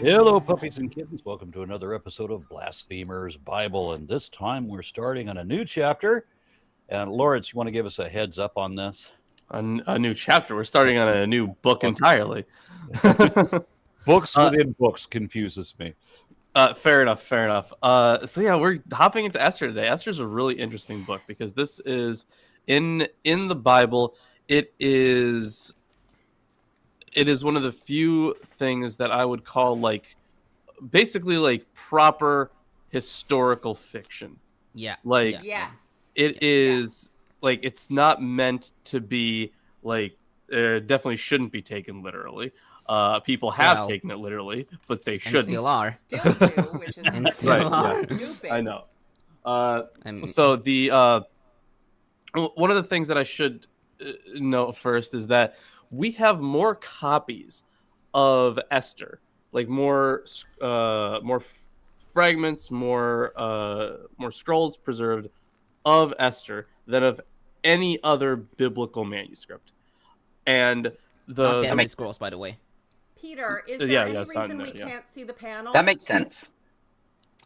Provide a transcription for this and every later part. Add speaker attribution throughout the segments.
Speaker 1: Hello, puppies and kittens. Welcome to another episode of Blasphemers Bible. And this time we're starting on a new chapter. And Lawrence, you want to give us a heads up on this?
Speaker 2: A new chapter. We're starting on a new book entirely.
Speaker 1: Books within books confuses me.
Speaker 2: Fair enough. So yeah, we're hopping into Esther today. Esther's a really interesting book because this is in the Bible. It is one of the few things that I would call basically proper historical fiction.
Speaker 3: Yeah.
Speaker 4: Yes.
Speaker 2: It is it's not meant to be definitely shouldn't be taken literally. People have taken it literally, but they shouldn't.
Speaker 3: Still are.
Speaker 4: Still do, which is
Speaker 3: And still are.
Speaker 4: stupid.
Speaker 2: I know. So the one of the things that I should note first is that we have more copies of Esther, more fragments, more scrolls preserved of Esther than of any other biblical manuscript. And
Speaker 3: the scrolls, by the way.
Speaker 4: Peter, is there any reason we can't see the panel?
Speaker 5: That makes sense.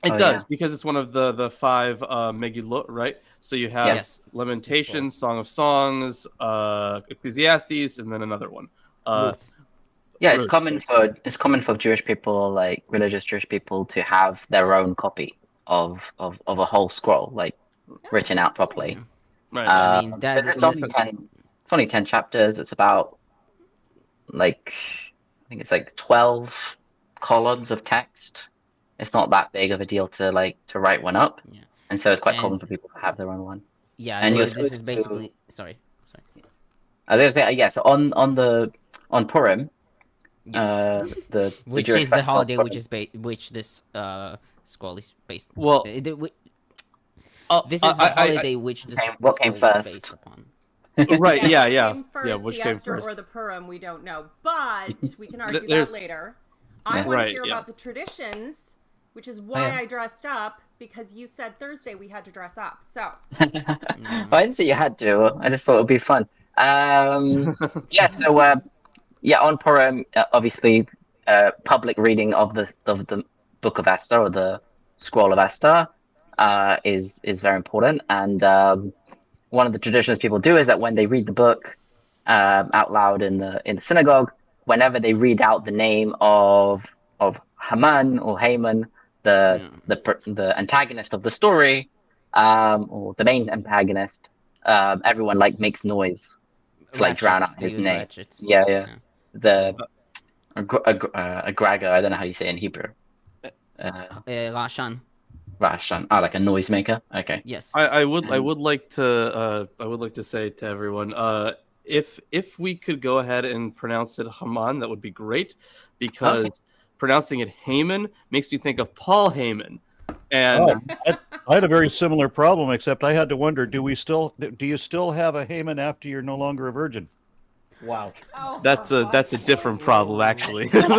Speaker 2: It does, because it's one of the five Megilloth, right? So you have Lamentations, Song of Songs, Ecclesiastes, and then another one.
Speaker 5: It's common for Jewish people, religious Jewish people, to have their own copy of a whole scroll, written out properly.
Speaker 2: Right.
Speaker 3: I mean,
Speaker 5: it's only 10 chapters. It's about I think it's 12 columns of text. It's not that big of a deal to write one up, and so it's quite common for people to have their own one.
Speaker 3: Yeah,
Speaker 5: and
Speaker 3: this is basically sorry.
Speaker 5: I was gonna say so on Purim, the
Speaker 3: which
Speaker 5: Jewish
Speaker 3: is the holiday
Speaker 5: Purim,
Speaker 3: which this scroll is based.
Speaker 2: Well,
Speaker 3: this is the holiday which this
Speaker 5: what came first?
Speaker 3: Based upon.
Speaker 2: Right? Yeah.
Speaker 4: Which
Speaker 2: came
Speaker 4: came Esther
Speaker 2: first?
Speaker 4: or the Purim, we don't know, but we can argue that later. I want to hear about the traditions, which is why I dressed up, because you said Thursday we had to dress up. So
Speaker 5: I didn't say you had to. I just thought it would be fun. On Purim, obviously, public reading of the Book of Esther or the Scroll of Esther is very important. And one of the traditions people do is that when they read the book out loud in the synagogue, whenever they read out the name of Haman or Haman, the antagonist of the story, or the main antagonist, everyone makes noise to drown out his name. The Agraga, I don't know how you say it in Hebrew.
Speaker 3: Rashan.
Speaker 5: Rashan, like a noisemaker. Okay.
Speaker 3: Yes.
Speaker 2: I would like to say to everyone, if we could go ahead and pronounce it Haman, that would be great, because pronouncing it Haman makes me think of Paul Heyman. And
Speaker 1: I had a very similar problem, except I had to wonder: do you still have a Haman after you're no longer a virgin?
Speaker 2: Wow, that's a different problem, actually.
Speaker 5: That's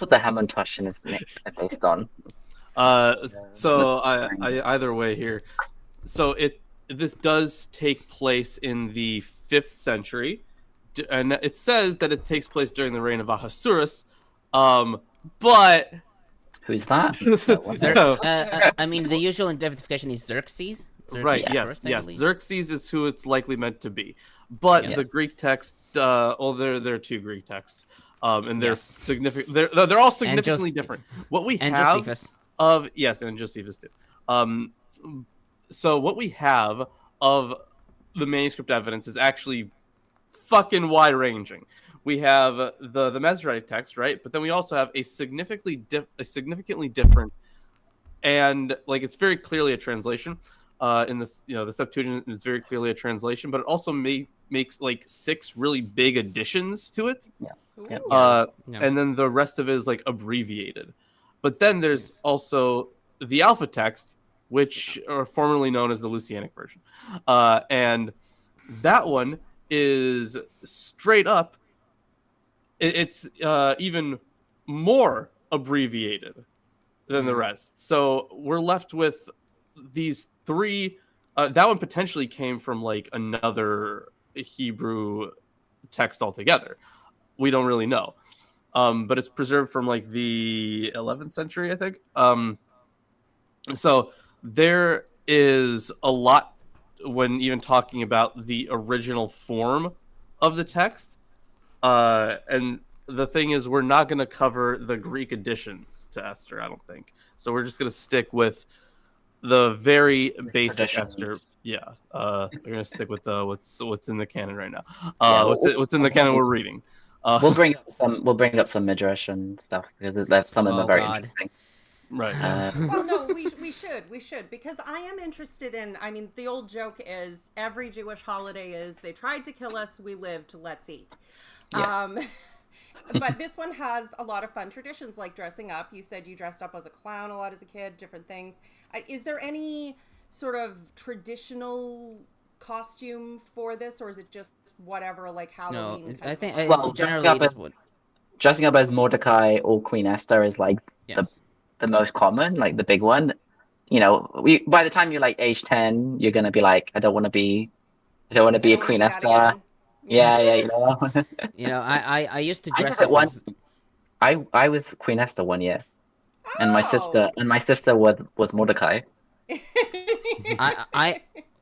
Speaker 5: what the Hamantosh is based on.
Speaker 2: So I either way here. So this does take place in the 5th century, and it says that it takes place during the reign of Ahasuerus, but
Speaker 5: who's that?
Speaker 3: I mean, the usual identification is Xerxes.
Speaker 2: Right? Yes. Xerxes is who it's likely meant to be, but the Greek text. There are 2 Greek texts, and they're significant. They're all significantly different. What we have
Speaker 3: Josephus.
Speaker 2: and Josephus too. So what we have of the manuscript evidence is actually fucking wide-ranging. We have the Masoretic text, right? But then we also have a significantly different, and it's very clearly a translation. In this, the Septuagint is very clearly a translation, but it also makes 6 really big additions to it. And then the rest of it is abbreviated. But then there's also the Alpha text, which are formerly known as the Lucianic version, and that one is straight up. It's even more abbreviated than the rest. So we're left with these 3. That one potentially came from another Hebrew text altogether. We don't really know. but it's preserved from like the 11th century, I think. So there is a lot when even talking about the original form of the text. And the thing is, we're not going to cover the Greek additions to Esther, I don't think. So we're just going to stick with the very basic Esther. Yeah, we're going to stick with what's in the canon right now. What's in the canon we're reading.
Speaker 5: We'll bring up some Midrash and stuff because some of them are very interesting.
Speaker 2: Right.
Speaker 4: Well, no, we should because I am interested in. I mean, the old joke is every Jewish holiday is they tried to kill us, we lived, let's eat. Yeah. But this one has a lot of fun traditions like dressing up. You said you dressed up as a clown a lot as a kid, different things. Is there any sort of traditional costume for this, or is it just whatever, like Halloween?
Speaker 3: No, I think
Speaker 5: generally dressing up as Mordecai or Queen Esther is like the most common, like the big one. You know, by the time you're like age 10, you're gonna be like, I don't want to be a Queen Esther. Yeah, you know.
Speaker 3: I used to dress up
Speaker 5: once. I was Queen Esther one year, and my sister was Mordecai.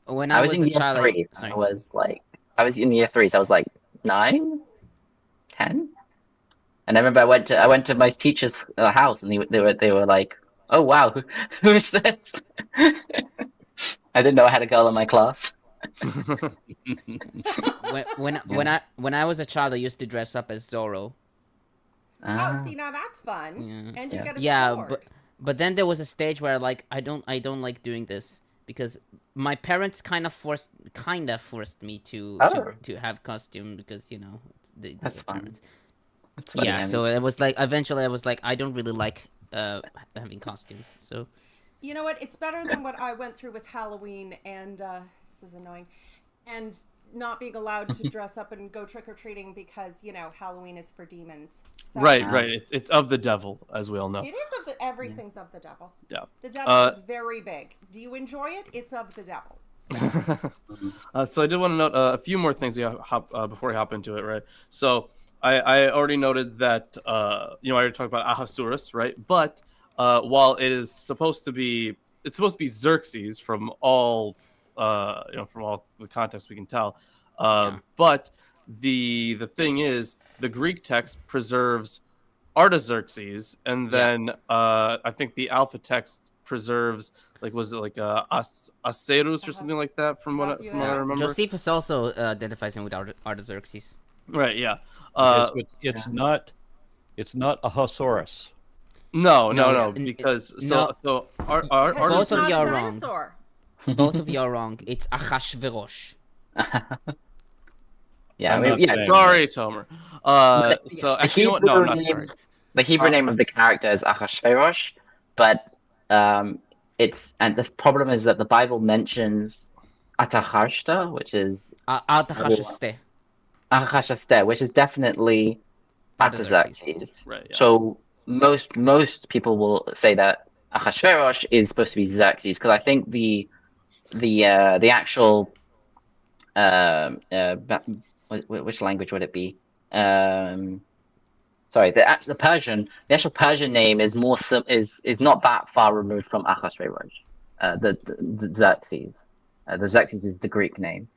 Speaker 3: When I was
Speaker 5: in
Speaker 3: a
Speaker 5: year
Speaker 3: child,
Speaker 5: 3, I was in year 3, so I was like 9, 10. And I remember I went to my teacher's house, and they were like, "Oh wow, who is this?" I didn't know I had a girl in my class.
Speaker 3: when I was a child, I used to dress up as Zorro.
Speaker 4: Oh, see, now that's fun. And you get a sword.
Speaker 3: but then there was a stage where like I don't like doing this because my parents kind of forced me to have costume because
Speaker 5: that's fun.
Speaker 3: Parents. That's funny, yeah, so it was like eventually I was like I don't really like having costumes. So
Speaker 4: you know what? It's better than what I went through with Halloween and this is annoying. And not being allowed to dress up and go trick-or-treating because, Halloween is for demons. So,
Speaker 2: right. It's of the devil, as we all know.
Speaker 4: It is everything's of the devil.
Speaker 2: Yeah.
Speaker 4: The devil is very big. Do you enjoy it? It's of the devil.
Speaker 2: So I did want to note a few more things before we hop into it, right? So I already noted that, I already talked about Ahasuerus, right? But while it's supposed to be Xerxes from all from all the context we can tell. But the thing is, the Greek text preserves Artaxerxes, and then I think the Alpha text preserves was it Ahasuerus or something like that from what I remember.
Speaker 3: Josephus also identifies him with Artaxerxes.
Speaker 2: Right. Yeah.
Speaker 1: It's not Ahasuerus.
Speaker 2: No, because
Speaker 3: both of you are wrong.
Speaker 4: Dinosaur.
Speaker 3: Both of you are wrong. It's Achashverosh.
Speaker 2: Sorry, Tomer. So actually, you know what? No, I'm not sorry.
Speaker 5: The Hebrew name of the character is Achashverosh, but and the problem is that the Bible mentions Artaxerxes, which is Artaxerxes, which is definitely Artaxerxes.
Speaker 2: Right. Yes.
Speaker 5: So most people will say that Ahasuerus is supposed to be Xerxes because I think the actual which language would it be? Sorry, the actual Persian name is is not that far removed from Ahasuerus. The Xerxes. The Xerxes is the Greek name.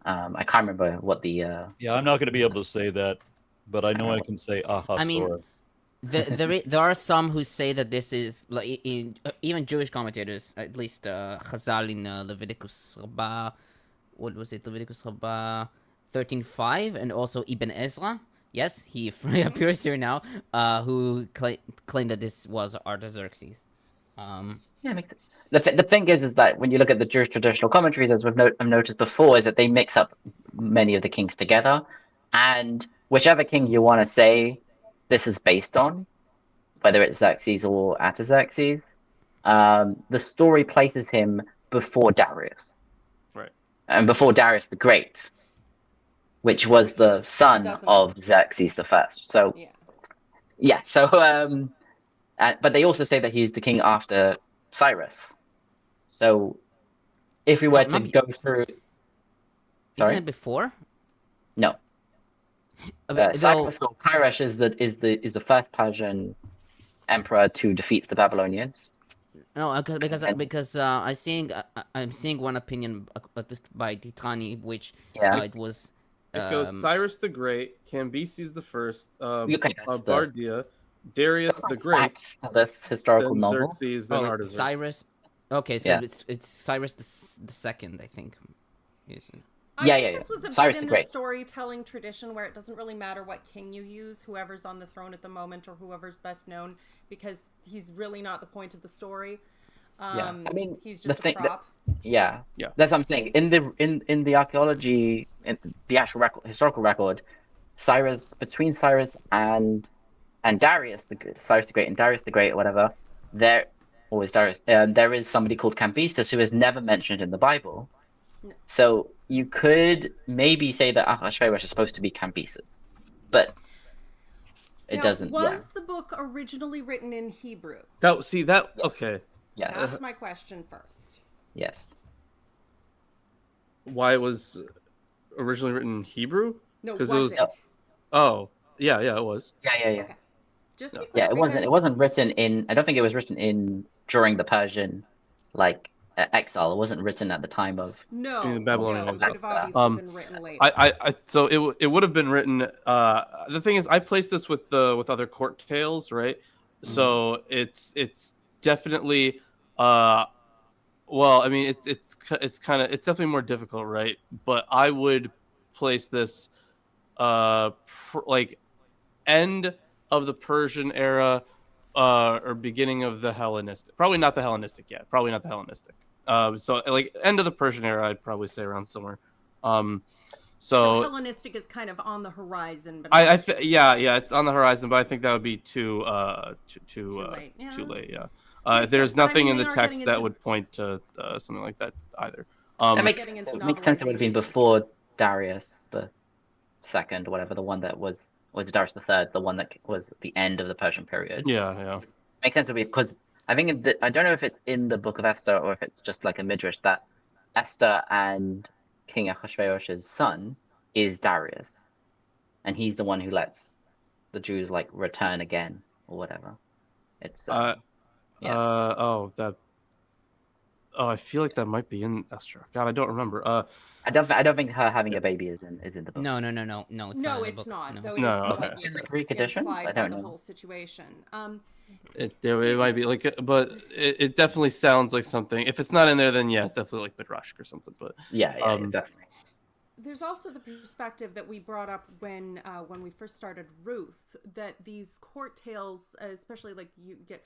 Speaker 5: I can't remember what the.
Speaker 1: Yeah, I'm not going to be able to say that, but I know I can say Ahasuerus.
Speaker 3: I mean, there are some who say that this is like even Jewish commentators, at least Chazal in Leviticus Rabbah, what was it? Leviticus Rabbah 13:5, and also Ibn Ezra. Yes, he appears here now. Who claimed that this was Artaxerxes.
Speaker 5: The thing is that when you look at the Jewish traditional commentaries, as I've noticed before, is that they mix up many of the kings together, and whichever king you want to say this is based on, whether it's Xerxes or Artaxerxes, the story places him before Darius,
Speaker 2: right,
Speaker 5: and before Darius the Great, which was the son of Xerxes the First. So, but they also say that he's the king after Cyrus. So, if we were to go through,
Speaker 3: isn't it before?
Speaker 5: No. Cyrus or Kyresh is the first Persian emperor to defeat the Babylonians.
Speaker 3: No, because I'm seeing one opinion this by Titani, which it was.
Speaker 2: It goes Cyrus the Great, Cambyses the First,
Speaker 5: Okay,
Speaker 2: Bardia, Darius the Great.
Speaker 5: This historical
Speaker 2: then
Speaker 5: novel.
Speaker 2: Xerxes, then Artaxerxes.
Speaker 3: Cyrus. Okay, so it's Cyrus the second, I think.
Speaker 4: I think this was a
Speaker 5: Cyrus
Speaker 4: bit in
Speaker 5: the
Speaker 4: the
Speaker 5: Great.
Speaker 4: storytelling tradition where it doesn't really matter what king you use, whoever's on the throne at the moment or whoever's best known, because he's really not the point of the story.
Speaker 5: I mean,
Speaker 4: he's just a prop.
Speaker 5: Yeah, that's what I'm saying. In the archaeology, in the actual historical record, between Cyrus and Darius Cyrus the Great and Darius the Great, or whatever, there is somebody called Cambyses who is never mentioned in the Bible. No. So you could maybe say that Ahasuerus is supposed to be Cambyses, but it doesn't.
Speaker 4: Was the book originally written in Hebrew?
Speaker 2: Okay.
Speaker 5: Yes.
Speaker 4: That's my question first.
Speaker 5: Yes.
Speaker 2: Why it was originally written in Hebrew?
Speaker 4: No, because it was.
Speaker 2: Oh, yeah, it was.
Speaker 5: Yeah.
Speaker 4: Okay. Just to be clear,
Speaker 5: it wasn't written in. I don't think it was written in during the Persian, exile. It wasn't written at the time of.
Speaker 2: The Babylonian
Speaker 4: exile. It would have obviously been written later.
Speaker 2: So it would have been written. The thing is, I placed this with other court tales, right? Mm-hmm. So it's definitely. Well, I mean, it's definitely more difficult, right? But I would place this, end of the Persian era, or beginning of the Hellenistic. Probably not the Hellenistic yet. So end of the Persian era, I'd probably say around somewhere. So
Speaker 4: Hellenistic is kind of on the horizon, but
Speaker 2: it's on the horizon, but I think that would be too late. Yeah. There's nothing in the text that would point to something like that either.
Speaker 5: It makes sense. It would have been before Darius the second, whatever, the one that was Darius the third, the one that was the end of the Persian period.
Speaker 2: Yeah.
Speaker 5: Makes sense to me because I think I don't know if it's in the Book of Esther or if it's just like a Midrash that Esther and King Ahasuerus' son is Darius, and he's the one who lets the Jews return again or whatever. It's I feel like that might be in Esther. God, I don't remember. I don't think her having a baby is in the book.
Speaker 3: No.
Speaker 4: It's not. Though
Speaker 2: okay.
Speaker 5: In the Greek editions, I don't know.
Speaker 4: The whole situation.
Speaker 2: It might be but it definitely sounds like something. If it's not in there, then yeah, it's definitely like Midrash or something. But
Speaker 5: definitely.
Speaker 4: There's also the perspective that we brought up when we first started Ruth, that these court tales, especially you get,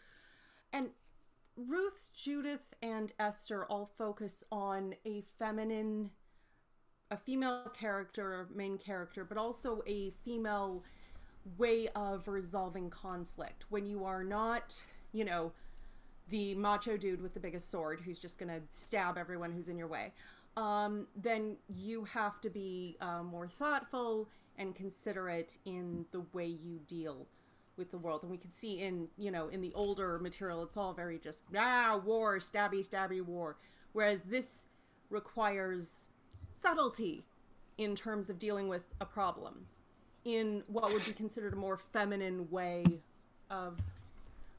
Speaker 4: and Ruth, Judith, and Esther all focus on a female character, main character, but also a female way of resolving conflict. When you are not, the macho dude with the biggest sword who's just going to stab everyone who's in your way, then you have to be more thoughtful and considerate in the way you deal with the world. And we can see in the older material, it's all very just war, stabby war, whereas this requires subtlety in terms of dealing with a problem in what would be considered a more feminine way of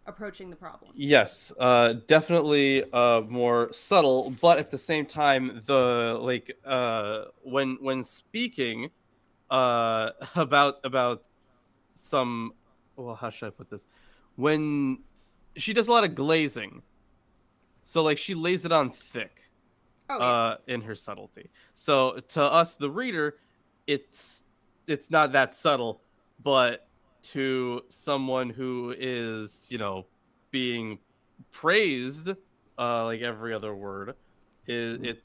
Speaker 4: approaching the problem.
Speaker 2: Yes, definitely more subtle, but at the same time, when speaking about some, well, how should I put this? When she does a lot of glazing, so she lays it on thick. In her subtlety. So to us, the reader, it's not that subtle, but to someone who is, being praised, every other word, it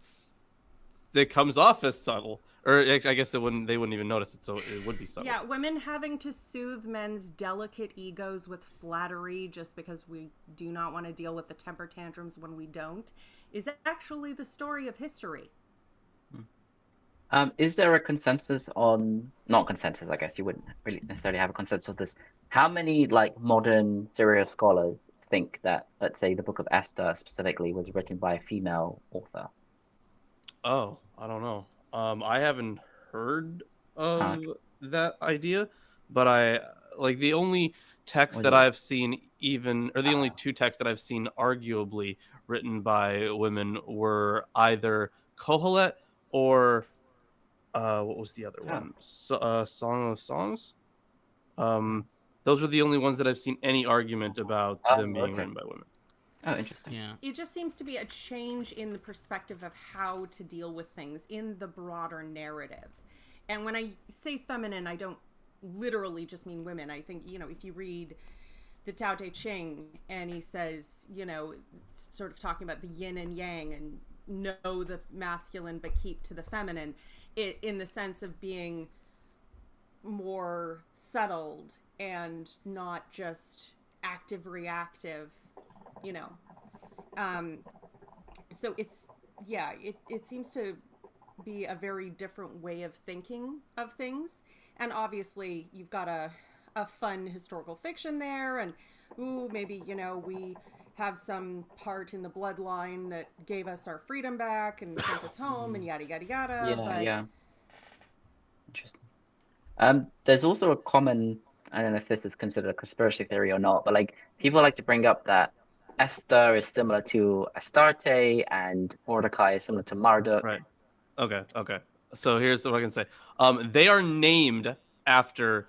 Speaker 2: comes off as subtle. Or I guess they wouldn't even notice it, so it would be subtle.
Speaker 4: Yeah, women having to soothe men's delicate egos with flattery just because we do not want to deal with the temper tantrums when we don't is actually the story of history.
Speaker 5: Is there a consensus on, not consensus, I guess you wouldn't really necessarily have a consensus of this. How many modern Syria scholars think that, let's say, the Book of Esther specifically was written by a female author?
Speaker 2: Oh, I don't know. I haven't heard of that idea, but I like the only text
Speaker 5: Was
Speaker 2: that
Speaker 5: it-
Speaker 2: I've seen the only two texts that I've seen arguably written by women were either Kohelet or what was the other one? Song of Songs. Those are the only ones that I've seen any argument about them being
Speaker 5: okay.
Speaker 2: written by women.
Speaker 5: Oh, interesting.
Speaker 3: Yeah.
Speaker 4: It just seems to be a change in the perspective of how to deal with things in the broader narrative. And when I say feminine, I don't literally just mean women. I think, if you read the Tao Te Ching and he says, sort of talking about the yin and yang and know the masculine but keep to the feminine, in the sense of being more settled and not just active reactive, so it seems to be a very different way of thinking of things. And obviously you've got a fun historical fiction there, and maybe we have some part in the bloodline that gave us our freedom back and sent us home and yada yada yada.
Speaker 5: Yeah. Interesting. There's also a common, I don't know if this is considered a conspiracy theory or not, but like people like to bring up that Esther is similar to Astarte and Mordecai is similar to Marduk.
Speaker 2: Right. Okay. So here's what I can say. They are named after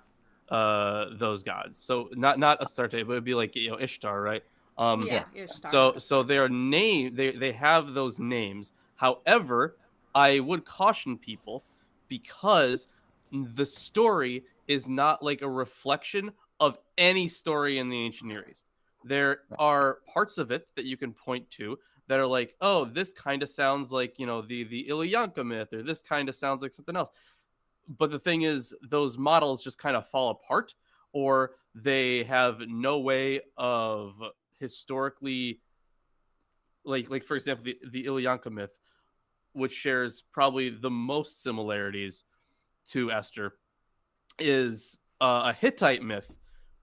Speaker 2: those gods. So not Astarte, but it'd be like Ishtar, right?
Speaker 4: Ishtar.
Speaker 2: So they are named. They have those names. However, I would caution people because the story is not like a reflection of any story in the ancient Near East. There are parts of it that you can point to that are like, oh, this kind of sounds like, the Ilyanka myth, or this kind of sounds like something else. But the thing is, those models just kind of fall apart, or they have no way of historically, like for example, the Ilyanka myth, which shares probably the most similarities to Esther, is a Hittite myth,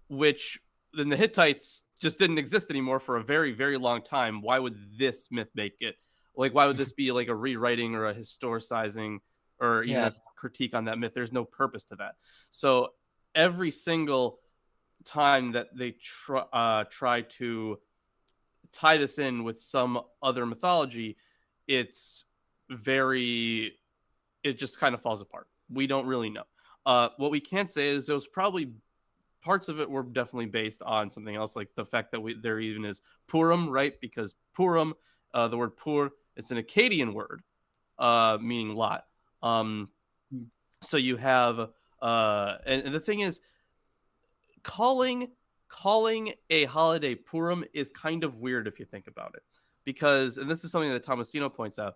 Speaker 2: which then the Hittites just didn't exist anymore for a very, very long time. Why would this myth make it? Like, why would this be like a rewriting or a historicizing or even a critique on that myth? There's no purpose to that. So every single time that they try to tie this in with some other mythology, it just kind of falls apart. We don't really know. What we can say is those probably parts of it were definitely based on something else, like the fact that there even is Purim, right? Because Purim, the word Pur, it's an Akkadian word, meaning lot. So you have, and the thing is, calling a holiday Purim is kind of weird if you think about it, because, and this is something that Tomasino points out,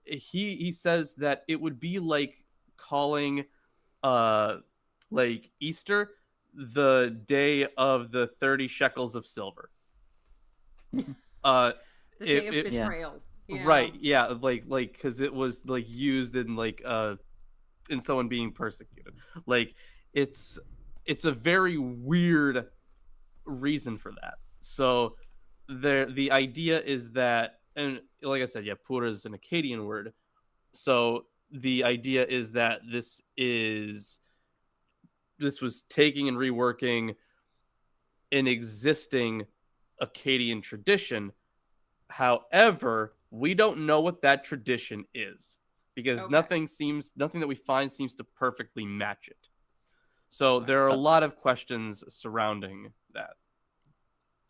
Speaker 2: he says that it would be like calling like Easter the day of the 30 shekels of silver.
Speaker 4: The day of betrayal.
Speaker 2: Yeah. Right, yeah, like because it was like used in like in someone being persecuted. Like it's a very weird reason for that. So the idea is that, and like I said, Pura is an Akkadian word. So the idea is that this was taking and reworking an existing Akkadian tradition. However, we don't know what that tradition is, because nothing that we find seems to perfectly match it. So there are a lot of questions surrounding that.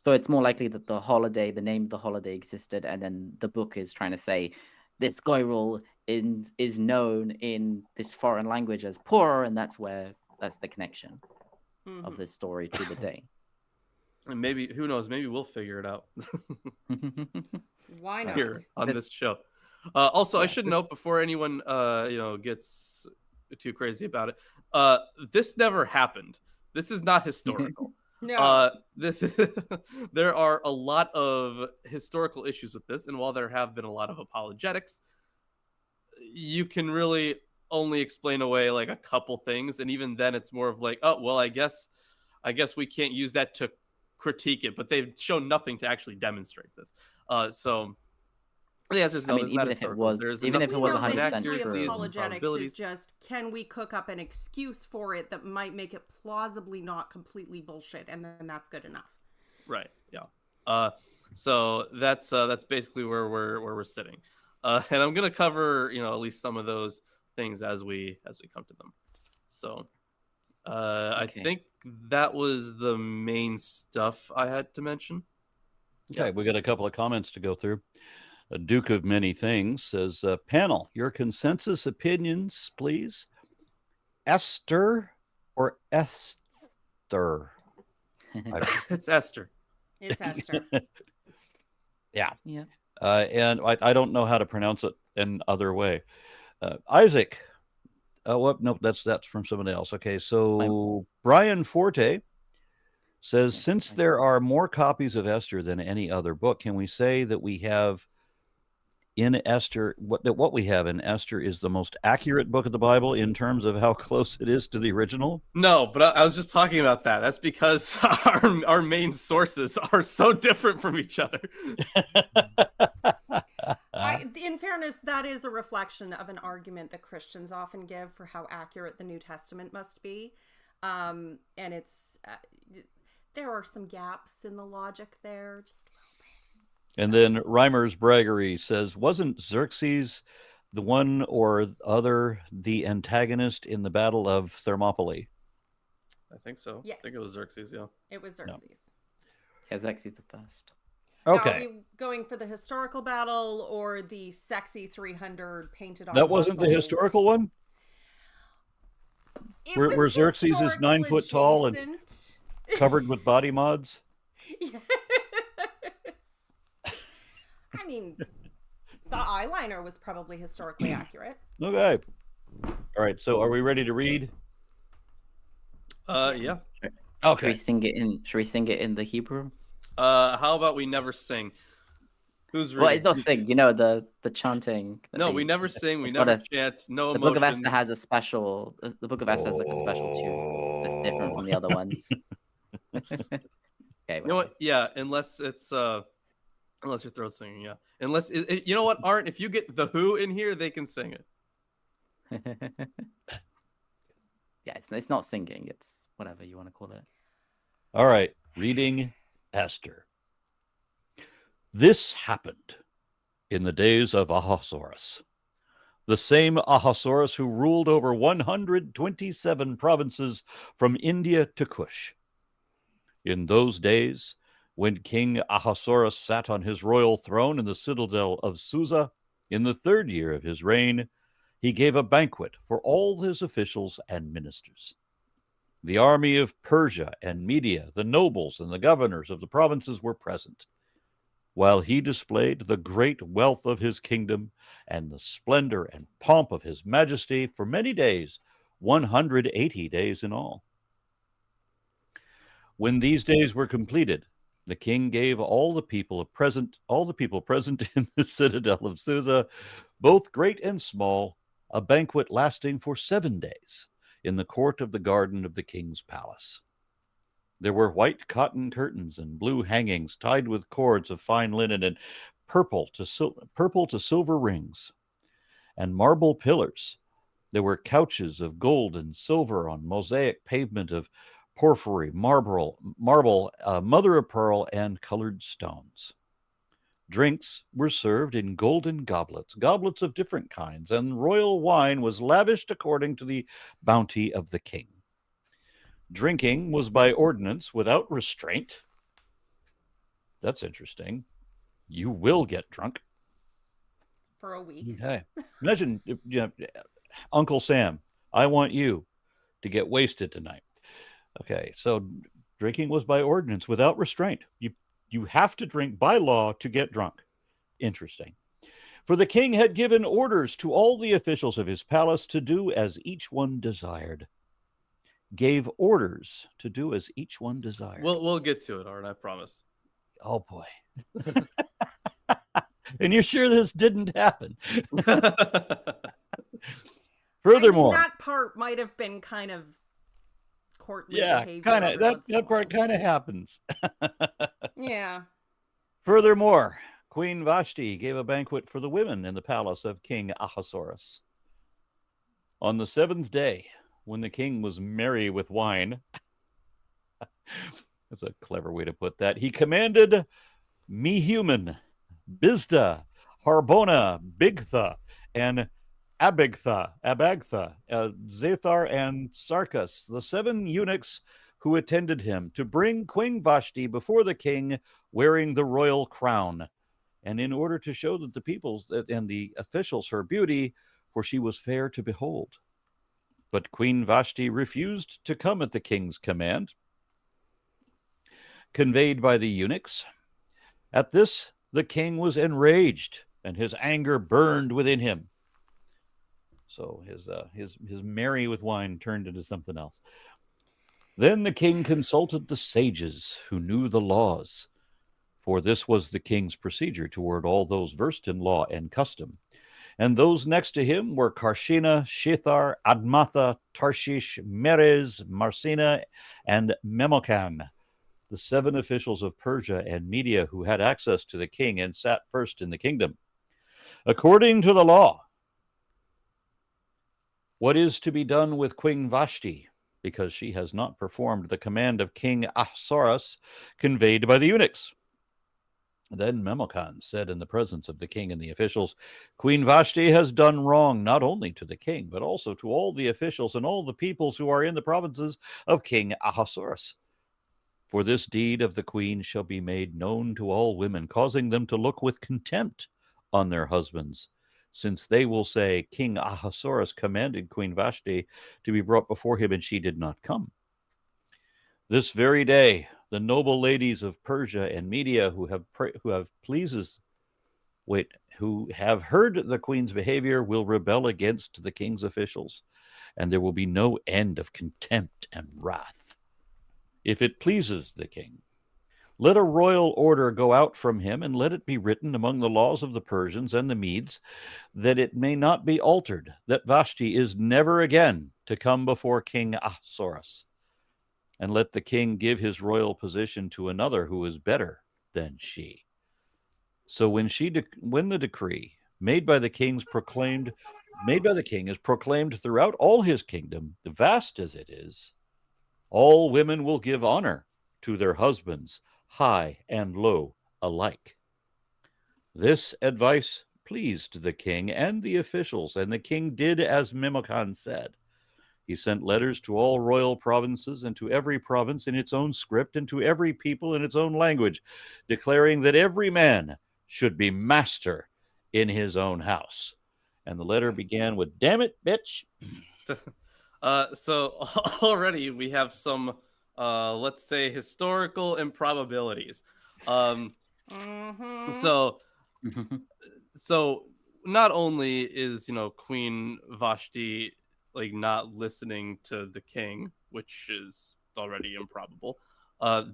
Speaker 6: So it's more likely that the name of the holiday existed, and then the book is trying to say this Goyrul is known in this foreign language as Pur, and that's the connection of this story to the day.
Speaker 2: And maybe, who knows, maybe we'll figure it out.
Speaker 4: Why not?
Speaker 2: Here on this show. Also, I should note before anyone gets too crazy about it, this never happened. This is not historical.
Speaker 4: No.
Speaker 2: There are a lot of historical issues with this, and while there have been a lot of apologetics, you can really only explain away like a couple things, and even then it's more of like, oh well, I guess we can't use that to critique it, but they've shown nothing to actually demonstrate this. So The answer is no.
Speaker 6: I mean,
Speaker 2: there's not
Speaker 6: even if it
Speaker 2: historical.
Speaker 6: was-
Speaker 2: There's
Speaker 6: even if
Speaker 2: enough
Speaker 6: it was
Speaker 4: We know the
Speaker 6: 100%
Speaker 4: history of
Speaker 6: true.
Speaker 4: apologetics is
Speaker 2: probabilities.
Speaker 4: just, can we cook up an excuse for it that might make it plausibly not completely bullshit, and then that's good enough.
Speaker 2: Right. Yeah. So that's basically where we're sitting. And I'm gonna cover at least some of those things as we come to them. So I
Speaker 6: Okay.
Speaker 2: think that was the main stuff I had to mention.
Speaker 1: Okay, we got a couple of comments to go through. A Duke of Many Things says, panel, your consensus opinions, please. Esther or Esther?
Speaker 2: It's Esther.
Speaker 4: It's Esther.
Speaker 1: Yeah.
Speaker 6: Yeah.
Speaker 1: And I don't know how to pronounce it in other way. Isaac. What? Nope, that's from somebody else. Okay, so Brian Forte says,
Speaker 6: Yes,
Speaker 1: since there are more copies of Esther than any other book, can we say that we have in Esther, what we have in Esther is the most accurate book of the Bible in terms of how close it is to the original?
Speaker 2: No, but I was just talking about that. That's because our main sources are so different from each other.
Speaker 4: In fairness, that is a reflection of an argument that Christians often give for how accurate the New Testament must be. And it's there are some gaps in the logic there.
Speaker 1: And then Reimer's Braggery says, wasn't Xerxes the one or other the antagonist in the Battle of Thermopylae?
Speaker 2: I think so.
Speaker 4: Yes.
Speaker 2: I think it was Xerxes, yeah.
Speaker 4: It was Xerxes.
Speaker 6: Yeah, Xerxes the first.
Speaker 1: Okay.
Speaker 4: Now, are we going for the historical battle or the sexy 300 painted on
Speaker 1: That wasn't the
Speaker 4: muscle?
Speaker 1: historical one?
Speaker 4: It
Speaker 1: Where
Speaker 4: was
Speaker 1: Xerxes is
Speaker 4: historical
Speaker 1: 9 foot tall and
Speaker 4: adjacent.
Speaker 1: covered with body mods?
Speaker 4: Yes. I mean, the eyeliner was probably historically accurate.
Speaker 1: Okay. All right. So are we ready to read?
Speaker 2: Yeah.
Speaker 6: Should we
Speaker 1: Okay.
Speaker 6: sing it in? Should we sing it in the Hebrew?
Speaker 2: How about we never sing? Who's
Speaker 6: Well,
Speaker 2: reading?
Speaker 6: it's not sing. You know the chanting. that
Speaker 2: No,
Speaker 6: they-
Speaker 2: we never sing. We
Speaker 6: it's
Speaker 2: never
Speaker 6: got
Speaker 2: chant. No
Speaker 6: The Book of
Speaker 2: emotions.
Speaker 6: Esther has a special. The Book of Esther has like a special tune that's different from the other ones. Okay.
Speaker 2: You know what? Yeah, unless your throat's singing. Yeah, unless you know what, Art. If you get the Who in here, they can sing it.
Speaker 6: Yeah, it's not singing. It's whatever you want to call it.
Speaker 1: All right. Reading Esther. This happened in the days of Ahasuerus, the same Ahasuerus who ruled over 127 provinces from India to Cush. In those days, when King Ahasuerus sat on his royal throne in the citadel of Susa, in the 3rd year of his reign, he gave a banquet for all his officials and ministers. The army of Persia and Media, the nobles and the governors of the provinces were present, while he displayed the great wealth of his kingdom and the splendor and pomp of his majesty for many days, 180 days in all. When these days were completed, the king gave all the people present in the citadel of Susa, both great and small, a banquet lasting for 7 days in the court of the garden of the king's palace. There were white cotton curtains and blue hangings tied with cords of fine linen and purple to silver rings, and marble pillars. There were couches of gold and silver on mosaic pavement of porphyry, marble, mother of pearl, and colored stones. Drinks were served in golden goblets of different kinds, and royal wine was lavished according to the bounty of the king. Drinking was by ordinance without restraint. That's interesting. You will get drunk.
Speaker 4: For a week.
Speaker 1: Okay. Imagine, Uncle Sam, I want you to get wasted tonight. Okay, so drinking was by ordinance without restraint. You have to drink by law to get drunk. Interesting. For the king had given orders to all the officials of his palace to do as each one desired. Gave orders to do as each one desired.
Speaker 2: We'll get to it, Art. I promise.
Speaker 1: Oh boy. And you're sure this didn't happen? Furthermore,
Speaker 4: I mean, that part might have been kind of courtly behavior.
Speaker 1: kind of
Speaker 4: every once in a
Speaker 1: that part
Speaker 4: while.
Speaker 1: kind of happens.
Speaker 4: Yeah.
Speaker 1: Furthermore, Queen Vashti gave a banquet for the women in the palace of King Ahasuerus. On the 7th day, when the king was merry with wine, that's a clever way to put that, he commanded Mehuman, Biztha, Harbona, Bigtha, and Abagtha, Zathar, and Sarkis, the 7 eunuchs who attended him, to bring Queen Vashti before the king wearing the royal crown, and in order to show that the people and the officials her beauty, for she was fair to behold. But Queen Vashti refused to come at the king's command, conveyed by the eunuchs. At this, the king was enraged, and his anger burned within him. So his merry with wine turned into something else. Then the king consulted the sages who knew the laws, for this was the king's procedure toward all those versed in law and custom. And those next to him were Karshina, Shethar, Admatha, Tarshish, Meres, Marsina, and Memucan, the 7 officials of Persia and Media who had access to the king and sat first in the kingdom. According to the law, what is to be done with Queen Vashti, because she has not performed the command of King Ahasuerus conveyed by the eunuchs? Then Memucan said in the presence of the king and the officials, Queen Vashti has done wrong not only to the king, but also to all the officials and all the peoples who are in the provinces of King Ahasuerus. For this deed of the queen shall be made known to all women, causing them to look with contempt on their husbands, since they will say, King Ahasuerus commanded Queen Vashti to be brought before him, and she did not come. This very day, the noble ladies of Persia and Media who have heard the queen's behavior will rebel against the king's officials, and there will be no end of contempt and wrath. If it pleases the king, let a royal order go out from him, and let it be written among the laws of the Persians and the Medes, that it may not be altered, that Vashti is never again to come before King Ahasuerus. And let the king give his royal position to another who is better than she. So when the decree made by the king is proclaimed throughout all his kingdom, vast as it is, all women will give honor to their husbands, high and low alike. This advice pleased the king and the officials, and the king did as Memucan said. He sent letters to all royal provinces, and to every province in its own script, and to every people in its own language, declaring that every man should be master in his own house. And the letter began with, damn it, bitch.
Speaker 2: So already we have some, let's say, historical improbabilities. So not only is, Queen Vashti like not listening to the king, which is already improbable,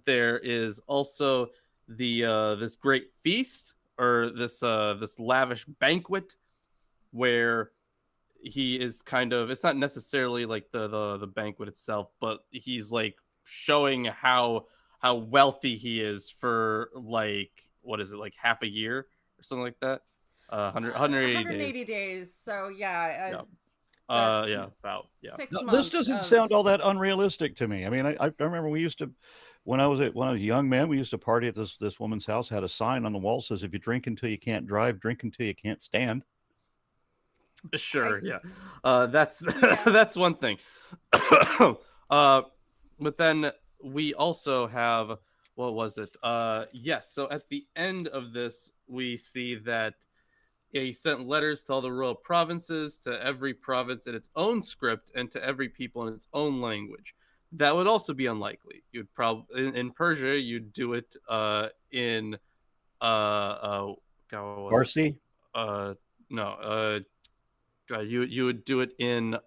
Speaker 2: there is also the this great feast, or this lavish banquet, where he is kind of, it's not necessarily like the banquet itself, but he's like showing how wealthy he is for like, what is it, like half a year or something like that. 180
Speaker 4: days. So yeah.
Speaker 2: About
Speaker 4: 6
Speaker 1: No,
Speaker 4: months.
Speaker 1: this doesn't sound all that unrealistic to me. I mean, I remember we used to, when I was a young man, we used to party at this woman's house, had a sign on the wall says, if you drink until you can't drive, drink until you can't stand.
Speaker 2: Sure, that's that's one thing. But then we also have, what was it? Yes. So at the end of this, we see that he sent letters to all the royal provinces, to every province in its own script, and to every people in its own language. That would also be unlikely. You'd probably in Persia, you'd do it in
Speaker 1: Farsi?
Speaker 2: You would do it in.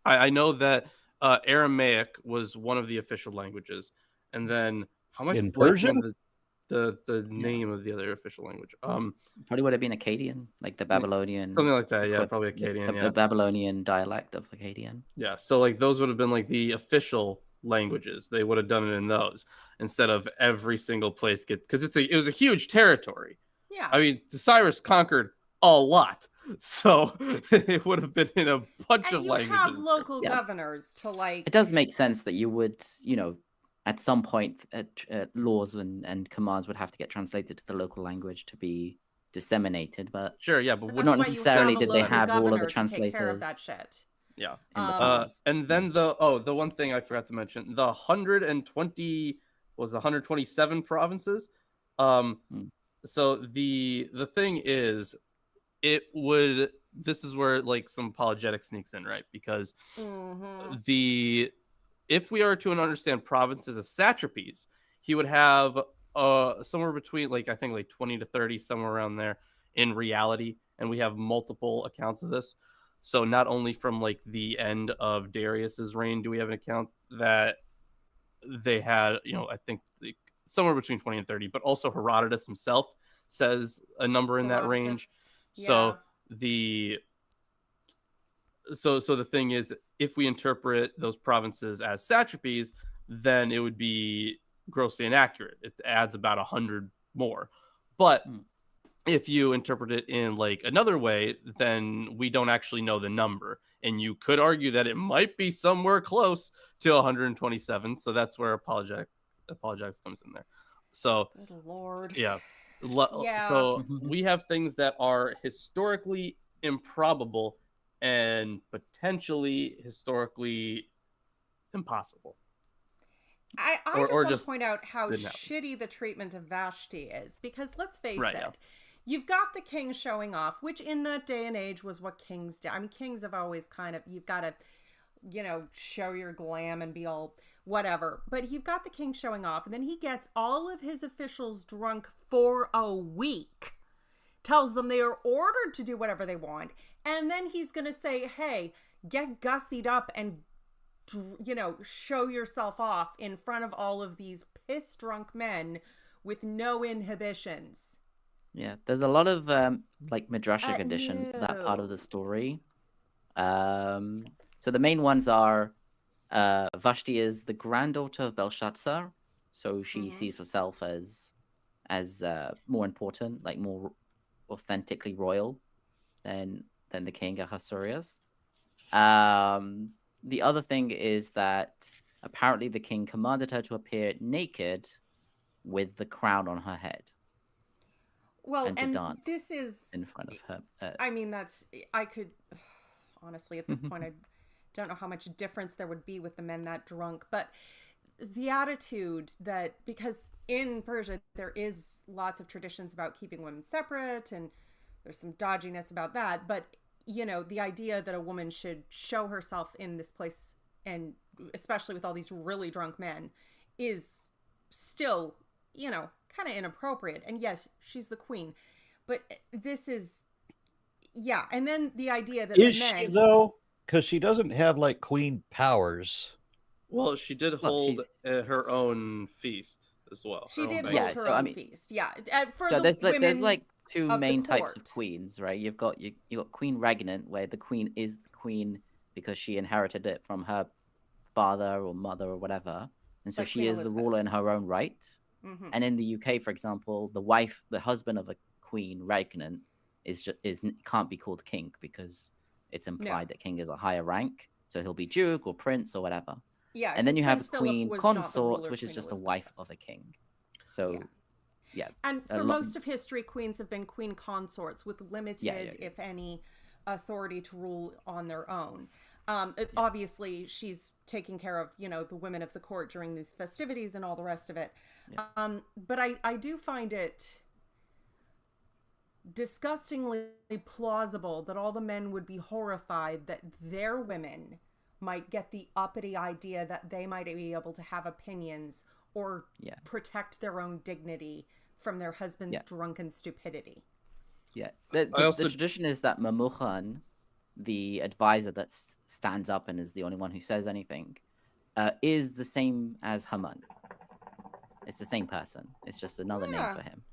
Speaker 2: I know that Aramaic was one of the official languages, and then how much
Speaker 1: in Persia?
Speaker 2: The name of the other official language.
Speaker 6: Probably would have been Akkadian, like the Babylonian.
Speaker 2: Something like that, yeah, probably Akkadian,
Speaker 6: the Babylonian dialect of Akkadian.
Speaker 2: Yeah, so like those would have been like the official languages. They would have done it in those instead of every single place because it was a huge territory.
Speaker 4: Yeah.
Speaker 2: I mean, Cyrus conquered a lot, so it would have been in a bunch
Speaker 4: and
Speaker 2: of
Speaker 4: you
Speaker 2: languages.
Speaker 4: have local
Speaker 6: Yeah.
Speaker 4: governors to like.
Speaker 6: It does make sense that you would, at some point, laws and commands would have to get translated to the local language to be disseminated, but
Speaker 2: Sure, yeah, but
Speaker 4: But
Speaker 2: would
Speaker 6: not
Speaker 4: that's why you
Speaker 6: necessarily
Speaker 4: have a
Speaker 6: did they
Speaker 4: local
Speaker 6: have all of the
Speaker 4: governor to take care of
Speaker 6: translators
Speaker 4: that shit.
Speaker 2: yeah.
Speaker 6: in the
Speaker 4: Um,
Speaker 6: past.
Speaker 2: And then the one thing I forgot to mention, the 127 provinces.
Speaker 6: Hmm.
Speaker 2: So the thing is, this is where like some apologetic sneaks in, right? Because
Speaker 4: mhm.
Speaker 2: if we are to understand provinces as satrapies, he would have somewhere between like I think like 20 to 30, somewhere around there in reality, and we have multiple accounts of this. So not only from like the end of Darius's reign do we have an account that they had, I think like somewhere between 20 and 30, but also Herodotus himself says a number in that range. So the thing is, if we interpret those provinces as satrapies, then it would be grossly inaccurate. It adds about 100 more. But if you interpret it in like another way, then we don't actually know the number, and you could argue that it might be somewhere close to 127. So that's where apologetics comes in there. So
Speaker 4: Good Lord.
Speaker 2: yeah.
Speaker 4: Yeah.
Speaker 2: So we have things that are historically improbable and potentially historically impossible.
Speaker 4: I
Speaker 2: Or
Speaker 4: just want
Speaker 2: just
Speaker 4: to point out how
Speaker 2: didn't happen.
Speaker 4: shitty the treatment of Vashti is, because let's face
Speaker 2: Right,
Speaker 4: it,
Speaker 2: yeah.
Speaker 4: you've got the king showing off, which in that day and age was what kings do. I mean, kings have always kind of, you've got to, show your glam and be all whatever. But you've got the king showing off, and then he gets all of his officials drunk for a week, tells them they are ordered to do whatever they want, and then he's going to say, hey, get gussied up and show yourself off in front of all of these piss drunk men with no inhibitions.
Speaker 6: Yeah, there's a lot of like midrashic additions to that part of the story. So the main ones are Vashti is the granddaughter of Belshazzar, so she sees herself as more important, like more authentically royal than the king Ahasuerus. The other thing is that apparently the king commanded her to appear naked with the crown on her head.
Speaker 4: Well,
Speaker 6: and to dance
Speaker 4: this is
Speaker 6: in front of her.
Speaker 4: I mean, I could honestly at this point I don't know how much difference there would be with the men that drunk, but the attitude that, because in Persia there is lots of traditions about keeping women separate, and there's some dodginess about that, but the idea that a woman should show herself in this place, and especially with all these really drunk men, is still, kind of inappropriate. And yes, she's the queen, but this is, yeah. And then the idea that
Speaker 1: is she though? Because she doesn't have like queen powers.
Speaker 2: Well, she did hold her own feast as well.
Speaker 4: She did hold her own feast. Yeah.
Speaker 6: So there's like two main types of queens, right? You've got queen regnant, where the queen is the queen because she inherited it from her father or mother or whatever, and so she is the ruler in her own right. And in the UK, for example, the husband of a queen regnant can't be called king, because it's implied that king is a higher rank, so he'll be duke or prince or whatever.
Speaker 4: Yeah.
Speaker 6: And then you have a queen consort, which is just a wife of a king. So yeah.
Speaker 4: And for most of history, queens have been queen consorts with limited, if any, authority to rule on their own. Obviously, she's taking care of, the women of the court during these festivities and all the rest of it. Yeah. But I do find it disgustingly plausible that all the men would be horrified that their women might get the uppity idea that they might be able to have opinions or protect their own dignity from their husband's drunken stupidity.
Speaker 6: Yeah. The tradition is that Memucan, the advisor that stands up and is the only one who says anything, is the same as Haman. It's the same person. It's just another name for him.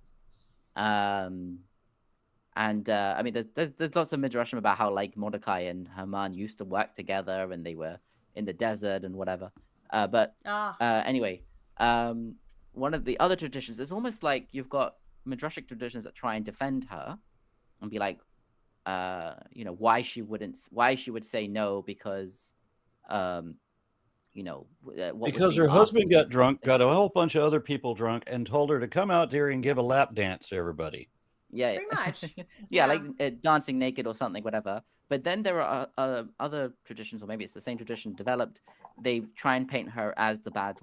Speaker 6: I mean, there's lots of midrashim about how like Mordecai and Haman used to work together, and they were in the desert and whatever. Anyway, one of the other traditions is almost like you've got Midrashic traditions that try and defend her and be like, why she would say no because, what
Speaker 1: Because
Speaker 6: was being
Speaker 1: her husband
Speaker 6: asked
Speaker 1: got
Speaker 6: is
Speaker 1: drunk,
Speaker 6: this thing.
Speaker 1: got a whole bunch of other people drunk, and told her to come out there and give a lap dance to everybody.
Speaker 6: Yeah,
Speaker 4: Pretty much.
Speaker 6: yeah, like dancing naked or something, whatever. But then there are other traditions, or maybe it's the same tradition developed. They try and paint her as a bad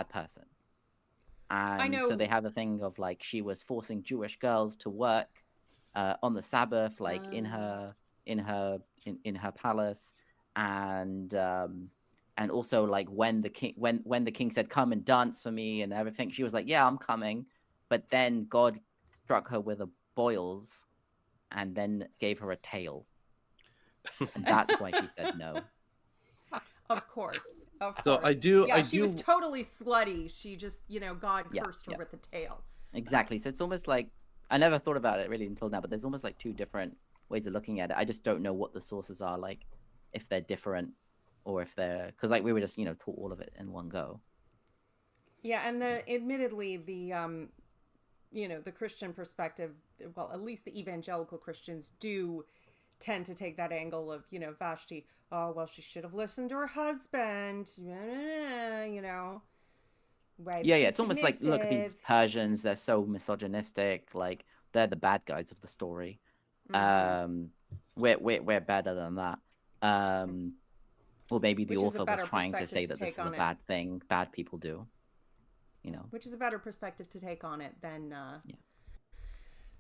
Speaker 6: person, and so they have a thing of like she was forcing Jewish girls to work on the Sabbath, like in her palace, and also like when the king said come and dance for me and everything, she was like, yeah, I'm coming, but then God struck her with a boils and then gave her a tail, and that's why she said no.
Speaker 4: Of course.
Speaker 2: So I do.
Speaker 4: She was totally slutty. She just, God cursed her with the tail.
Speaker 6: Exactly. So it's almost like, I never thought about it really until now, but there's almost like two different ways of looking at it. I just don't know what the sources are, like if they're different or if they're, because like we were just taught all of it in one go.
Speaker 4: Yeah, and admittedly the the Christian perspective, well, at least the evangelical Christians do tend to take that angle of, Vashti, oh, well, she should have listened to her husband, Right.
Speaker 6: Yeah, it's almost like, look at these Persians, they're so misogynistic, like they're the bad guys of the story. Mm-hmm. We're better than that. Or maybe the author was trying to say that this is a bad thing bad people do.
Speaker 4: Which is a better perspective to take on it than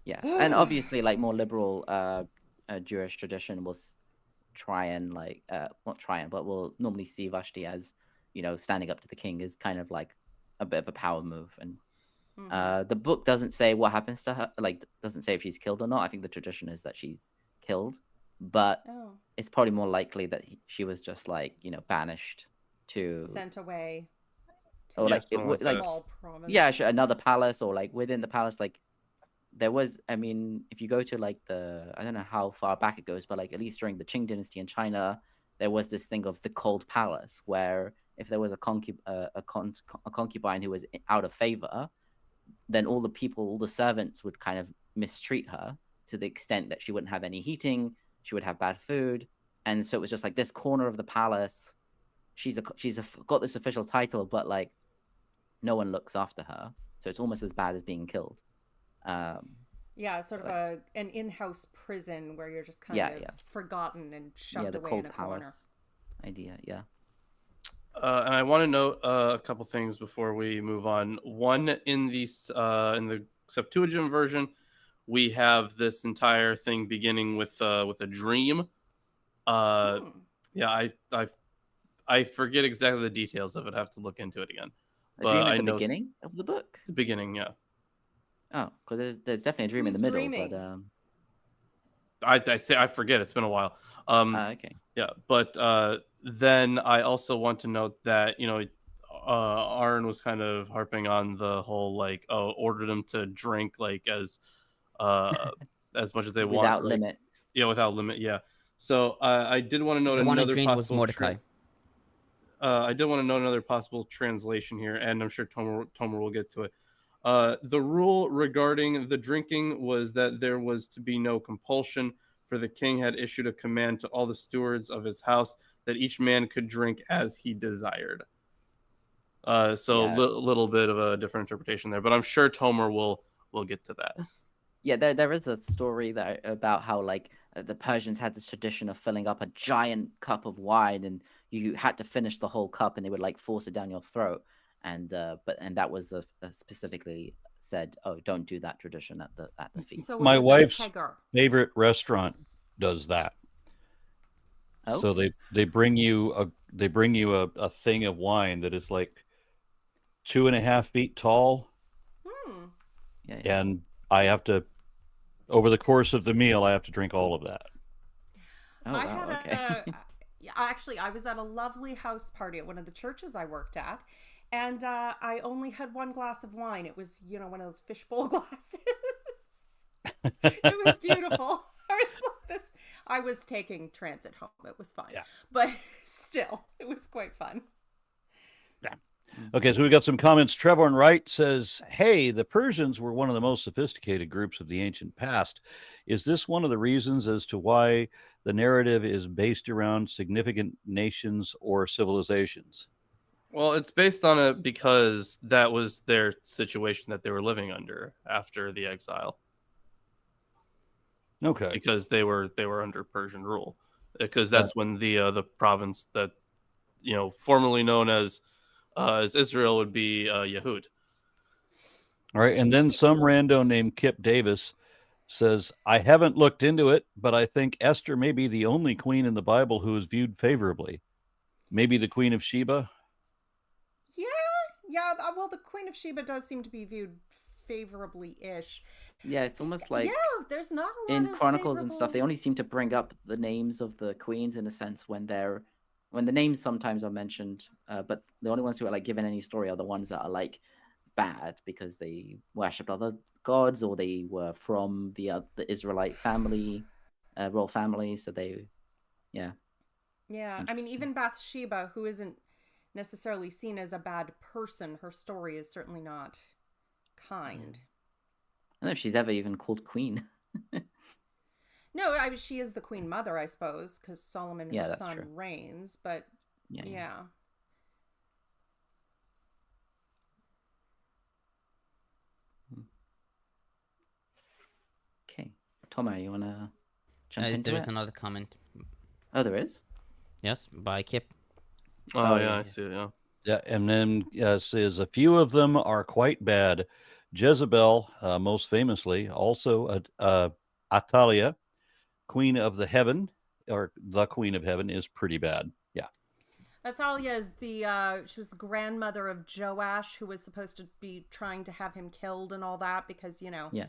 Speaker 6: yeah. And obviously like more liberal Jewish tradition will try and like but will normally see Vashti as standing up to the king is kind of like a bit of a power move. And the book doesn't say what happens to her, like doesn't say if she's killed or not. I think the tradition is that she's killed, but it's probably more likely that she was just like banished to
Speaker 4: sent away
Speaker 6: or like
Speaker 4: small province.
Speaker 6: Yeah, another palace, or like within the palace. Like there was, I mean, if you go to like I don't know how far back it goes, but like at least during the Qing dynasty in China, there was this thing of the cold palace, where if there was a concubine who was out of favor, then all the servants would kind of mistreat her to the extent that she wouldn't have any heating, she would have bad food, and so it was just like this corner of the palace. She's got this official title, but like no one looks after her, so it's almost as bad as being killed.
Speaker 4: Sort of an in-house prison where you're just kind of forgotten and shoved away in a corner.
Speaker 6: Idea, yeah.
Speaker 2: And I want to note a couple things before we move on. One, in the Septuagint version, we have this entire thing beginning with a dream. Yeah, I forget exactly the details of it. I have to look into it again.
Speaker 6: A dream at the beginning of the book?
Speaker 2: The beginning, yeah.
Speaker 6: Oh, because there's definitely a dream in the middle,
Speaker 4: dreaming?
Speaker 6: but
Speaker 2: I forget. It's been a while.
Speaker 6: Okay.
Speaker 2: Yeah, but then I also want to note that Aaron was kind of harping on the whole like ordered them to drink like as much as they want
Speaker 6: without limit.
Speaker 2: Yeah, without limit. Yeah. So I did want to note another possible.
Speaker 3: Mordecai.
Speaker 2: I did want to note another possible translation here, and I'm sure Tomer will get to it. The rule regarding the drinking was that there was to be no compulsion, for the king had issued a command to all the stewards of his house that each man could drink as he desired. A little bit of a different interpretation there, but I'm sure Tomer will get to that.
Speaker 6: Yeah, there is a story about how like the Persians had this tradition of filling up a giant cup of wine, and you had to finish the whole cup, and they would like force it down your throat. And that was specifically said, oh, don't do that tradition at the feast.
Speaker 4: So
Speaker 1: my wife's favorite restaurant does that.
Speaker 6: Oh?
Speaker 1: So they bring you a thing of wine that is like 2.5 feet tall.
Speaker 6: Yeah.
Speaker 1: And I have to, over the course of the meal, I have to drink all of that.
Speaker 6: Oh, wow, okay.
Speaker 4: Actually, I was at a lovely house party at one of the churches I worked at, and I only had one glass of wine. It was, one of those fishbowl glasses. It was beautiful. I was taking transit home. It was fine. Yeah. But still, it was quite fun.
Speaker 1: Yeah. Okay, so we got some comments. Trevor Wright says, "Hey, the Persians were one of the most sophisticated groups of the ancient past. Is this one of the reasons as to why the narrative is based around significant nations or civilizations?"
Speaker 2: Well, it's based on it because that was their situation that they were living under after the exile.
Speaker 1: Okay.
Speaker 2: Because they were under Persian rule. Because that's when the province that formerly known as Israel would be Yehud.
Speaker 1: All right, and then some rando named Kip Davis says, "I haven't looked into it, but I think Esther may be the only queen in the Bible who is viewed favorably. Maybe the Queen of Sheba."
Speaker 4: Yeah. Well, the Queen of Sheba does seem to be viewed favorably-ish.
Speaker 6: Yeah, it's almost like
Speaker 4: there's not a lot
Speaker 6: in
Speaker 4: of
Speaker 6: Chronicles and stuff. They
Speaker 4: favorable-
Speaker 6: only seem to bring up the names of the queens in a sense when the names sometimes are mentioned, but the only ones who are like given any story are the ones that are like bad because they worshipped other gods or they were from the Israelite family, royal family. So
Speaker 4: Yeah, I mean, even Bathsheba, who isn't necessarily seen as a bad person, her story is certainly not kind.
Speaker 6: I don't know if she's ever even called queen.
Speaker 4: No, she is the queen mother, I suppose, because Solomon, her
Speaker 6: that's
Speaker 4: son,
Speaker 6: true.
Speaker 4: reigns. But yeah.
Speaker 6: Okay, Tomo, you wanna jump into
Speaker 3: There
Speaker 6: it?
Speaker 3: is another comment.
Speaker 6: Oh, there is.
Speaker 3: Yes, by Kip.
Speaker 2: Oh,
Speaker 6: yeah,
Speaker 2: I see. Yeah.
Speaker 1: Yeah, and then says, "A few of them are quite bad. Jezebel, most famously, also Atalia, Queen of the Heaven, or the Queen of Heaven, is pretty bad." Yeah.
Speaker 4: Athaliah is she was the grandmother of Joash, who was supposed to be trying to have him killed and all that because,
Speaker 6: Yeah.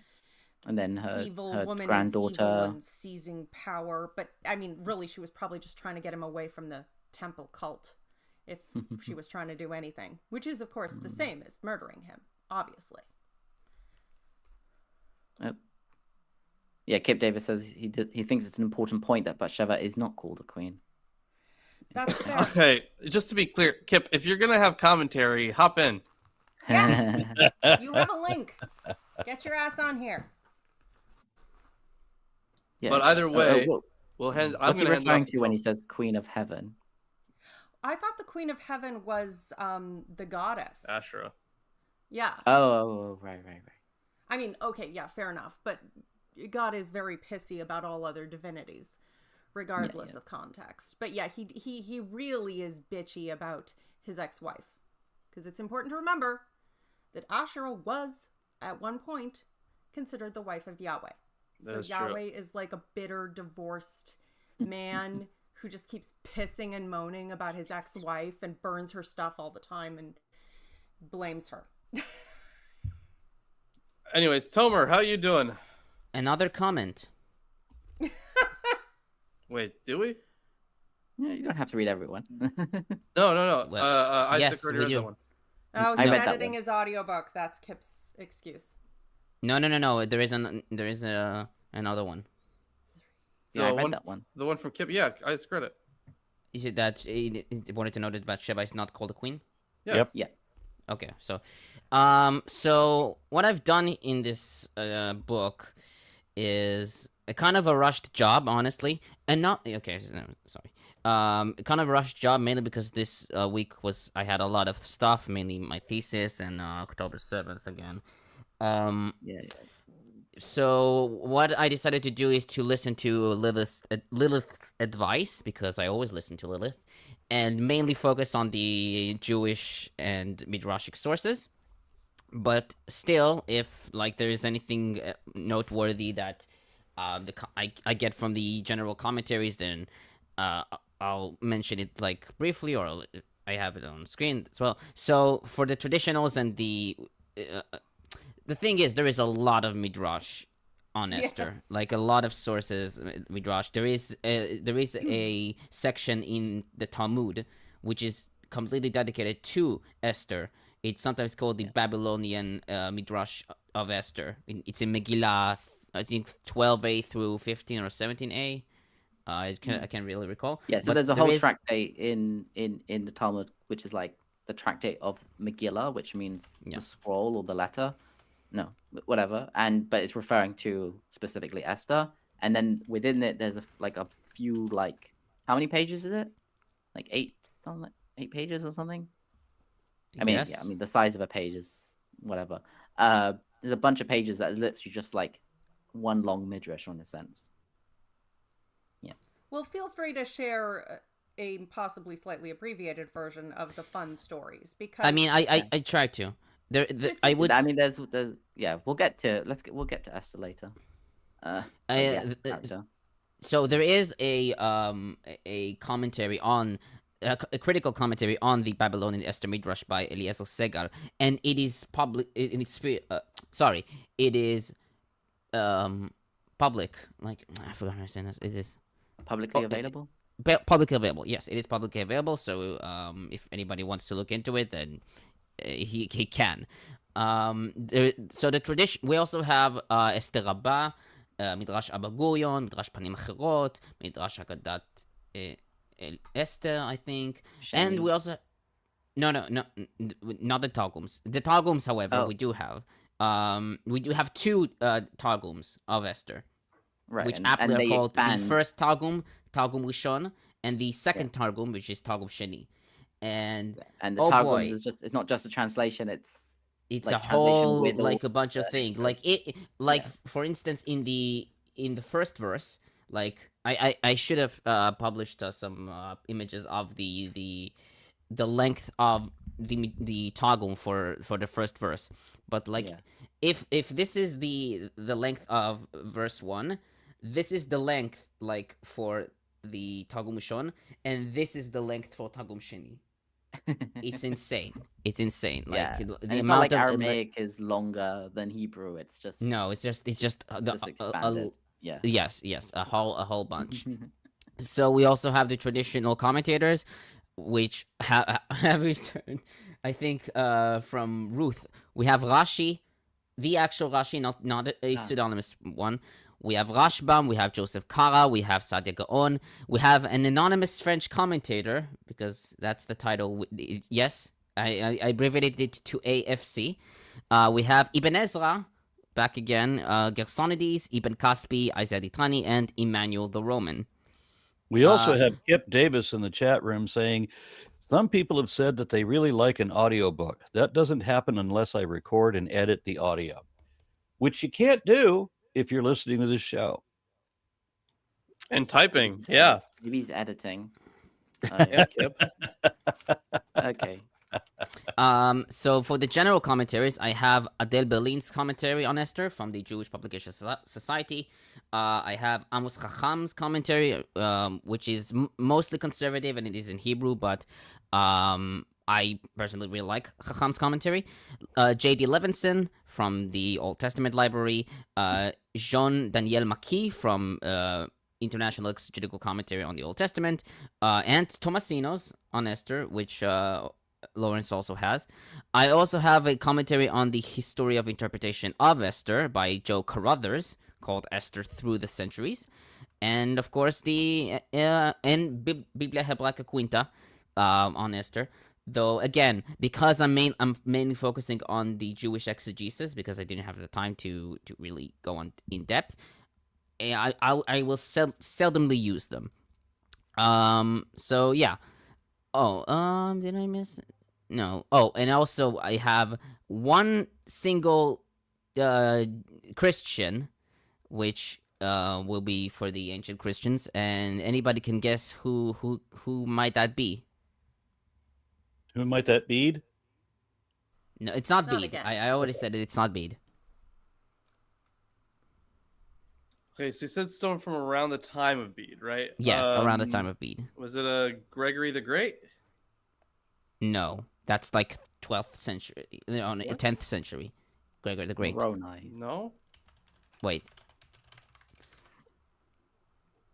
Speaker 6: And then her
Speaker 4: woman
Speaker 6: granddaughter.
Speaker 4: is evil and seizing power. But I mean, really, she was probably just trying to get him away from the temple cult if she was trying to do anything, which is, of course, the same as murdering him, obviously.
Speaker 6: Yeah, Kip Davis says he thinks it's an important point that Bathsheba is not called a queen.
Speaker 4: That's fair.
Speaker 2: Okay, just to be clear, Kip, if you're gonna have commentary, hop in.
Speaker 4: Yeah. You have a link. Get your ass on here.
Speaker 6: Yeah.
Speaker 2: But either way, I'm
Speaker 6: what's he
Speaker 2: gonna hand it
Speaker 6: referring
Speaker 2: off
Speaker 6: to when he says Queen of Heaven?
Speaker 4: I thought the Queen of Heaven was the goddess.
Speaker 2: Asherah.
Speaker 4: Yeah.
Speaker 6: Oh, right.
Speaker 4: I mean, okay, yeah, fair enough. But God is very pissy about all other divinities, regardless of context. But yeah, he really is bitchy about his ex-wife. Because it's important to remember that Asherah was, at one point, considered the wife of Yahweh. So Yahweh is like a bitter, divorced man who just keeps pissing and moaning about his ex-wife and burns her stuff all the time and blames her.
Speaker 2: Anyways, Tomer, how you doing?
Speaker 3: Another comment.
Speaker 2: Wait, do we?
Speaker 6: Yeah, you don't have to read everyone.
Speaker 2: No.
Speaker 3: Well,
Speaker 2: Isaac
Speaker 3: yes,
Speaker 2: already
Speaker 3: we
Speaker 2: read
Speaker 3: do.
Speaker 2: that one.
Speaker 4: Oh,
Speaker 6: I
Speaker 4: he's
Speaker 6: read that
Speaker 4: editing
Speaker 6: one.
Speaker 4: his audiobook. That's Kip's excuse.
Speaker 3: No. There is another one.
Speaker 6: Yeah, I read
Speaker 2: one,
Speaker 6: that one.
Speaker 2: The one from Kip. Yeah, Isaac read it.
Speaker 3: Is it that he wanted to know that Bathsheba is not called a queen?
Speaker 2: Yeah.
Speaker 1: Yep.
Speaker 6: Yeah.
Speaker 3: Okay, so what I've done in this book is a kind of a rushed job, honestly, and not okay. Sorry, kind of a rushed job mainly because this week I had a lot of stuff, mainly my thesis and October 7th again.
Speaker 6: Yeah.
Speaker 3: So what I decided to do is to listen to Lilith's advice, because I always listen to Lilith, and mainly focus on the Jewish and Midrashic sources. But still, if like there is anything noteworthy that I get from the general commentaries, then I'll mention it like briefly, or I have it on screen as well. So for the traditionals and the thing is, there is a lot of Midrash on Esther,
Speaker 4: Yes.
Speaker 3: like a lot of sources. Midrash. There is a section in the Talmud which is completely dedicated to Esther. It's sometimes called the Babylonian Midrash of Esther. It's in Megilloth, I think 12a through 15 or 17a. I can't really recall.
Speaker 6: Yeah, so
Speaker 3: But
Speaker 6: there's a
Speaker 3: there
Speaker 6: whole
Speaker 3: is-
Speaker 6: tractate in the Talmud, which is like the tractate of Megillah, which means
Speaker 3: Yeah.
Speaker 6: the scroll or the letter. No, whatever. But it's referring to specifically Esther. And then within it, there's a few how many pages is it? Like 8 pages or something. I mean,
Speaker 3: Yes.
Speaker 6: yeah. I mean, the size of a page is whatever. There's a bunch of pages that are literally just like one long midrash in a sense. Yeah.
Speaker 4: Well, feel free to share a possibly slightly abbreviated version of the fun stories because
Speaker 3: I mean, I try to. I would.
Speaker 6: I mean, there's yeah. We'll get to Esther later. Character.
Speaker 3: So there is a commentary on a critical commentary on the Babylonian Esther Midrash by Eliezer Segal, and it is public. It is public. Like I forgot how to say this. It is
Speaker 6: Publicly available.
Speaker 3: Publicly available. Yes, it is publicly available. So if anybody wants to look into it, then he can. So the tradition. We also have Esther Rabbah, Midrash Abba Gurion, Midrash Panim Acherot, Midrash Haggadat Esther, I think. And we also no, not the Targums. The Targums, however, we do have. We do have 2 Targums of Esther,
Speaker 6: Right,
Speaker 3: which
Speaker 6: and
Speaker 3: aptly
Speaker 6: they
Speaker 3: are called
Speaker 6: expand.
Speaker 3: the first Targum, Targum Rishon, and the second Targum, which is Targum Sheni. And
Speaker 6: the
Speaker 3: oh
Speaker 6: Targums
Speaker 3: boy.
Speaker 6: is it's not just a translation. It's
Speaker 3: It's
Speaker 6: like
Speaker 3: a
Speaker 6: translation
Speaker 3: whole
Speaker 6: with all
Speaker 3: a bunch of things. For instance, in the first verse, I should have published some images of the length of the Targum for the first verse. But if this is the length of verse 1, this is the length for the Targum Rishon, and this is the length for Targum Sheni. It's insane. It's insane.
Speaker 6: and
Speaker 3: The
Speaker 6: it's
Speaker 3: amount
Speaker 6: not like
Speaker 3: of
Speaker 6: Aramaic is longer than Hebrew. It's just
Speaker 3: it's just
Speaker 6: expanded.
Speaker 3: yes, a whole bunch. So we also have the traditional commentators, which have returned. I think from Ruth, we have Rashi, the actual Rashi, not a pseudonymous one. We have Rashbam, we have Joseph Kara, we have Sadia Gaon, we have an anonymous French commentator, because that's the title. Yes, I abbreviated it to AFC. We have Ibn Ezra, back again, Gersonides, Ibn Kaspi, Isaiah Ditani, and Emmanuel the Roman.
Speaker 1: We also have Kip Davis in the chat room saying, some people have said that they really like an audiobook. That doesn't happen unless I record and edit the audio, which you can't do if you're listening to this show.
Speaker 2: And typing, yeah.
Speaker 6: Maybe he's editing.
Speaker 2: Yeah, Kip.
Speaker 6: Okay.
Speaker 3: So for the general commentaries, I have Adel Berlin's commentary on Esther from the Jewish Publication Society. I have Amos Hacham's commentary, which is mostly conservative and it is in Hebrew, but I personally really like Hacham's commentary. J.D. Levenson from the Old Testament Library. Jean Daniel Macchi from International Exegetical Commentary on the Old Testament. And Tomasino's on Esther, which Lawrence also has. I also have a commentary on the history of interpretation of Esther by Joe Carruthers called Esther Through the Centuries. And of course the Biblia Hebraica Quinta on Esther. Though again, because I'm mainly focusing on the Jewish exegesis because I didn't have the time to really go on in depth, I will seldomly use them. So yeah. Oh, did I miss it? No. Oh, and also I have one single Christian, which will be for the ancient Christians, and anybody can guess who might that be.
Speaker 1: Who might that be?
Speaker 3: No, it's not
Speaker 4: Not
Speaker 3: Bede.
Speaker 4: again.
Speaker 3: I already said it. It's not Bede.
Speaker 2: Okay, so you said someone from around the time of Bede, right?
Speaker 3: Yes, around the time of Bede.
Speaker 2: Was it a Gregory the Great?
Speaker 3: No, that's like 12th century, 10th century. Gregory the Great.
Speaker 6: Moroni.
Speaker 2: No.
Speaker 3: Wait.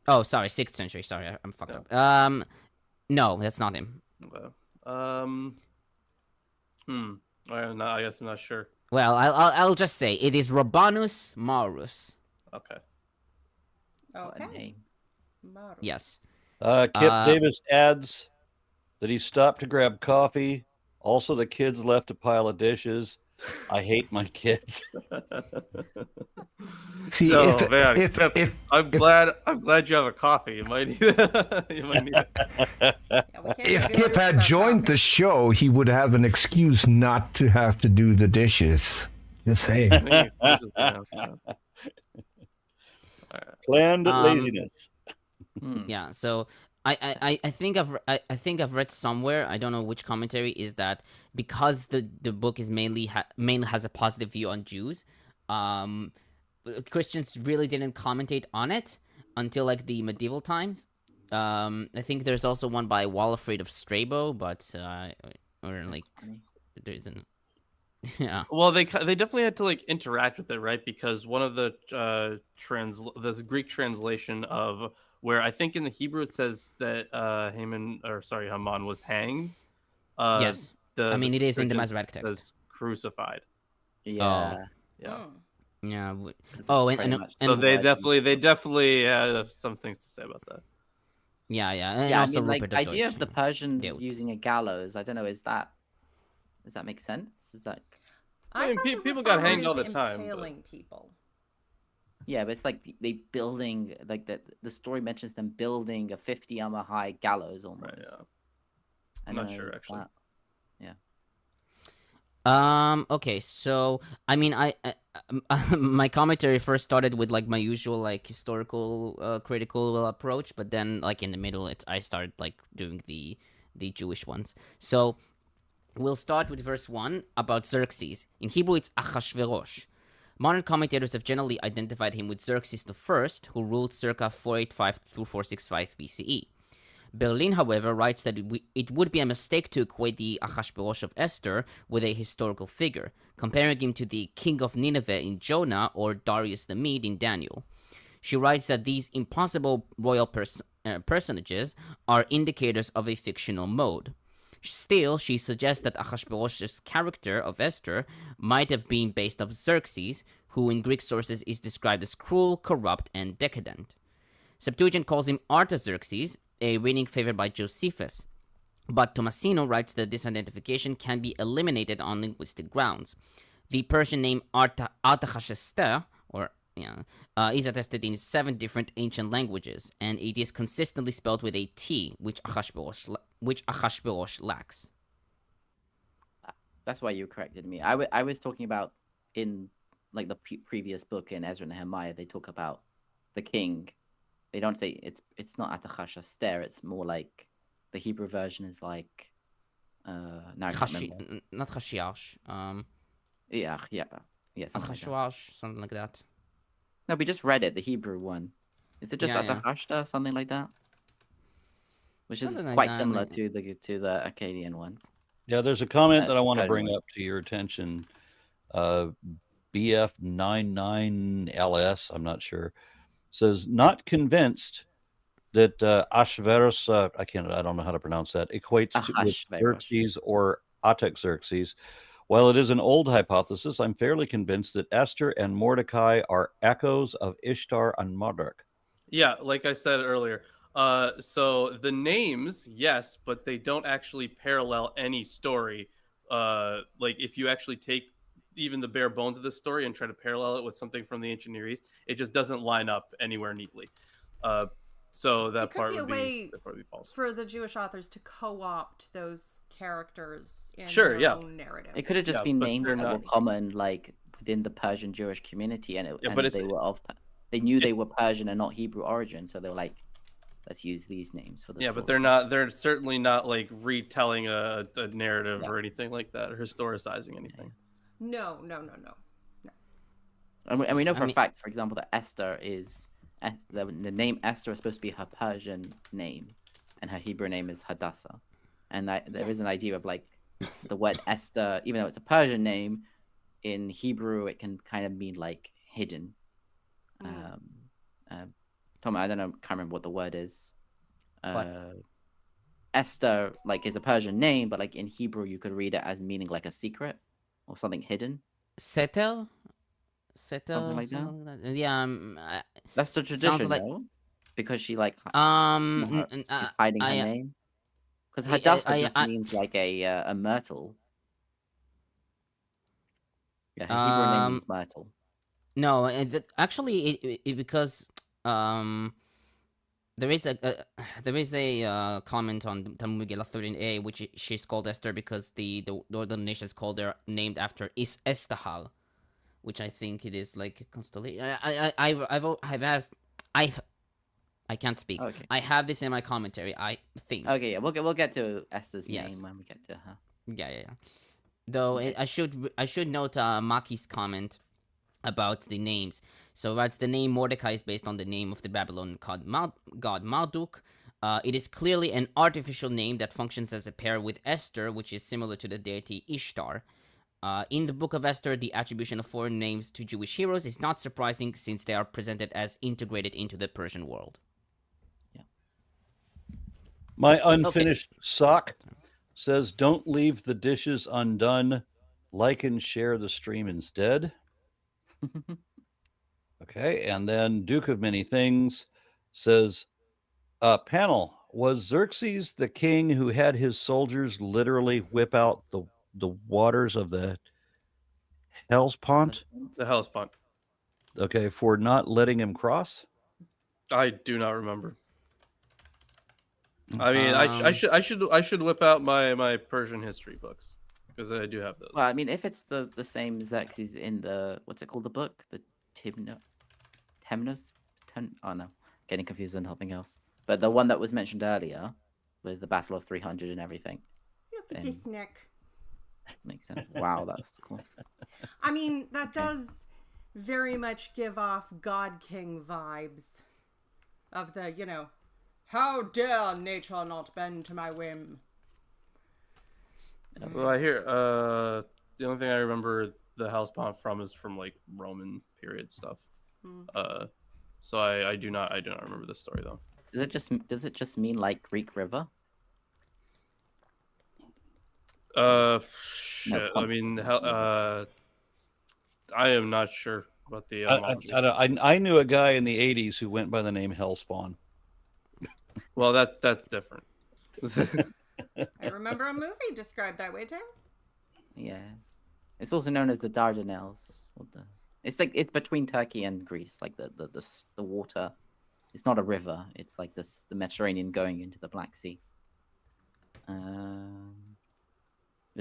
Speaker 3: Oh, sorry, 6th century. Sorry, I'm fucked up. No, that's not him.
Speaker 2: Okay. I guess I'm not sure.
Speaker 3: Well, I'll just say it is Rabanus Maurus.
Speaker 2: Okay.
Speaker 6: What a
Speaker 4: Okay.
Speaker 6: name.
Speaker 4: Maru.
Speaker 3: Yes.
Speaker 1: Kip Davis adds that he stopped to grab coffee Also, the kids left a pile of dishes. I hate my kids.
Speaker 7: See,
Speaker 2: So,
Speaker 7: if,
Speaker 2: man,
Speaker 7: if,
Speaker 2: Kip,
Speaker 7: if,
Speaker 2: I'm glad you have a coffee. You might need it. You might need it.
Speaker 4: Yeah, we can't
Speaker 7: if
Speaker 4: do
Speaker 7: Kip
Speaker 4: it
Speaker 7: had
Speaker 4: without
Speaker 7: joined
Speaker 4: coffee.
Speaker 7: the show, he would have an excuse not to have to do the dishes. Just saying.
Speaker 1: Planned
Speaker 3: Um,
Speaker 1: laziness.
Speaker 3: Yeah, so I think I've read somewhere, I don't know which commentary, is that because the book is mainly has a positive view on Jews, Christians really didn't commentate on it until like the medieval times. I think there's also one by Walafrid of Strabo, but or like there isn't. Yeah.
Speaker 2: Well, they definitely had to like interact with it, right? Because one of the the Greek translation of where I think in the Hebrew it says that Haman was hanged.
Speaker 3: Yes. I mean, it is in the Masoretic text.
Speaker 2: Says crucified.
Speaker 6: Yeah.
Speaker 2: Yeah.
Speaker 3: Yeah.
Speaker 6: It's
Speaker 3: Oh,
Speaker 6: pretty
Speaker 3: and
Speaker 6: much
Speaker 2: So
Speaker 6: the
Speaker 2: they
Speaker 6: word.
Speaker 2: definitely have some things to say about that.
Speaker 3: yeah, and
Speaker 6: Yeah, I
Speaker 3: also
Speaker 6: mean, like
Speaker 3: Rupert
Speaker 6: the idea
Speaker 3: Deutsch,
Speaker 6: of the
Speaker 3: yeah.
Speaker 6: Persians
Speaker 3: Guilt.
Speaker 6: using a gallows. I don't know. Does that make sense? Is that
Speaker 2: I mean,
Speaker 4: thought they
Speaker 2: people
Speaker 4: were
Speaker 2: got
Speaker 4: referring
Speaker 2: hanged all
Speaker 4: to
Speaker 2: the time, but-
Speaker 4: Impaling people.
Speaker 6: yeah? But it's like they building like the story mentions them building a 50 high gallows almost.
Speaker 2: Right, yeah.
Speaker 6: I
Speaker 2: I'm
Speaker 6: don't
Speaker 2: not
Speaker 6: know,
Speaker 2: sure,
Speaker 6: is
Speaker 2: actually.
Speaker 6: that-
Speaker 3: Okay, so I mean, I my commentary first started with like my usual like historical critical approach, but then like in the middle, I started like doing the Jewish ones. So we'll start with verse 1 about Xerxes. In Hebrew, it's Achashverosh. Modern commentators have generally identified him with Xerxes I, who ruled circa 485 through 465 BCE. Berlin, however, writes that it would be a mistake to equate the Achashverosh of Esther with a historical figure, comparing him to the king of Nineveh in Jonah or Darius the Mede in Daniel. She writes that these impossible royal personages are indicators of a fictional mode. Still, she suggests that Achashverosh's character of Esther might have been based on Xerxes, who in Greek sources is described as cruel, corrupt, and decadent. Septuagint calls him Artaxerxes, a reading favored by Josephus, but Tomasino writes that this identification can be eliminated on linguistic grounds. The Persian name Artaxerxes, is attested in 7 different ancient languages, and it is consistently spelled with a T, which Achashverosh lacks.
Speaker 6: That's why you corrected me. I was talking about in like the previous book in Ezra and Nehemiah. They talk about the king. They don't say it's not Artaxerxes. It's more like the Hebrew version is like now I can't remember.
Speaker 3: Not Chashiash.
Speaker 6: Yeah, something like that.
Speaker 3: Achashverosh, something like that.
Speaker 6: No, we just read it, the Hebrew one. Is it just
Speaker 3: Yeah, yeah.
Speaker 6: Artaxerxes, something like that? Which is
Speaker 3: Something like
Speaker 6: quite
Speaker 3: that,
Speaker 6: similar
Speaker 3: like-
Speaker 6: to the Akkadian one.
Speaker 1: Yeah, there's a comment that I want to
Speaker 6: Persian
Speaker 1: bring
Speaker 6: one.
Speaker 1: up to your attention. BF99LS, I'm not sure, says not convinced that Ahasuerus, I don't know how to pronounce that, equates to with
Speaker 6: Ahasuerus.
Speaker 1: Xerxes or Artaxerxes. While it is an old hypothesis, I'm fairly convinced that Esther and Mordecai are echoes of Ishtar and Marduk.
Speaker 2: Yeah, like I said earlier. So the names, yes, but they don't actually parallel any story. Like if you actually take even the bare bones of the story and try to parallel it with something from the ancient Near East, it just doesn't line up anywhere neatly. So that
Speaker 4: It could
Speaker 2: part
Speaker 4: be a
Speaker 2: would
Speaker 4: way
Speaker 2: be false.
Speaker 4: for the Jewish authors to co-opt those characters in
Speaker 2: Sure,
Speaker 4: their
Speaker 2: yeah.
Speaker 4: own narrative.
Speaker 6: It could have just
Speaker 2: Yeah,
Speaker 6: been
Speaker 2: but
Speaker 6: names
Speaker 2: they're
Speaker 6: that were
Speaker 2: not-
Speaker 6: common, like within the Persian Jewish community, and,
Speaker 2: Yeah,
Speaker 6: and
Speaker 2: but it's-
Speaker 6: they were they knew they were Persian and not Hebrew origin, so they were like, let's use these names for the
Speaker 2: Yeah,
Speaker 6: story.
Speaker 2: but they're certainly not like retelling a narrative
Speaker 6: No.
Speaker 2: or anything like that, or historicizing anything.
Speaker 4: No.
Speaker 6: And we know for
Speaker 3: I mean-
Speaker 6: a fact, for example, that Esther is the name Esther is supposed to be her Persian name, and her Hebrew name is Hadassah, and that there is an
Speaker 4: Yes.
Speaker 6: idea of like the word Esther, even though it's a Persian name, in Hebrew it can kind of mean like hidden. Tom, I don't know, can't remember what the word is. Esther like is a Persian name, but like in Hebrew you could read it as meaning like a secret or something hidden.
Speaker 3: Setel?
Speaker 6: Something like that?
Speaker 3: Yeah.
Speaker 6: That's the tradition,
Speaker 3: like-
Speaker 6: no? Because she like
Speaker 3: N- n-
Speaker 6: she's hiding her
Speaker 3: I-
Speaker 6: name. Because
Speaker 3: I-
Speaker 6: Hadassah
Speaker 3: I-
Speaker 6: just
Speaker 3: I-
Speaker 6: means like a myrtle. Yeah, her Hebrew name means myrtle.
Speaker 3: No, actually, because there is a comment on Talmud Megillah 13a, which she's called Esther because the northern nations called her named after Estahal, which I think it is like a constellation. I can't speak.
Speaker 6: Okay.
Speaker 3: I have this in my commentary. I think.
Speaker 6: Okay, yeah, we'll get to Esther's
Speaker 3: Yes.
Speaker 6: name when we get to her.
Speaker 3: Yeah. Though
Speaker 6: Okay.
Speaker 3: I should note Macchi's comment about the names. So that's the name Mordecai is based on the name of the Babylonian god Marduk. It is clearly an artificial name that functions as a pair with Esther, which is similar to the deity Ishtar. In the Book of Esther, the attribution of foreign names to Jewish heroes is not surprising since they are presented as integrated into the Persian world.
Speaker 1: My unfinished sock says, "Don't leave the dishes undone. Like and share the stream instead." Okay, and then Duke of Many Things says, "Panel, was Xerxes the king who had his soldiers literally whip out the waters of the Hellespont?
Speaker 2: The Hellespont.
Speaker 1: Okay, for not letting him cross."
Speaker 2: I do not remember. I mean, I should whip out my Persian history books because I do have those.
Speaker 6: Well, I mean, if it's the same Xerxes in the what's it called, the book, the oh no, getting confused with something else. But the one that was mentioned earlier, with the Battle of 300 and everything,
Speaker 4: Look at this neck.
Speaker 6: makes sense. Wow, that's cool.
Speaker 4: I mean, that does very much give off God King vibes of the, how dare nature not bend to my whim.
Speaker 2: Well, I hear the only thing I remember the Hellespont from is from like Roman period stuff. So I do not remember this story though.
Speaker 6: Does it just mean like Greek river?
Speaker 2: Shit. I mean, I am not sure about the.
Speaker 1: I knew a guy in the 80s who went by the name Hellspawn.
Speaker 2: Well, that's different.
Speaker 4: I remember a movie described that way too.
Speaker 6: Yeah, it's also known as the Dardanelles. It's like between Turkey and Greece, like the water. It's not a river. It's like the Mediterranean going into the Black Sea. The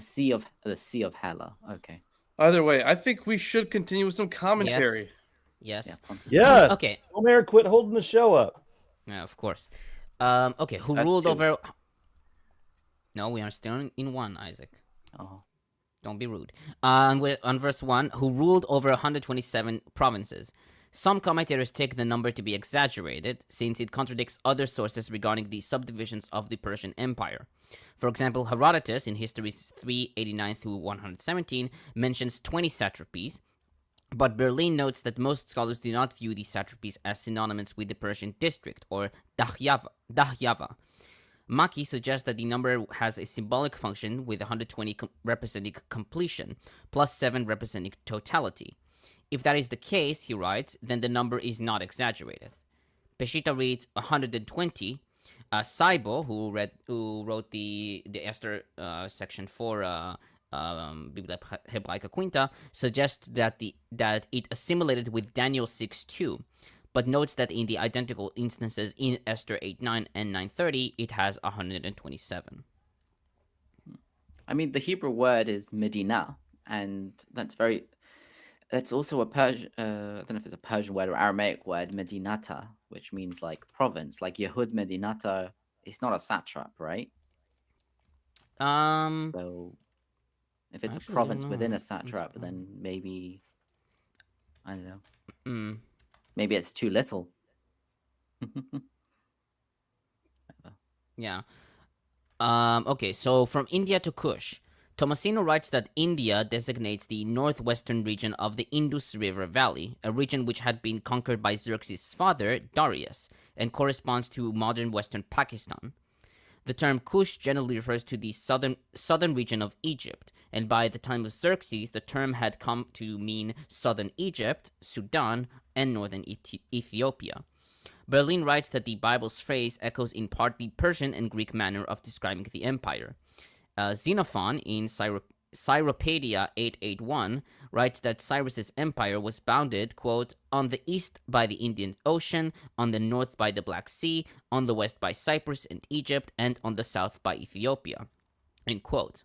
Speaker 6: Sea of Hela. Okay.
Speaker 2: Either way, I think we should continue with some commentary.
Speaker 3: Yes.
Speaker 1: Yeah.
Speaker 3: Okay.
Speaker 1: Homer, quit holding the show up.
Speaker 3: Yeah, of course. Okay, who
Speaker 6: That's
Speaker 3: ruled
Speaker 6: two.
Speaker 3: over... No, we are still in one, Isaac.
Speaker 6: Oh.
Speaker 3: Don't be rude. On verse 1, who ruled over 127 provinces. Some commentators take the number to be exaggerated, since it contradicts other sources regarding the subdivisions of the Persian Empire. For example, Herodotus, in Histories 389 through 117, mentions 20 satrapies, but Berlin notes that most scholars do not view these satrapies as synonymous with the Persian district, or Dahyava. Macchi suggests that the number has a symbolic function, with 120 representing completion, plus 7 representing totality. If that is the case, he writes, then the number is not exaggerated. Peshitta reads 120. Sæbø, who wrote the Esther section for Biblia Hebraica Quinta, suggests that it assimilated with Daniel 6:2, but notes that in the identical instances in Esther 8:9 and 9:30, it has 127.
Speaker 6: I mean, the Hebrew word is Medina, and that's also a Persian. I don't know if it's a Persian word or Aramaic word, Medinata, which means like province, like Yehud Medinata. It's not a satrap, right? So, if it's
Speaker 3: Actually,
Speaker 6: a province
Speaker 3: I don't
Speaker 6: within
Speaker 3: know.
Speaker 6: a satrap, then maybe I don't know.
Speaker 3: Mm.
Speaker 6: Maybe it's too little.
Speaker 3: Yeah. Okay, so from India to Kush, Tomasino writes that India designates the northwestern region of the Indus River Valley, a region which had been conquered by Xerxes' father, Darius, and corresponds to modern western Pakistan. The term Kush generally refers to the southern region of Egypt, and by the time of Xerxes, the term had come to mean southern Egypt, Sudan, and northern Ethiopia. Berlin writes that the Bible's phrase echoes in part the Persian and Greek manner of describing the empire. Xenophon in Cyropaedia 881 writes that Cyrus's empire was bounded, quote, on the east by the Indian Ocean, on the north by the Black Sea, on the west by Cyprus and Egypt, and on the south by Ethiopia, end quote.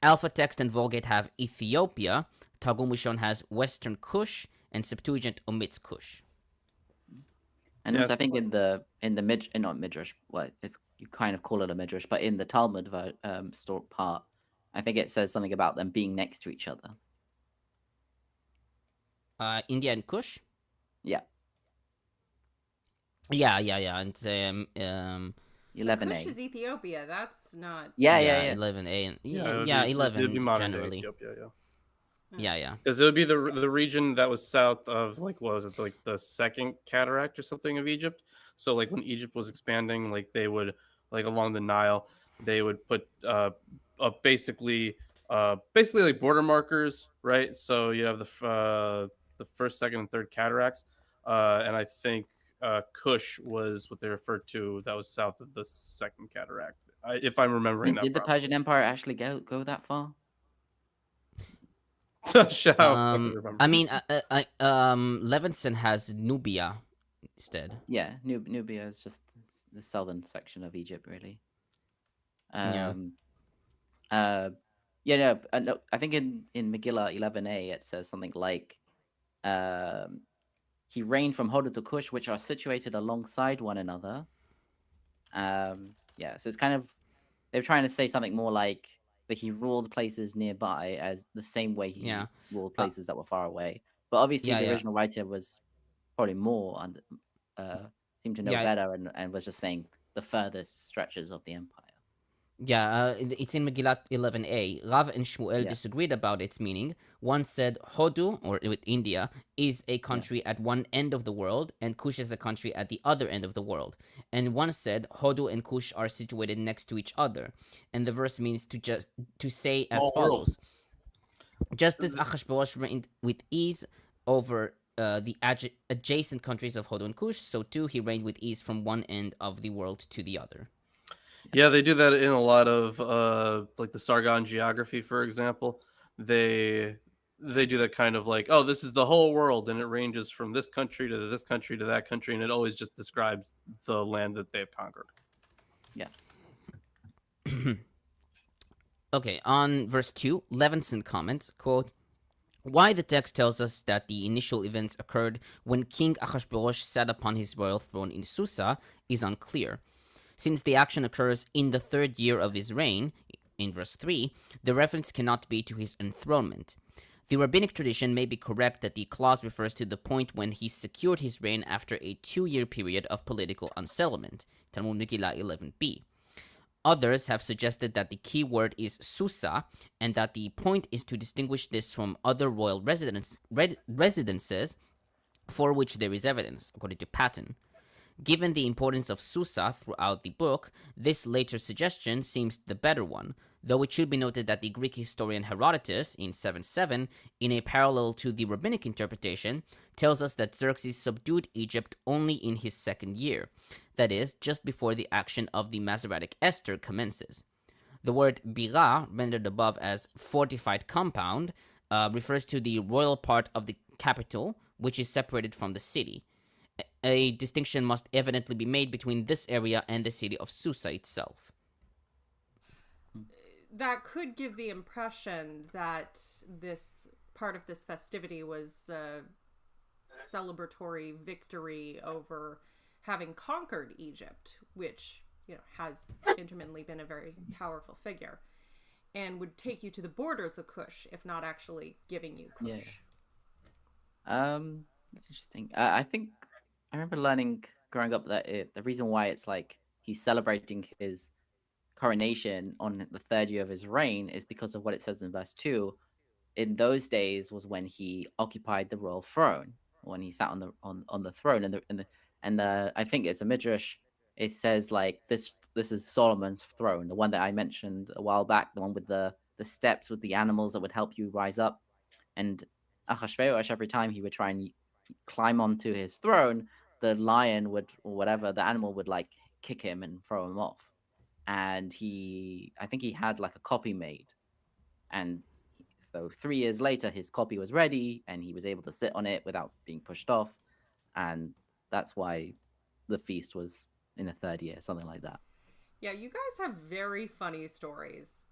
Speaker 3: Alpha Text and Vulgate have Ethiopia, Targum Rishon has Western Kush, and Septuagint omits Kush.
Speaker 6: And
Speaker 2: Yeah.
Speaker 6: also, I think in the not Midrash, well, it's you kind of call it a Midrash, but in the Talmud store part, I think it says something about them being next to each other.
Speaker 3: India and Kush?
Speaker 6: Yeah,
Speaker 3: Yeah, and
Speaker 6: 11a.
Speaker 4: Kush is Ethiopia. That's not.
Speaker 6: Yeah.
Speaker 3: 11A and
Speaker 2: it would
Speaker 3: 11
Speaker 2: it'd be modern day
Speaker 3: generally.
Speaker 2: Ethiopia,
Speaker 3: Yeah.
Speaker 2: because it would be the region that was south of, like, what was it, like the second cataract or something of Egypt. So like when Egypt was expanding, like they would, like along the Nile, they would put basically like border markers, right? So you have the first, second, and third cataracts, and I think Kush was what they referred to. That was south of the second cataract, if I'm
Speaker 6: I
Speaker 2: remembering
Speaker 6: mean,
Speaker 2: that.
Speaker 6: did the Persian Empire actually go that far?
Speaker 2: Shut up.
Speaker 3: I mean, Levenson has Nubia instead.
Speaker 6: Yeah, Nubia is just the southern section of Egypt, really.
Speaker 3: Yeah.
Speaker 6: No, I think in Megillah 11a it says something like, he reigned from Hodor to Kush, which are situated alongside one another. So it's kind of, they're trying to say something more like that he ruled places nearby as the same way he ruled places that were far away. But obviously the original writer was probably more seemed to know better and was just saying the furthest stretches of the empire.
Speaker 3: Yeah, it's in Megillah 11a. Rav and Shmuel disagreed about its meaning. One said Hodu, or with India, is a country at one end of the world, and Kush is a country at the other end of the world. And one said Hodu and Kush are situated next to each other. And the verse means to say as follows: just as Achashverosh reigned with ease over the adjacent countries of Hodu and Kush, so too he reigned with ease from one end of the world to the other.
Speaker 2: Yeah, they do that in a lot of like the Sargon geography, for example. They do that kind of like, oh, this is the whole world, and it ranges from this country to this country to that country, and it always just describes the land that they've conquered.
Speaker 6: Yeah.
Speaker 3: Okay, on verse 2, Levenson comments, quote, why the text tells us that the initial events occurred when King Achashverosh sat upon his royal throne in Susa is unclear. Since the action occurs in the 3rd year of his reign, in verse 3, the reference cannot be to his enthronement. The rabbinic tradition may be correct that the clause refers to the point when he secured his reign after a 2-year period of political unsettlement, Talmud Megillah 11b. Others have suggested that the key word is Susa, and that the point is to distinguish this from other royal residences for which there is evidence, according to Patton. Given the importance of Susa throughout the book, this later suggestion seems the better one, though it should be noted that the Greek historian Herodotus, in 7-7, in a parallel to the rabbinic interpretation, tells us that Xerxes subdued Egypt only in his 2nd year, that is, just before the action of the Masoretic Esther commences. The word bira, rendered above as fortified compound, refers to the royal part of the capital, which is separated from the city. A distinction must evidently be made between this area and the city of Susa itself.
Speaker 4: That could give the impression that this part of this festivity was a celebratory victory over having conquered Egypt, which, has intermittently been a very powerful figure, and would take you to the borders of Kush, if not actually giving you Kush.
Speaker 6: That's interesting. I think I remember learning growing up that the reason why it's like he's celebrating his coronation on the 3rd year of his reign is because of what it says in verse 2. In those days was when he occupied the royal throne, when he sat on the throne, and I think it's a Midrash. It says like this is Solomon's throne, the one that I mentioned a while back, the one with the steps with the animals that would help you rise up. And Achashverosh, every time he would try and climb onto his throne, the lion would, or whatever, the animal would like kick him and throw him off. And I think he had like a copy made. And so 3 years later, his copy was ready and he was able to sit on it without being pushed off. And that's why the feast was in the 3rd year, something like that.
Speaker 4: Yeah, you guys have very funny stories.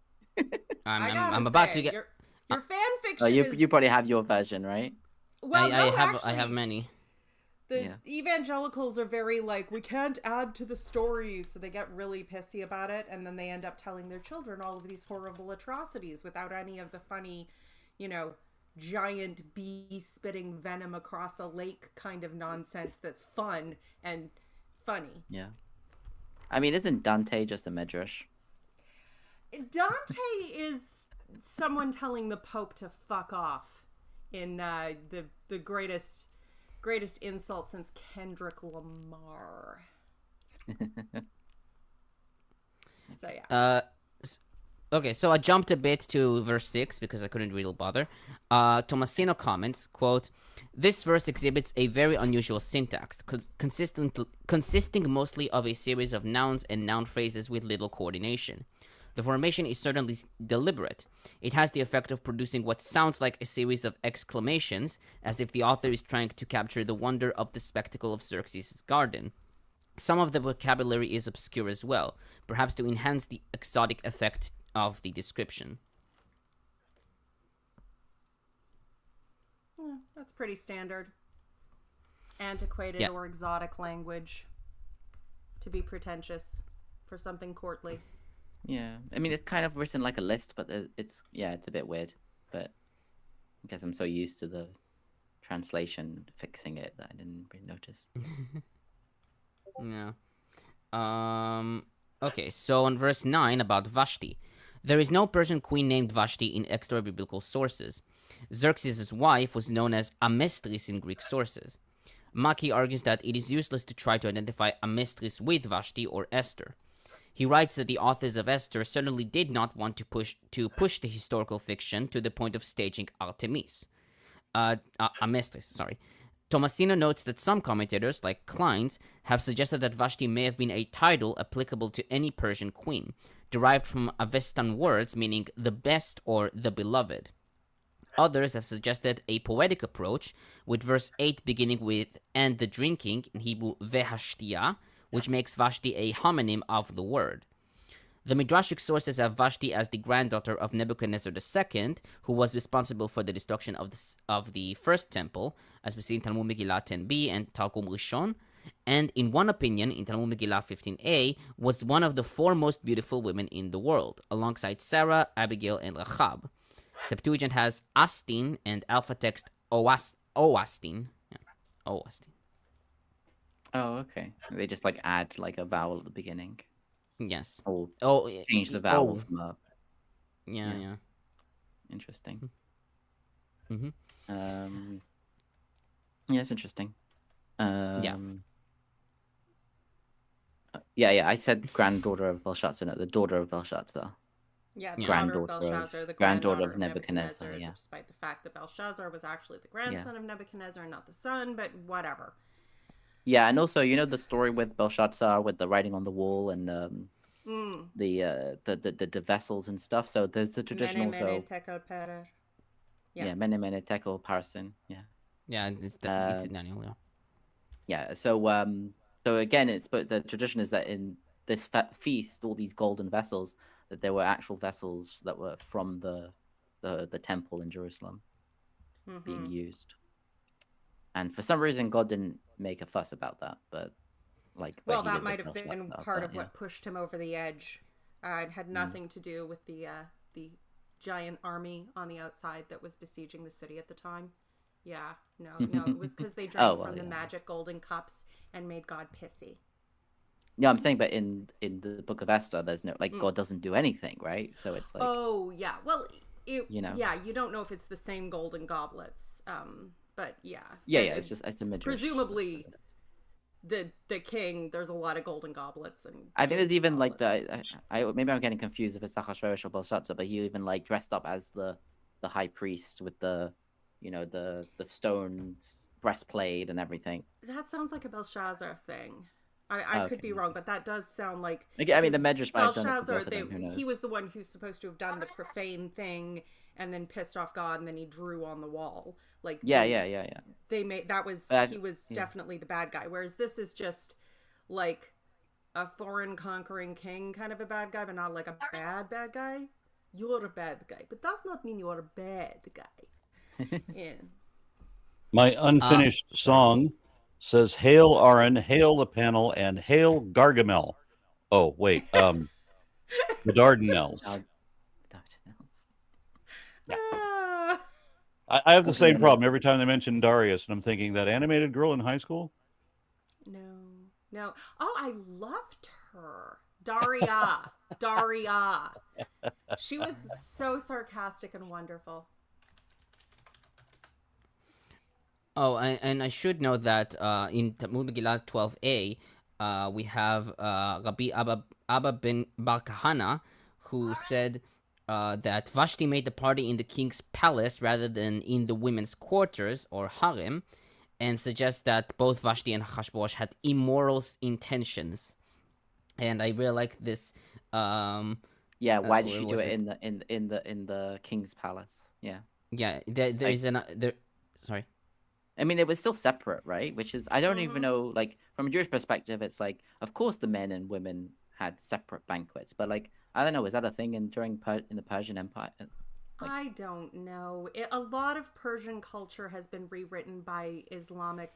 Speaker 3: I'm about to get.
Speaker 4: Your fan fiction
Speaker 6: you probably have your version, right?
Speaker 4: Well,
Speaker 3: I have many.
Speaker 4: The evangelicals are very like, we can't add to the stories, so they get really pissy about it, and then they end up telling their children all of these horrible atrocities without any of the funny, giant bee spitting venom across a lake kind of nonsense that's fun and funny.
Speaker 6: Yeah. I mean, isn't Dante just a Midrash?
Speaker 4: Dante is someone telling the Pope to fuck off in the greatest insult since Kendrick Lamar. So yeah.
Speaker 3: Okay, so I jumped a bit to verse 6 because I couldn't really bother. Tomasino comments, quote, "This verse exhibits a very unusual syntax, consisting mostly of a series of nouns and noun phrases with little coordination. The formation is certainly deliberate. It has the effect of producing what sounds like a series of exclamations, as if the author is trying to capture the wonder of the spectacle of Xerxes' garden. Some of the vocabulary is obscure as well, perhaps to enhance the exotic effect of the description."
Speaker 4: That's pretty standard. Antiquated or exotic language to be pretentious for something courtly.
Speaker 6: Yeah, I mean, it's kind of written like a list, but it's a bit weird. But I guess I'm so used to the translation fixing it that I didn't really notice.
Speaker 3: Yeah. Okay, so on verse 9 about Vashti. "There is no Persian queen named Vashti in extra biblical sources. Xerxes' wife was known as Amestris in Greek sources. Macchi argues that it is useless to try to identify Amestris with Vashti or Esther. He writes that the authors of Esther certainly did not want to push the historical fiction to the point of staging Artemis. Amestris, sorry. Tomasino notes that some commentators, like Klein's, have suggested that Vashti may have been a title applicable to any Persian queen, derived from Avestan words meaning the best or the beloved. Others have suggested a poetic approach, with verse 8 beginning with "and the drinking," in Hebrew vehashtia, which makes Vashti a homonym of the word. The Midrashic sources have Vashti as the granddaughter of Nebuchadnezzar II, who was responsible for the destruction of the first temple, as we see in Talmud Megillah 10b and Targum Rishon, and in one opinion, in Talmud Megillah 15a, was one of the 4 most beautiful women in the world, alongside Sarah, Abigail, and Rahab. Septuagint has Astin and Alpha Text Oastin. Yeah, Oastin.
Speaker 6: Oh, okay. They just like add like a vowel at the beginning.
Speaker 3: Yes.
Speaker 6: Or
Speaker 3: Oh,
Speaker 6: change the vowel from a...
Speaker 3: Yeah.
Speaker 6: Interesting.
Speaker 3: Mm-hmm.
Speaker 6: Yeah, it's interesting.
Speaker 3: Yeah.
Speaker 6: Yeah. I said granddaughter of Belshazzar, no, the daughter of Belshazzar.
Speaker 4: Yeah,
Speaker 6: Yeah.
Speaker 4: the daughter of Belshazzar, the
Speaker 6: granddaughter
Speaker 4: granddaughter
Speaker 6: of Nebuchadnezzar, yeah.
Speaker 4: Despite the fact that Belshazzar was actually the grandson of Nebuchadnezzar and not the son, but whatever.
Speaker 6: Yeah, and also, the story with Belshazzar, with the writing on the wall and the vessels and stuff. So there's a tradition
Speaker 4: Mene,
Speaker 6: also.
Speaker 4: mene, tekel, perer.
Speaker 6: Yeah, mene mene tekel parsin. Yeah.
Speaker 3: Yeah, it's Daniel. Yeah.
Speaker 6: Yeah. So again, but the tradition is that in this feast, all these golden vessels, that there were actual vessels that were from the temple in Jerusalem being used. And for some reason, God didn't make a fuss about that, but
Speaker 4: well, that might have been part of what pushed him over the edge. It had nothing to do with the giant army on the outside that was besieging the city at the time. Yeah, no, it was because they drank from the magic golden cups and made God pissy.
Speaker 6: Yeah, I'm saying, but in the Book of Esther, there's no God doesn't do anything, right? So it's like,
Speaker 4: oh yeah, well, yeah, you don't know if it's the same golden goblets, but yeah,
Speaker 6: it's a Midrash.
Speaker 4: Presumably, the king, there's a lot of golden goblets, and
Speaker 6: I think there's even goblets. Maybe I'm getting confused if it's Achashverosh or Belshazzar, but he even dressed up as the high priest with the the stones breastplate and everything.
Speaker 4: That sounds like a Belshazzar thing. I could be wrong, but that does sound like.
Speaker 6: I mean, the Midrash might have done it for
Speaker 4: Belshazzar,
Speaker 6: both of them, who knows?
Speaker 4: he was the one who's supposed to have done the profane thing and then pissed off God, and then he drew on the wall. Like
Speaker 6: Yeah.
Speaker 4: They made that was he was definitely the bad guy, whereas this is just like a foreign conquering king kind of a bad guy, but not like a bad guy. You're a bad guy, but does not mean you're a bad guy. Yeah.
Speaker 1: My unfinished song says, "Hail Aaron, hail the panel, and hail Gargamel." Oh, wait. The Dardanelles. I have the same problem every time they mention Darius, and I'm thinking, that animated girl in high school?
Speaker 4: No. Oh, I loved her. Daria. She was so sarcastic and wonderful.
Speaker 3: Oh, and I should note that in Talmud Megillah 12a, we have Rabbi Abba ben Bar Kahana, who said that Vashti made the party in the king's palace rather than in the women's quarters, or harem, and suggests that both Vashti and Hashbosh had immoral intentions. And I really like this. Why
Speaker 6: did she do it in the king's palace? Yeah,
Speaker 3: there is sorry.
Speaker 6: I mean, it was still separate, right? Which is, I don't even know, like, from a Jewish perspective, it's like, of course the men and women had separate banquets, but like, I don't know, is that a thing in the Persian Empire? Like,
Speaker 4: I don't know. A lot of Persian culture has been rewritten by Islamic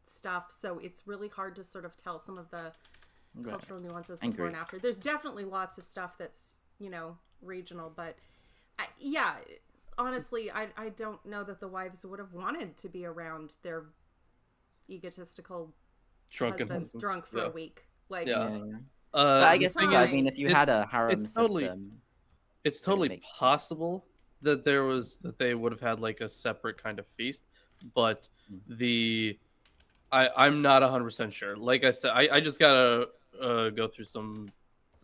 Speaker 4: stuff, so it's really hard to sort of tell some of the cultural nuances before and after. There's definitely lots of stuff that's, regional, but honestly, I don't know that the wives would have wanted to be around their egotistical husbands drunk for a week. Like,
Speaker 6: but I guess I mean, if you had a harem system,
Speaker 2: it's totally possible that they would have had like a separate kind of feast, but I'm not 100% sure. Like I said, I just gotta go through some.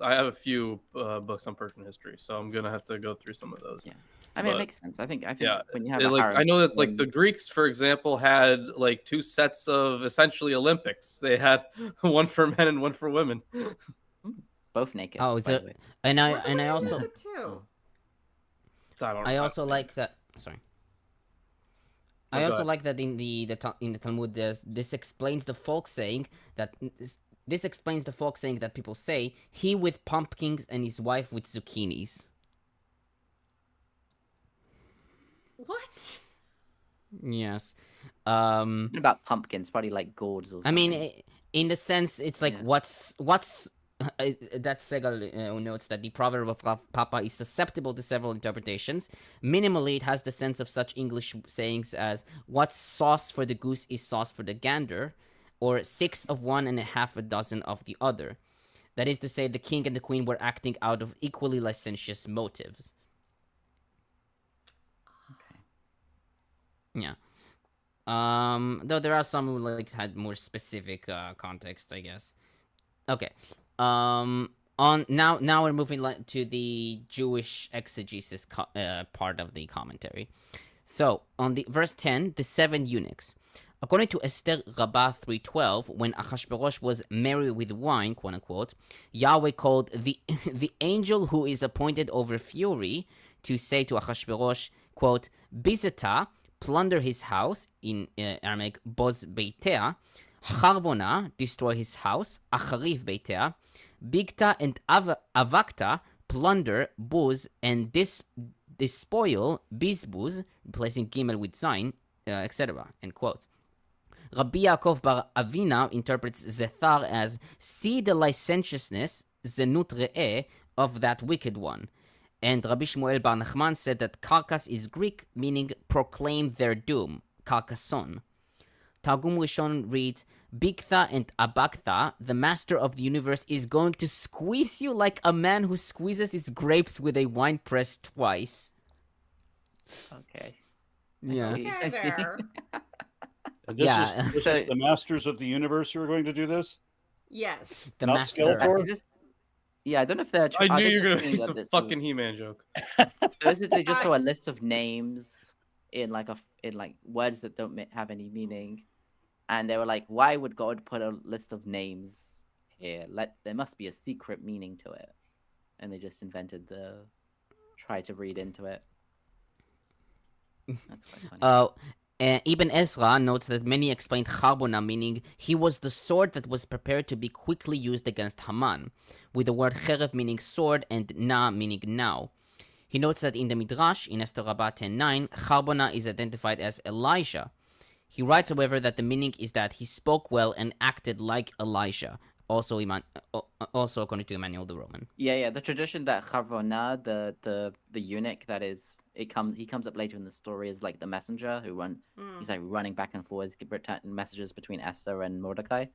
Speaker 2: I have a few books on Persian history, so I'm gonna have to go through some of those.
Speaker 6: Yeah. I mean, it makes sense. I think when you have
Speaker 2: I know that like the Greeks, for example, had like two sets of essentially Olympics. They had one for men and one for women.
Speaker 6: Both naked.
Speaker 3: Oh, and I also
Speaker 4: too.
Speaker 3: I also like that. Sorry. I also like that in the Talmud, this explains the folk saying that people say, he with pumpkins and his wife with zucchinis.
Speaker 4: What?
Speaker 3: Yes.
Speaker 6: About pumpkins, probably like gourds or something.
Speaker 3: I mean, in the sense, it's like what's that Segal notes that the proverb of Rav Papa is susceptible to several interpretations. Minimally, it has the sense of such English sayings as "what's sauce for the goose is sauce for the gander," or 6 of one and a half a dozen of the other. That is to say, the king and the queen were acting out of equally licentious motives. Yeah. Though there are some who had more specific context, I guess. Okay. Now we're moving to the Jewish exegesis part of the commentary. So on the verse 10, the 7 eunuchs. According to Esther Rabbah 3:12, when Achashverosh was merry with wine, quote unquote, Yahweh called the angel who is appointed over fury to say to Achashverosh, quote, Bizeta, plunder his house, in Aramaic, Boz Beitea, Harvona, destroy his house, Achariv Beitea, Bigta and Avakta, plunder, booze, and despoil, Bizbuz, replacing Gimel with Zain, etc., end quote. Rabbi Yaakov bar Avina interprets Zethar as, see the licentiousness, Zenut Re'eh, of that wicked one. And Rabbi Shmuel bar Nachman said that Karkas is Greek, meaning proclaim their doom, Karkason. Targum Rishon reads, Bigtha and Abaktha, the master of the universe, is going to squeeze you like a man who squeezes his grapes with a wine press twice.
Speaker 6: Okay.
Speaker 3: Yeah.
Speaker 4: Okay, there.
Speaker 1: This is the masters of the universe who are going to do this?
Speaker 4: Yes.
Speaker 3: The
Speaker 1: Not
Speaker 3: master.
Speaker 1: Skeletor?
Speaker 6: Yeah, I don't know if they're...
Speaker 2: I knew you were going to make some fucking He-Man joke.
Speaker 6: Is it just a list of names in like words that don't have any meaning, and they were like, why would God put a list of names here? There must be a secret meaning to it, and they just try to read into it. That's quite funny.
Speaker 3: Ibn Ezra notes that many explained Charbona, meaning he was the sword that was prepared to be quickly used against Haman, with the word Cherev meaning sword and Na meaning now. He notes that in the Midrash, in Esther Rabbah 10:9, Charbona is identified as Elijah. He writes, however, that the meaning is that he spoke well and acted like Elijah, also according to Emmanuel the Roman.
Speaker 6: Yeah. The tradition that Charbona, the eunuch that is, he comes up later in the story as like the messenger he's like running back and forth, returning messages between Esther and Mordecai,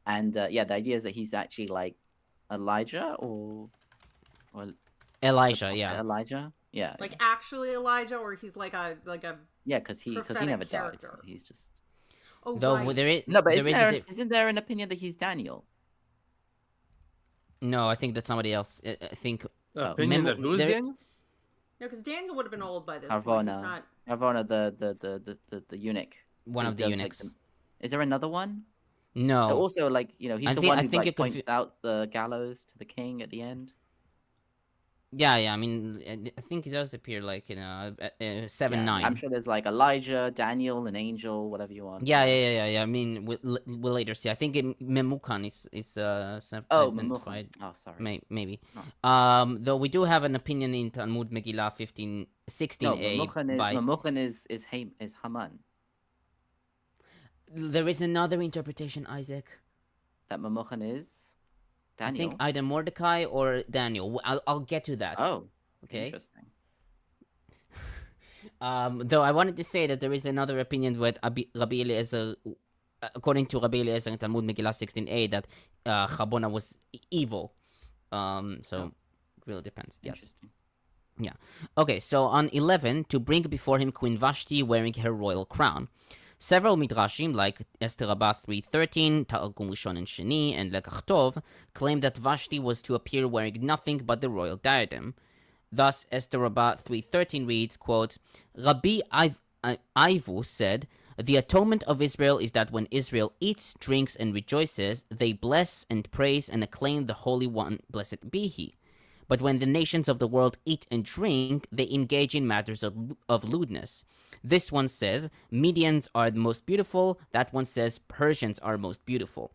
Speaker 6: and the idea is that he's actually like Elijah or
Speaker 3: Elijah, yeah.
Speaker 6: Elijah, yeah.
Speaker 4: Like actually Elijah, or he's like a
Speaker 6: Yeah, because he never died, so he's just.
Speaker 4: Oh,
Speaker 3: Though
Speaker 4: right.
Speaker 3: there is
Speaker 6: No, but
Speaker 3: there
Speaker 6: isn't there an opinion that he's Daniel?
Speaker 3: No, I think that's somebody else. I think
Speaker 2: Opinion that who is
Speaker 3: there-
Speaker 2: Daniel?
Speaker 4: No, because Daniel would have been old by this point. He's
Speaker 6: Harvona,
Speaker 4: not.
Speaker 6: Harvona, the eunuch.
Speaker 3: one
Speaker 6: who
Speaker 3: of the
Speaker 6: does, like,
Speaker 3: eunuchs.
Speaker 6: Is there another one?
Speaker 3: No.
Speaker 6: Also, like he's
Speaker 3: I
Speaker 6: the
Speaker 3: think-
Speaker 6: one
Speaker 3: I
Speaker 6: who
Speaker 3: think
Speaker 6: like
Speaker 3: it could
Speaker 6: points out the gallows to the king at the end.
Speaker 3: Yeah. I mean, I think it does appear like in 7-9.
Speaker 6: I'm sure there's like Elijah, Daniel, an angel, whatever you want.
Speaker 3: Yeah. I mean, we'll later see. I think Memucan is
Speaker 6: Memucan. Oh, sorry.
Speaker 3: Maybe.
Speaker 6: Oh.
Speaker 3: Though we do have an opinion in Talmud Megillah 16a by.
Speaker 6: Memucan is Haman.
Speaker 3: There is another interpretation, Isaac.
Speaker 6: That Memucan is Daniel.
Speaker 3: I think either Mordecai or Daniel. I'll get to that.
Speaker 6: Oh,
Speaker 3: okay.
Speaker 6: Interesting.
Speaker 3: Though I wanted to say that there is another opinion with Rabbi Eliezer, according to Rabbi Eliezer in Talmud Megillah 16a, that Charbona was evil. It really depends. Yes.
Speaker 6: Interesting.
Speaker 3: Yeah. Okay, so on 11, to bring before him Queen Vashti wearing her royal crown. Several midrashim, like Esther Rabbah 3:13, Targum Rishon and Sheni, and Lekach Tov, claim that Vashti was to appear wearing nothing but the royal diadem. Thus, Esther Rabbah 3:13 reads, quote, Rabbi Ivu said, the atonement of Israel is that when Israel eats, drinks, and rejoices, they bless and praise and acclaim the Holy One, blessed be he. But when the nations of the world eat and drink, they engage in matters of lewdness. This one says, Medians are the most beautiful. That one says, Persians are most beautiful.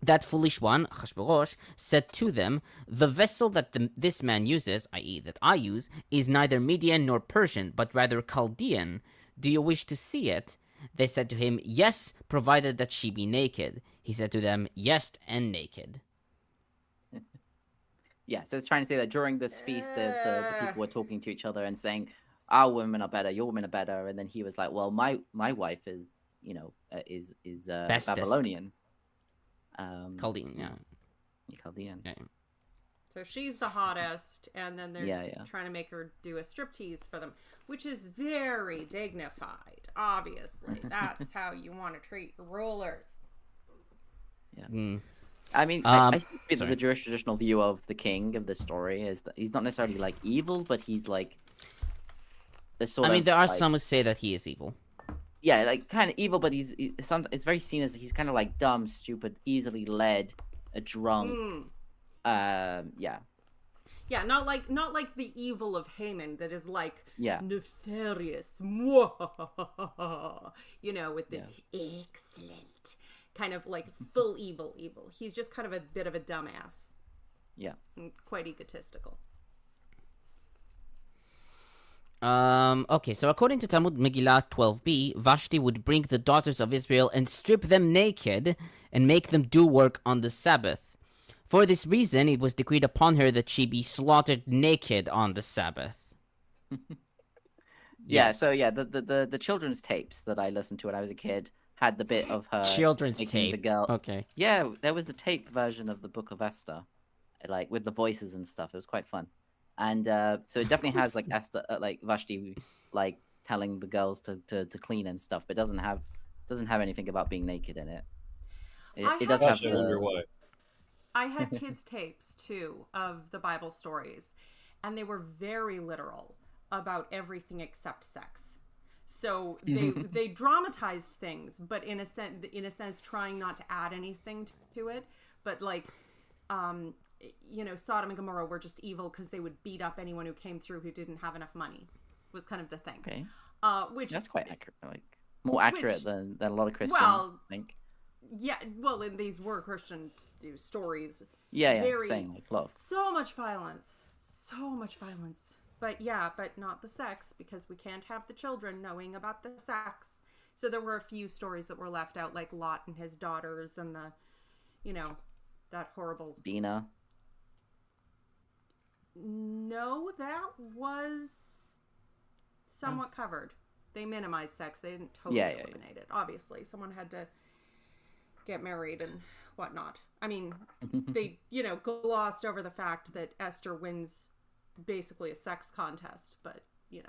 Speaker 3: That foolish one, Achashverosh, said to them, the vessel that this man uses, i.e. that I use, is neither Median nor Persian, but rather Chaldean. Do you wish to see it? They said to him, yes, provided that she be naked. He said to them, yes, and naked.
Speaker 6: Yeah, so it's trying to say that during this feast, the people were talking to each other and saying, our women are better, your women are better, and then he was like, well, my wife is, is Babylonian.
Speaker 3: Chaldean, yeah.
Speaker 6: Chaldean.
Speaker 3: Yeah.
Speaker 4: So she's the hottest, and then they're
Speaker 6: Yeah.
Speaker 4: trying to make her do a striptease for them, which is very dignified, obviously. That's how you want to treat your rulers.
Speaker 6: Yeah.
Speaker 3: Mm.
Speaker 6: I mean, I think
Speaker 3: sorry.
Speaker 6: the Jewish traditional view of the king of the story is that he's not necessarily like evil, but he's like the sort of.
Speaker 3: There are
Speaker 6: like,
Speaker 3: some who say that he is evil.
Speaker 6: Yeah, like kind of evil, but it's very seen as he's kind of like dumb, stupid, easily led, a drunk. Yeah.
Speaker 4: Yeah, not like the evil of Haman that is like nefarious, with the excellent kind of like full evil. He's just kind of a bit of a dumbass.
Speaker 6: Yeah.
Speaker 4: And quite egotistical.
Speaker 3: Okay, so according to Talmud Megillah 12b, Vashti would bring the daughters of Israel and strip them naked and make them do work on the Sabbath. For this reason, it was decreed upon her that she be slaughtered naked on the Sabbath.
Speaker 6: Yeah, so the children's tapes that I listened to when I was a kid had the bit of her
Speaker 3: Children's
Speaker 6: making
Speaker 3: tape.
Speaker 6: the girl.
Speaker 3: Okay.
Speaker 6: Yeah, there was a tape version of the Book of Esther, like with the voices and stuff. It was quite fun, and so it definitely has like Esther, like Vashti, like telling the girls to clean and stuff, but doesn't have anything about being naked in it. It does have.
Speaker 1: I wonder why.
Speaker 4: I had kids' tapes too of the Bible stories, and they were very literal about everything except sex. So they dramatized things, but in a sense, trying not to add anything to it. But like, Sodom and Gomorrah were just evil because they would beat up anyone who came through who didn't have enough money. Was kind of the thing.
Speaker 6: Okay.
Speaker 4: Which
Speaker 6: that's quite accurate. Like more accurate than a lot of Christians think.
Speaker 4: Yeah. Well, and these were Christian stories.
Speaker 6: Yeah. Saying like love.
Speaker 4: So much violence. But not the sex, because we can't have the children knowing about the sex. So there were a few stories that were left out, like Lot and his daughters, and that horrible
Speaker 6: Dinah.
Speaker 4: No, that was somewhat covered. They minimized sex. They didn't totally eliminate it. Obviously, someone had to get married and whatnot. I mean, they glossed over the fact that Esther wins basically a sex contest, but we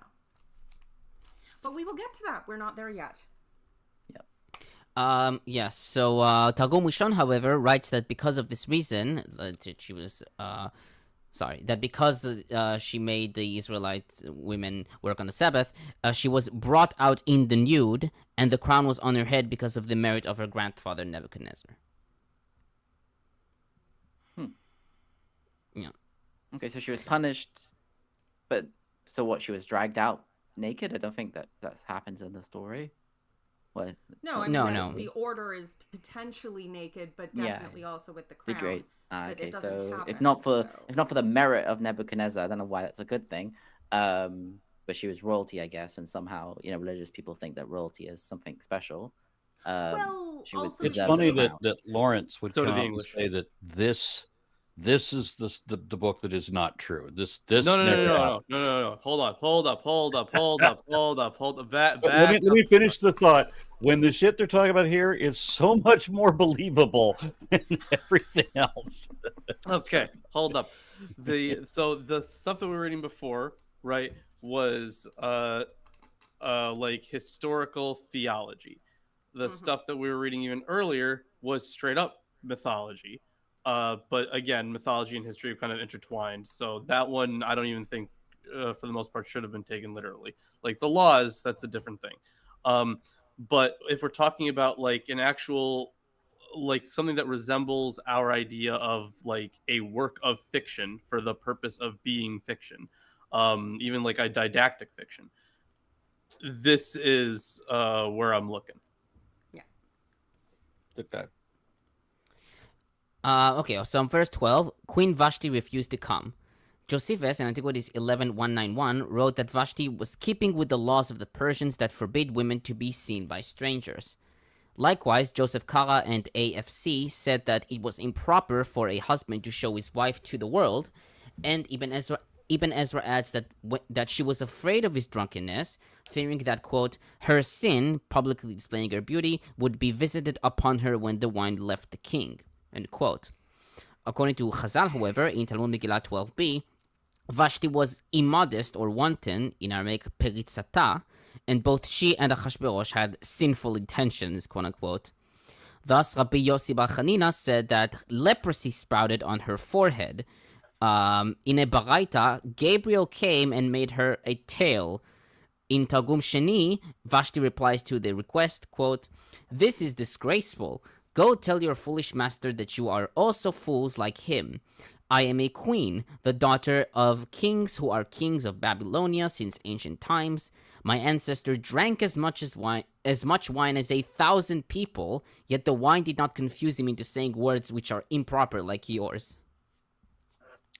Speaker 4: will get to that. We're not there yet.
Speaker 3: Yes. So Targum Rishon, however, writes that because of this reason, she was that because she made the Israelite women work on the Sabbath, she was brought out in the nude, and the crown was on her head because of the merit of her grandfather Nebuchadnezzar. Yeah.
Speaker 6: Okay, so she was punished, but so what? She was dragged out naked? I don't think that happens in the story. What?
Speaker 4: No, I mean, no. The order is potentially naked, but definitely also with the crown.
Speaker 6: Be great. Okay, so
Speaker 4: happen,
Speaker 6: if not for the merit of Nebuchadnezzar, I don't know why that's a good thing. But she was royalty, I guess, and somehow religious people think that royalty is something special.
Speaker 1: It's funny that Lawrence would come and say that this is the book that is not true. This
Speaker 2: No. Hold up.
Speaker 1: Let me finish the thought. When the shit they're talking about here is so much more believable than everything else.
Speaker 2: Okay, hold up. So the stuff that we were reading before, right, was like historical theology. The stuff that we were reading even earlier was straight up mythology. But again, mythology and history are kind of intertwined. So that one, I don't even think, for the most part, should have been taken literally. Like the laws, that's a different thing. But if we're talking about like an actual, like something that resembles our idea of like a work of fiction for the purpose of being fiction, even like a didactic fiction, this is where I'm looking.
Speaker 4: Yeah.
Speaker 1: Okay.
Speaker 3: Okay, so in verse 12, Queen Vashti refused to come. Josephus, in Antiquities 11:191, wrote that Vashti was keeping with the laws of the Persians that forbid women to be seen by strangers. Likewise, Joseph Kara and AFC said that it was improper for a husband to show his wife to the world, and Ibn Ezra adds that she was afraid of his drunkenness, fearing that, quote, her sin, publicly displaying her beauty, would be visited upon her when the wine left the king, end quote. According to Chazal, however, in Talmud Megillah 12b, Vashti was immodest or wanton, in Aramaic peritzata, and both she and Achashverosh had sinful intentions, quote unquote. Thus, Rabbi Yossi Bar Chanina said that leprosy sprouted on her forehead. In a Baraita, Gabriel came and made her a tail. In Targum Sheni, Vashti replies to the request, quote, this is disgraceful. Go tell your foolish master that you are also fools like him. I am a queen, the daughter of kings who are kings of Babylonia since ancient times. My ancestor drank as much wine as 1,000 people, yet the wine did not confuse him into saying words which are improper like yours.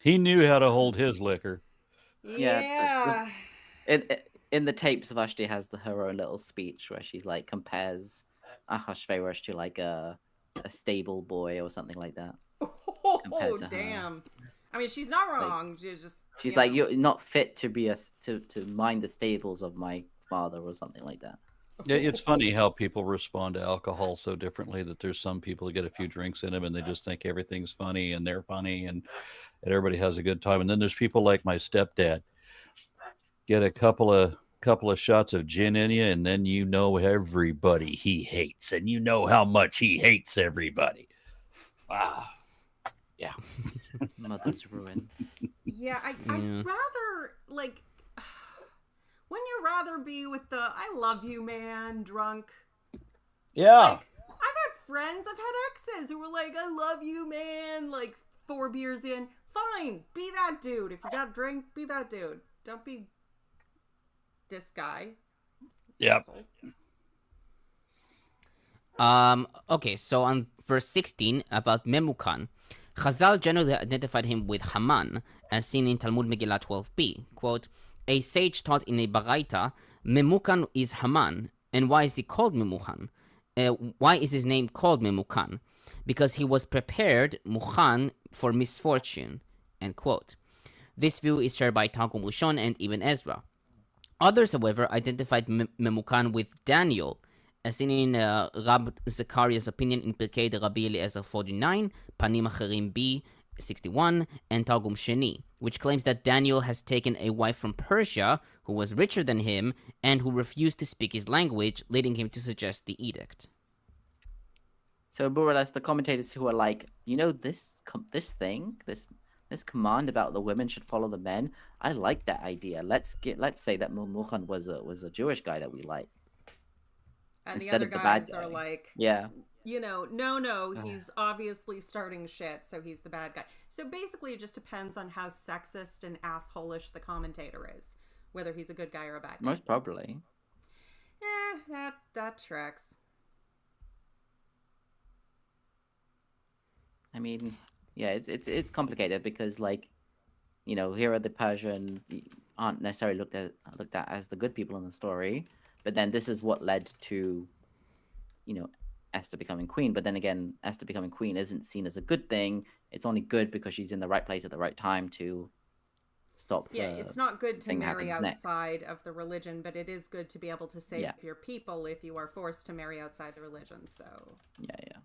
Speaker 1: He knew how to hold his liquor.
Speaker 4: Yeah.
Speaker 6: In the tapes, Vashti has her own little speech where she like compares Ahasuerus to like a stable boy or something like that.
Speaker 4: Oh, damn. I mean, she's not wrong.
Speaker 6: Like, she's like, you're not fit to be to mind the stables of my father or something like that.
Speaker 1: Yeah, it's funny how people respond to alcohol so differently, that there's some people who get a few drinks in them and they just think everything's funny and they're funny and everybody has a good time. And then there's people like my stepdad, get a couple of shots of gin in you, and then you know everybody he hates, and you know how much he hates everybody.
Speaker 6: Yeah. Mother's ruin.
Speaker 4: Yeah, I'd rather, like, Wouldn't you rather be with the "I love you, man" drunk?
Speaker 1: Yeah.
Speaker 4: Like, I've had friends, I've had exes who were like, "I love you, man," like 4 beers in. Fine, be that dude. If you got a drink, be that dude. Don't be this guy.
Speaker 1: Yep.
Speaker 3: Okay, so on verse 16 about Memucan, Chazal generally identified him with Haman, as seen in Talmud Megillah 12b. Quote, a sage taught in a Baraita, Memucan is Haman. And why is he called Memucan? Why is his name called Memucan? Because he was prepared, Muchan, for misfortune. End quote. This view is shared by Targum Rishon and Ibn Ezra. Others, however, identified Memucan with Daniel, as seen in Rab Zechariah's opinion in Pirkei de Rabbi Eliezer 49, Panim Acherim B 61, and Targum Sheni, which claims that Daniel has taken a wife from Persia who was richer than him and who refused to speak his language, leading him to suggest the edict.
Speaker 6: So more or less, the commentators who are like, this command about the women should follow the men. I like that idea. Let's say that Memucan was a Jewish guy that we like.
Speaker 4: And
Speaker 6: instead
Speaker 4: the
Speaker 6: of
Speaker 4: other
Speaker 6: the bad
Speaker 4: guys
Speaker 6: guy.
Speaker 4: are like,
Speaker 6: Yeah.
Speaker 4: no, he's obviously starting shit, so he's the bad guy. So basically, it just depends on how sexist and assholish the commentator is, whether he's a good guy or a bad guy.
Speaker 6: Most probably.
Speaker 4: That tracks.
Speaker 6: I mean, yeah, it's complicated because, like, here are the Persians aren't necessarily looked at as the good people in the story, but then this is what led to, Esther becoming queen. But then again, Esther becoming queen isn't seen as a good thing. It's only good because she's in the right place at the right time to stop.
Speaker 4: Yeah, it's not good to
Speaker 6: thing that
Speaker 4: marry
Speaker 6: happens next.
Speaker 4: outside of the religion, but it is good to be able to save your people if you are forced to marry outside the religion. So
Speaker 6: Yeah.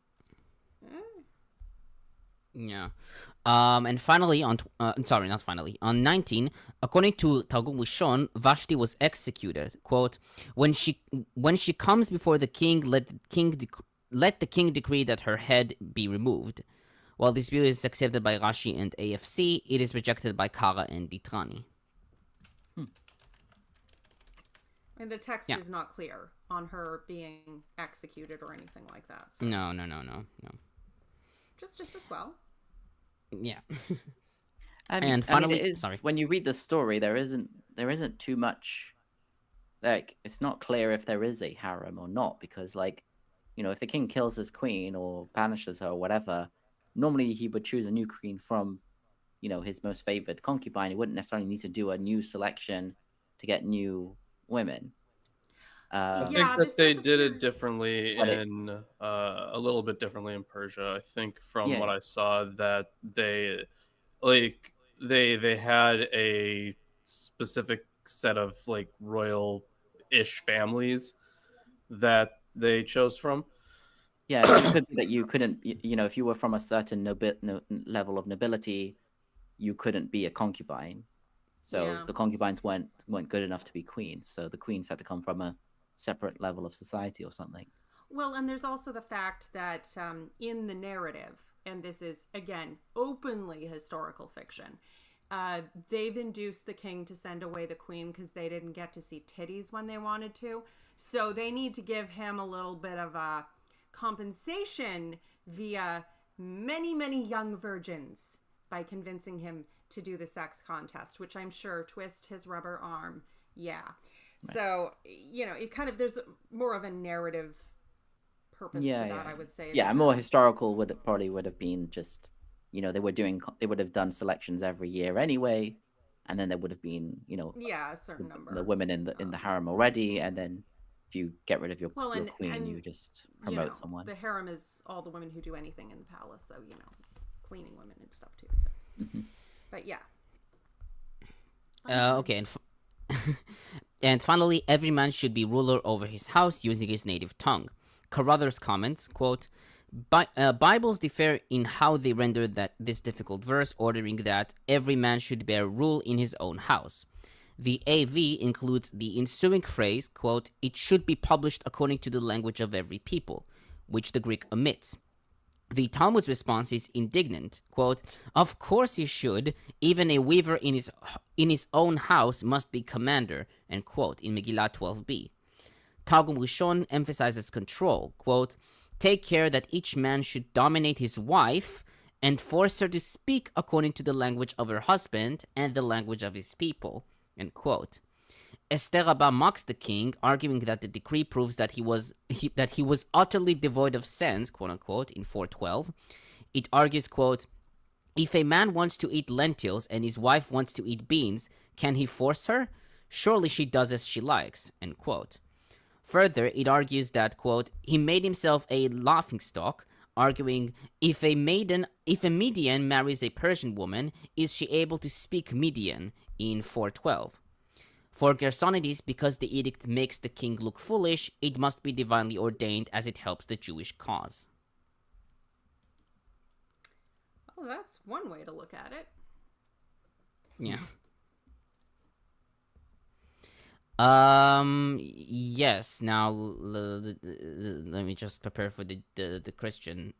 Speaker 3: Yeah. And finally, on 19, according to Targum Rishon, Vashti was executed. Quote, when she comes before the king, let the king decree that her head be removed. While this view is accepted by Rashi and AFC, it is rejected by Kara and Ditrani.
Speaker 4: And the text is not clear on her being executed or anything like that. So.
Speaker 3: No.
Speaker 4: Just as well.
Speaker 3: Yeah.
Speaker 6: And finally, when you read the story, there isn't too much. Like, it's not clear if there is a harem or not, because, like, if the king kills his queen or banishes her or whatever, normally he would choose a new queen from, his most favored concubine. He wouldn't necessarily need to do a new selection to get new women.
Speaker 2: I think that they did it differently a little bit differently in Persia. I think from what I saw that they had a specific set of like royal-ish families that they chose from.
Speaker 6: Yeah, it could be that you couldn't, if you were from a certain level of nobility, you couldn't be a concubine. So the concubines weren't good enough to be queens. So the queens had to come from a separate level of society or something.
Speaker 4: Well, and there's also the fact that in the narrative, and this is, again, openly historical fiction, they've induced the king to send away the queen because they didn't get to see titties when they wanted to. So they need to give him a little bit of a compensation via many, many young virgins by convincing him to do the sex contest, which I'm sure twist his rubber arm. Yeah. Right. So, it kind of, there's more of a narrative purpose to that, I would say.
Speaker 6: Yeah, more historical would have been just, they would have done selections every year anyway, and then there would have been,
Speaker 4: a certain number.
Speaker 6: The women in the harem already, and then if you get rid of your queen, you just promote someone.
Speaker 4: The harem is all the women who do anything in the palace, so, cleaning women and stuff too. So. But yeah.
Speaker 3: Okay, and finally, every man should be ruler over his house using his native tongue. Carruthers comments, quote, Bibles differ in how they render this difficult verse, ordering that every man should bear rule in his own house. The AV includes the ensuing phrase, quote, it should be published according to the language of every people, which the Greek omits. The Talmud's response is indignant, quote, of course he should, even a weaver in his own house must be commander, end quote, in Megillah 12b. Targum Rishon emphasizes control, quote, take care that each man should dominate his wife and force her to speak according to the language of her husband and the language of his people, end quote. Esther Rabbah mocks the king, arguing that the decree proves that he was utterly devoid of sense, quote unquote, in 412. It argues, quote, if a man wants to eat lentils and his wife wants to eat beans, can he force her? Surely she does as she likes, end quote. Further, it argues that, quote, he made himself a laughingstock, arguing, if a Median marries a Persian woman, is she able to speak Median, in 412. For Gersonides, because the edict makes the king look foolish, it must be divinely ordained as it helps the Jewish cause.
Speaker 4: Oh, that's one way to look at it.
Speaker 3: Yeah. Yes. Now, let me just prepare for the Christian.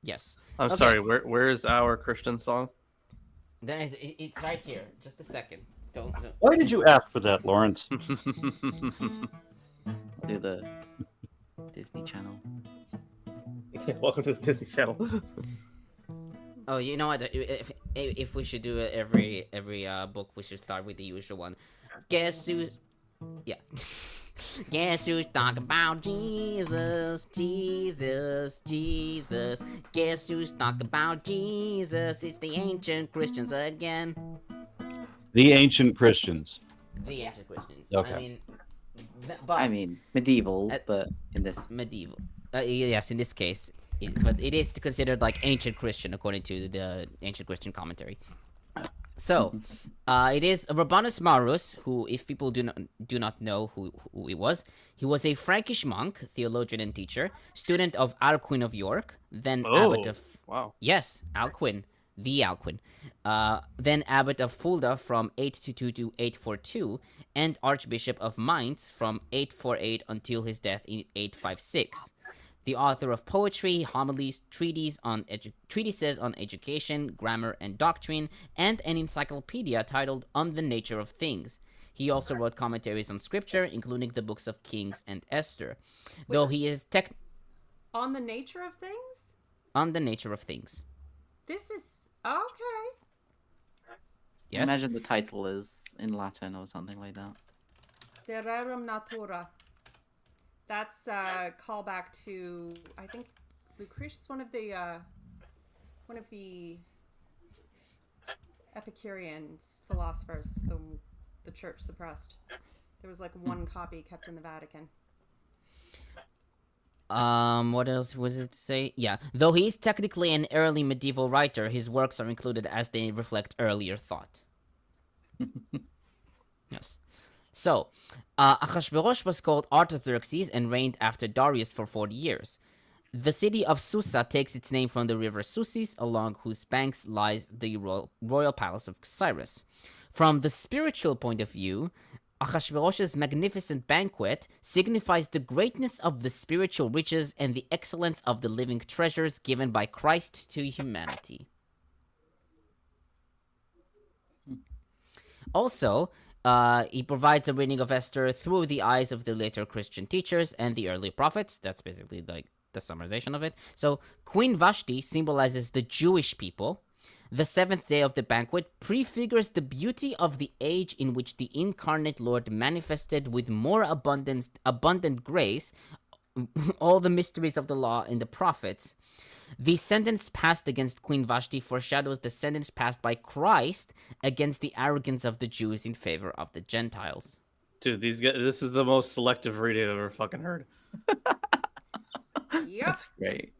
Speaker 3: Yes.
Speaker 2: I'm
Speaker 3: Okay.
Speaker 2: sorry. Where is our Christian song?
Speaker 3: Then it's right here. Just a second. Don't.
Speaker 1: Why did you ask for that, Lawrence?
Speaker 6: I'll do the Disney Channel.
Speaker 2: Welcome to the Disney Channel.
Speaker 3: Oh, you know what? If we should do it every book, we should start with the usual one. Guess who's... Yeah. Guess who's talking about Jesus, Jesus, Jesus. Guess who's talking about Jesus? It's the ancient Christians again.
Speaker 1: The ancient Christians.
Speaker 3: The ancient Christians.
Speaker 1: Okay.
Speaker 3: I mean,
Speaker 6: I mean, medieval,
Speaker 3: At-
Speaker 6: but in this...
Speaker 3: medieval. Yes, in this case. But it is considered like ancient Christian according to the ancient Christian commentary. So, it is Rabanus Maurus, who, if people do not know who he was a Frankish monk, theologian, and teacher, student of Alcuin of York, then abbot of...
Speaker 2: Wow.
Speaker 3: Yes, Alcuin, the Alcuin. Then abbot of Fulda from 822 to 842, and archbishop of Mainz from 848 until his death in 856. The author of poetry, homilies, treatises on education, grammar, and doctrine, and an encyclopedia titled On the Nature of Things. He also wrote commentaries on scripture, including the books of Kings and Esther. Though he is
Speaker 4: On the nature of things?
Speaker 3: On the Nature of Things.
Speaker 4: This is... Okay.
Speaker 3: Yes?
Speaker 6: Imagine the title is in Latin or something like that.
Speaker 4: De rerum natura. That's a callback to, I think, Lucretius, one of the Epicurean philosophers the church suppressed. There was like one copy kept in the Vatican.
Speaker 3: What else was it to say? Yeah. Though he is technically an early medieval writer, his works are included as they reflect earlier thought. Yes. So, Ahasuerus was called Artaxerxes and reigned after Darius for 40 years. The city of Susa takes its name from the river Susis, along whose banks lies the royal palace of Cyrus. From the spiritual point of view, Ahasuerus' magnificent banquet signifies the greatness of the spiritual riches and the excellence of the living treasures given by Christ to humanity. Also, he provides a reading of Esther through the eyes of the later Christian teachers and the early prophets. That's basically like the summarization of it. So, Queen Vashti symbolizes the Jewish people. The seventh day of the banquet prefigures the beauty of the age in which the incarnate Lord manifested with more abundant grace all the mysteries of the law and the prophets. The sentence passed against Queen Vashti foreshadows the sentence passed by Christ against the arrogance of the Jews in favor of the Gentiles.
Speaker 2: Dude, these guys, this is the most selective reading I've ever fucking heard.
Speaker 4: Yep.
Speaker 6: That's great.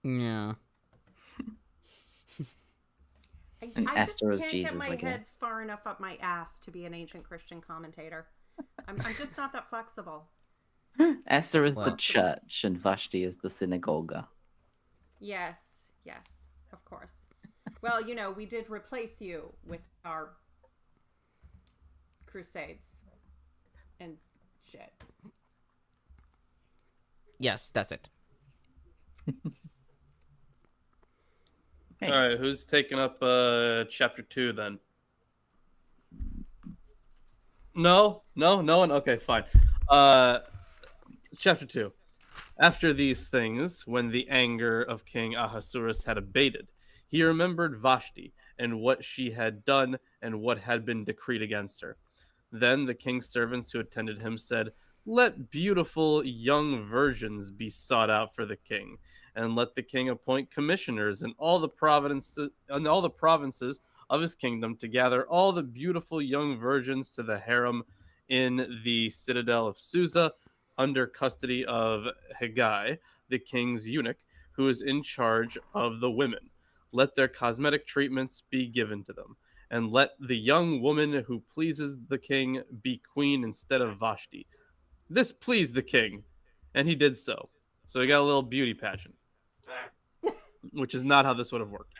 Speaker 3: Yeah.
Speaker 4: I
Speaker 6: Esther
Speaker 4: just
Speaker 6: is
Speaker 4: can't
Speaker 6: Jesus,
Speaker 4: get my
Speaker 6: I
Speaker 4: head
Speaker 6: guess.
Speaker 4: far enough up my ass to be an ancient Christian commentator. I'm just not that flexible.
Speaker 6: Esther is the
Speaker 3: Well.
Speaker 6: church and Vashti is the synagogue.
Speaker 4: Yes, of course. Well, you know, we did replace you with our crusades and shit.
Speaker 3: Yes, that's it.
Speaker 6: Hey.
Speaker 2: All right, who's taking up chapter 2 then? No one. Okay, fine. Chapter 2. After these things, when the anger of King Ahasuerus had abated, he remembered Vashti and what she had done and what had been decreed against her. Then the king's servants who attended him said, "Let beautiful young virgins be sought out for the king, and let the king appoint commissioners in all the provinces of his kingdom to gather all the beautiful young virgins to the harem in the citadel of Susa, under custody of Hegai, the king's eunuch, who is in charge of the women. Let their cosmetic treatments be given to them, and let the young woman who pleases the king be queen instead of Vashti." This pleased the king, and he did so. So he got a little beauty pageant, which is not how this would have worked.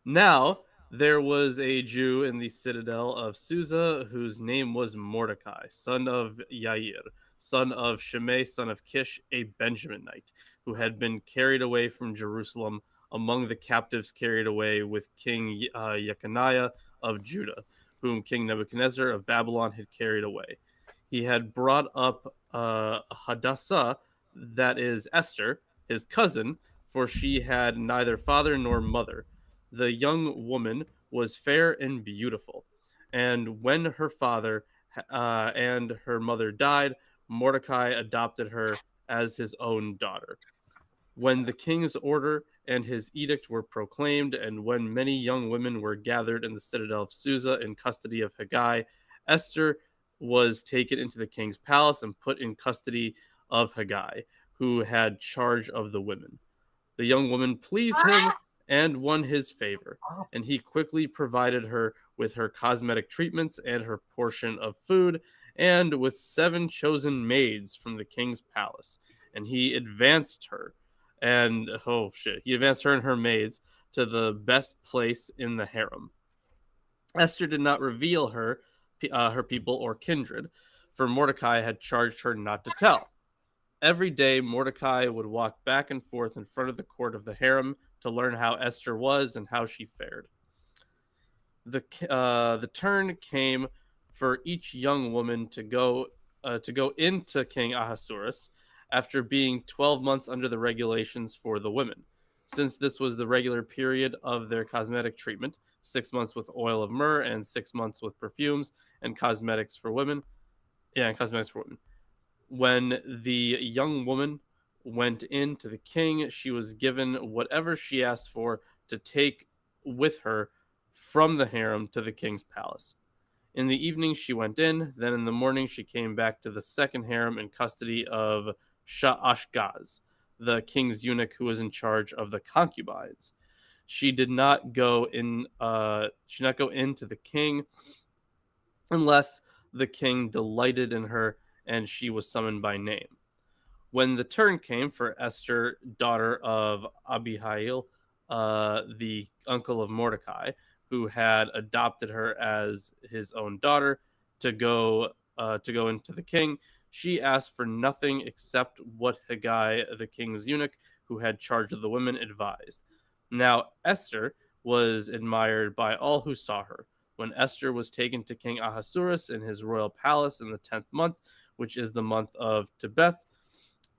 Speaker 2: Now, there was a Jew in the citadel of Susa whose name was Mordecai, son of Yair, son of Shimei, son of Kish, a Benjaminite, who had been carried away from Jerusalem among the captives carried away with King Jeconiah of Judah, whom King Nebuchadnezzar of Babylon had carried away. He had brought up Hadassah, that is Esther, his cousin, for she had neither father nor mother. The young woman was fair and beautiful, and when her father and her mother died, Mordecai adopted her as his own daughter. When the king's order and his edict were proclaimed, and when many young women were gathered in the citadel of Susa in custody of Hegai, Esther was taken into the king's palace and put in custody of Hegai, who had charge of the women. The young woman pleased him and won his favor, and he quickly provided her with her cosmetic treatments and her portion of food, and with 7 chosen maids from the king's palace. And he advanced her, and he advanced her and her maids to the best place in the harem. Esther did not reveal her people or kindred, for Mordecai had charged her not to tell. Every day, Mordecai would walk back and forth in front of the court of the harem to learn how Esther was and how she fared. The turn came for each young woman to go into King Ahasuerus after being 12 months under the regulations for the women. Since this was the regular period of their cosmetic treatment, 6 months with oil of myrrh and 6 months with perfumes and cosmetics for women. When the young woman went in to the king, she was given whatever she asked for to take with her from the harem to the king's palace. In the evening she went in, then in the morning she came back to the second harem in custody of Sha'ashgaz, the king's eunuch who was in charge of the concubines. She did not go into the king unless the king delighted in her and she was summoned by name. When the turn came for Esther, daughter of Abihail, the uncle of Mordecai, who had adopted her as his own daughter, to go into the king, she asked for nothing except what Hegai, the king's eunuch, who had charge of the women, advised. Now Esther was admired by all who saw her. When Esther was taken to King Ahasuerus in his royal palace in the 10th month, which is the month of Tebeth,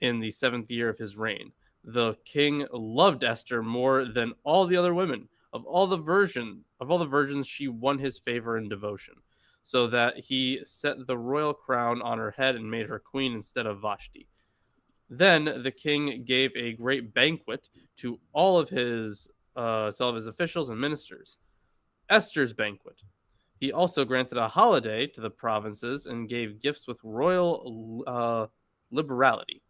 Speaker 2: in the 7th year of his reign, the king loved Esther more than all the other women. Of all the virgins, she won his favor and devotion, so that he set the royal crown on her head and made her queen instead of Vashti. Then the king gave a great banquet to all of his officials and ministers. Esther's banquet. He also granted a holiday to the provinces and gave gifts with royal liberality.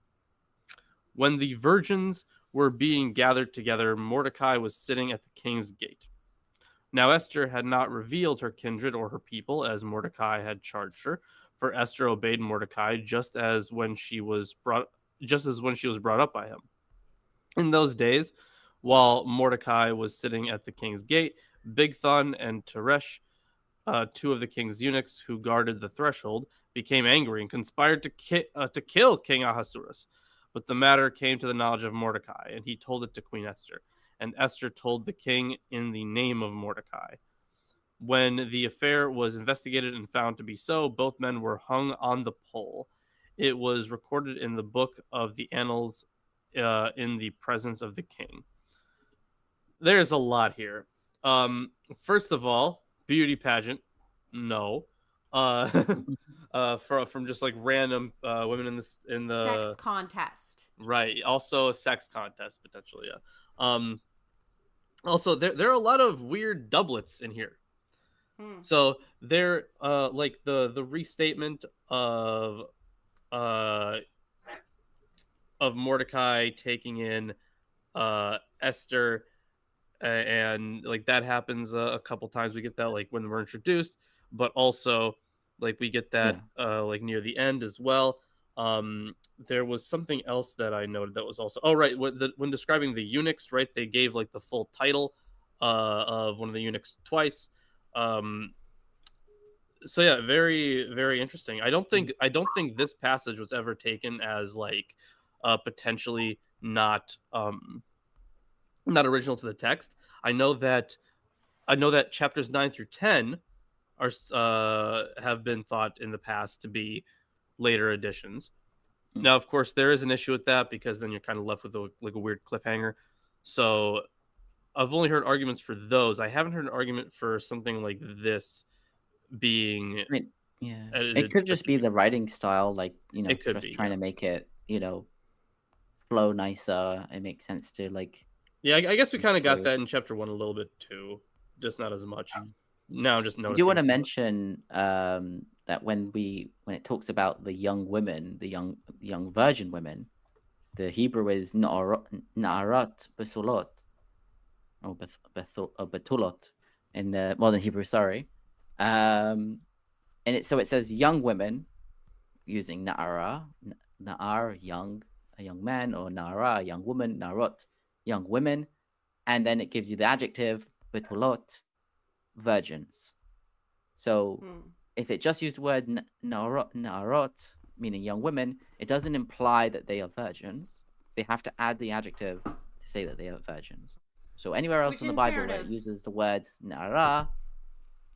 Speaker 2: When the virgins were being gathered together, Mordecai was sitting at the king's gate. Now Esther had not revealed her kindred or her people as Mordecai had charged her, for Esther obeyed Mordecai just as when she was brought up by him. In those days, while Mordecai was sitting at the king's gate, Bigthan and Teresh, 2 of the king's eunuchs who guarded the threshold, became angry and conspired to kill King Ahasuerus. But the matter came to the knowledge of Mordecai, and he told it to Queen Esther. and Esther told the king in the name of Mordecai. When the affair was investigated and found to be so, both men were hung on the pole. It was recorded in the book of the annals in the presence of the king. There's a lot here. First of all, beauty pageant. No. From just like random women in the
Speaker 4: sex contest.
Speaker 2: Right. Also a sex contest potentially. Yeah. Also, there are a lot of weird doublets in here. So they're like the restatement of Mordecai taking in Esther, and like that happens a couple times. We get that like when we're introduced, but also like we get that like near the end as well. There was something else that I noted that was also when describing the eunuchs, right? They gave like the full title of one of the eunuchs twice. So yeah, very, very interesting. I don't think this passage was ever taken as like potentially not original to the text. I know that chapters 9 through 10 are have been thought in the past to be later additions. Now, of course, there is an issue with that because then you're kind of left with a weird cliffhanger. So I've only heard arguments for those. I haven't heard an argument for something like this being
Speaker 6: it could just be the writing style, like,
Speaker 2: it could
Speaker 6: just
Speaker 2: be,
Speaker 6: trying to make it, flow nicer. It makes sense to like.
Speaker 2: Yeah, I guess we kind of got that in chapter 1 a little bit too, just not as much. Now I'm just noticing.
Speaker 6: I do want to mention that when it talks about the young women, the young virgin women, the Hebrew is na'arat besulot or betulot in the modern Hebrew. Sorry, and it says young women using na'ar, a young man, or na'ara, a young woman, na'arot, young women, and then it gives you the adjective betulot, virgins. So if it just used the word na'arot, meaning young women, it doesn't imply that they are virgins. They have to add the adjective to say that they are virgins. So anywhere else in the Bible where it uses the word na'ara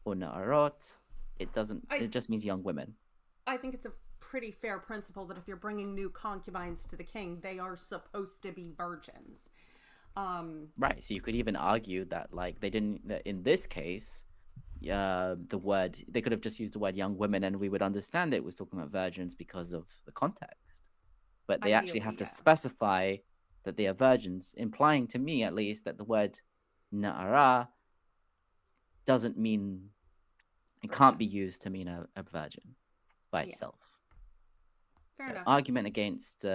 Speaker 6: or na'arot, it doesn't. It just means young women.
Speaker 4: I think it's a pretty fair principle that if you're bringing new concubines to the king, they are supposed to be virgins.
Speaker 6: Right. So you could even argue that like they didn't, that in this case, the word, they could have just used the word young women and we would understand it was talking about virgins because of the context. But they actually have to specify that they are virgins, implying to me at least that the word na'ara doesn't mean, it can't be used to mean a virgin by itself.
Speaker 4: Fair enough.
Speaker 6: Argument against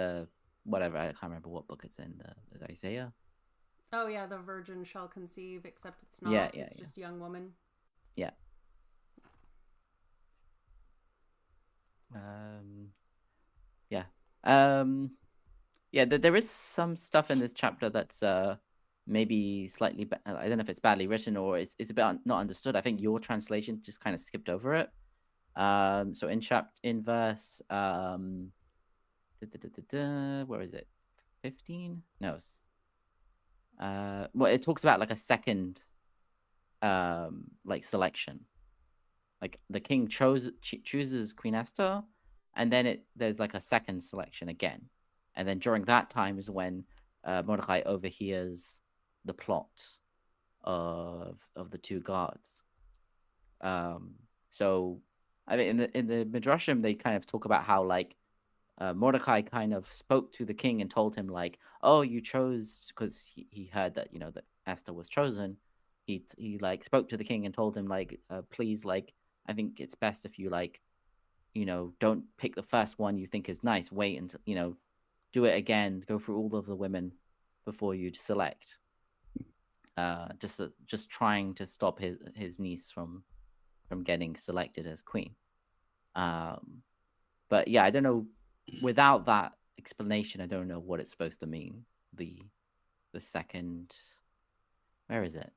Speaker 6: whatever, I can't remember what book it's in, the Isaiah.
Speaker 4: Oh yeah, the virgin shall conceive, except it's not. It's just young woman.
Speaker 6: Yeah. There is some stuff in this chapter that's maybe slightly, I don't know if it's badly written or it's a bit not understood. I think your translation just kind of skipped over it. So in verse where is it? 15? No. Well, it talks about like a second like selection. Like the king chooses Queen Esther, and then there's like a second selection again. And then during that time is when Mordecai overhears the plot of the two guards. So I mean, in the Midrashim, they kind of talk about how like Mordecai kind of spoke to the king and told him like, "Oh, you chose," because he heard that that Esther was chosen. He like spoke to the king and told him like, "Please, like, I think it's best if you like, don't pick the first one you think is nice. Wait until do it again. Go through all of the women before you select." Just trying to stop his niece from getting selected as queen. But yeah, I don't know. Without that explanation, I don't know what it's supposed to mean. The second, where is it?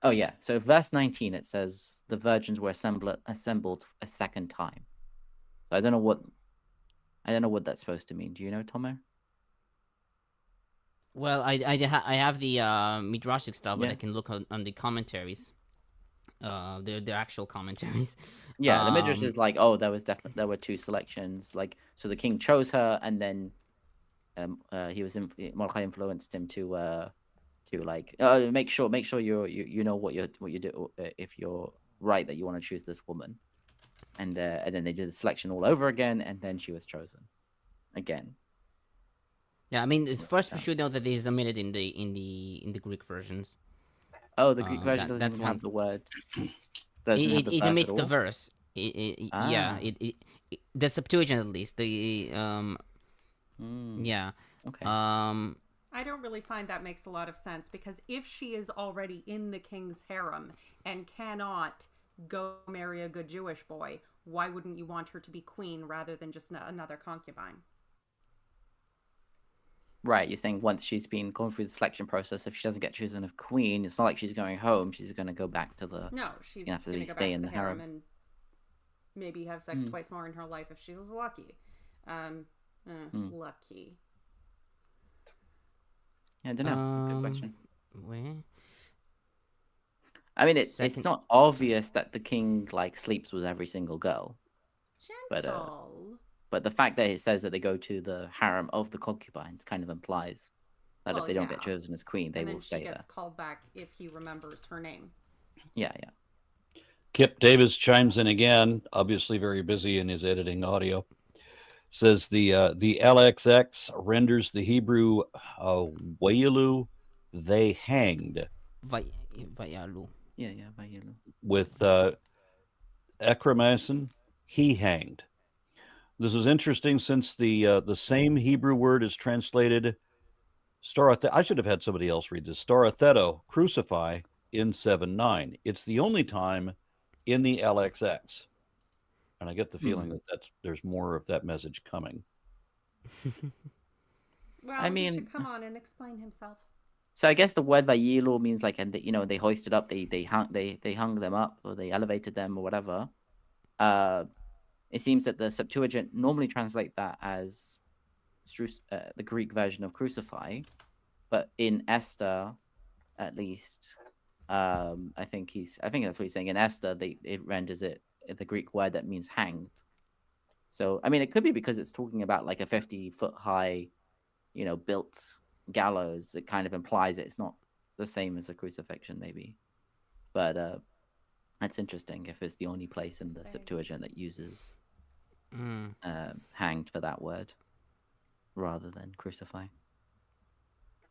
Speaker 6: Oh yeah. So verse 19, it says the virgins were assembled a second time. So I don't know what that's supposed to mean. Do you know, Tomo?
Speaker 3: Well, I have the Midrashic stuff, but
Speaker 6: Yeah.
Speaker 3: I can look on the commentaries. The actual commentaries.
Speaker 6: Yeah, the Midrash
Speaker 3: Um,
Speaker 6: is like, there were two selections. Like, so the king chose her, and then Mordechai influenced him to like make sure you know what you do if you're right that you want to choose this woman, and then they did the selection all over again, and then she was chosen again.
Speaker 3: Yeah, I mean, first we should know that there's omitted in the Greek versions.
Speaker 6: Oh, the Greek version
Speaker 3: that's
Speaker 6: doesn't even
Speaker 3: one.
Speaker 6: have the word. Doesn't have the
Speaker 3: It
Speaker 6: verse
Speaker 3: omits
Speaker 6: at
Speaker 3: the
Speaker 6: all?
Speaker 3: verse. Yeah, the Septuagint at least. Yeah.
Speaker 6: Okay.
Speaker 4: I don't really find that makes a lot of sense, because if she is already in the king's harem and cannot go marry a good Jewish boy, why wouldn't you want her to be queen rather than just another concubine?
Speaker 6: Right, you're saying once she's been gone through the selection process, if she doesn't get chosen as queen, it's not like she's going home. She's going to go back to the.
Speaker 4: No, she's
Speaker 6: gonna have to
Speaker 4: going to go
Speaker 6: stay
Speaker 4: back
Speaker 6: in
Speaker 4: to
Speaker 6: the
Speaker 4: the harem
Speaker 6: harem.
Speaker 4: and maybe have sex twice more in her life if she was lucky. Lucky.
Speaker 6: Yeah, I don't know. Good question.
Speaker 3: Where?
Speaker 6: I mean, it's
Speaker 3: Second-
Speaker 6: not obvious that the king like sleeps with every single girl,
Speaker 4: Gentle.
Speaker 6: but the fact that it says that they go to the harem of the concubines kind of implies that
Speaker 4: Well,
Speaker 6: if they don't get
Speaker 4: yeah.
Speaker 6: chosen as queen, they
Speaker 4: and then
Speaker 6: will
Speaker 4: she
Speaker 6: stay
Speaker 4: gets
Speaker 6: there.
Speaker 4: called back if he remembers her name.
Speaker 6: Yeah.
Speaker 1: Kip Davis chimes in again, obviously very busy in his editing audio. Says the LXX renders the Hebrew Wayalu, they hanged,
Speaker 3: Vayalu.
Speaker 6: Yeah. Vayelu.
Speaker 1: with Ekramason, he hanged. This is interesting since the same Hebrew word is translated I should have had somebody else read this. Staratheto, crucify, in 7:9. It's the only time in the LXX. And I get the feeling that there's more of that message coming.
Speaker 4: Well,
Speaker 6: I
Speaker 4: he
Speaker 6: mean-
Speaker 4: should come on and explain himself.
Speaker 6: So I guess the word Vayelu means like, and they hoisted up, they hung them up, or they elevated them, or whatever. It seems that the Septuagint normally translate that as the Greek version of crucify, but in Esther, at least, I think that's what he's saying. In Esther, it renders it the Greek word that means hanged. So I mean, it could be because it's talking about like a 50-foot high, built gallows. It kind of implies it's not the same as a crucifixion, maybe. But that's interesting if it's the only place in the Septuagint that uses hanged for that word rather than crucify.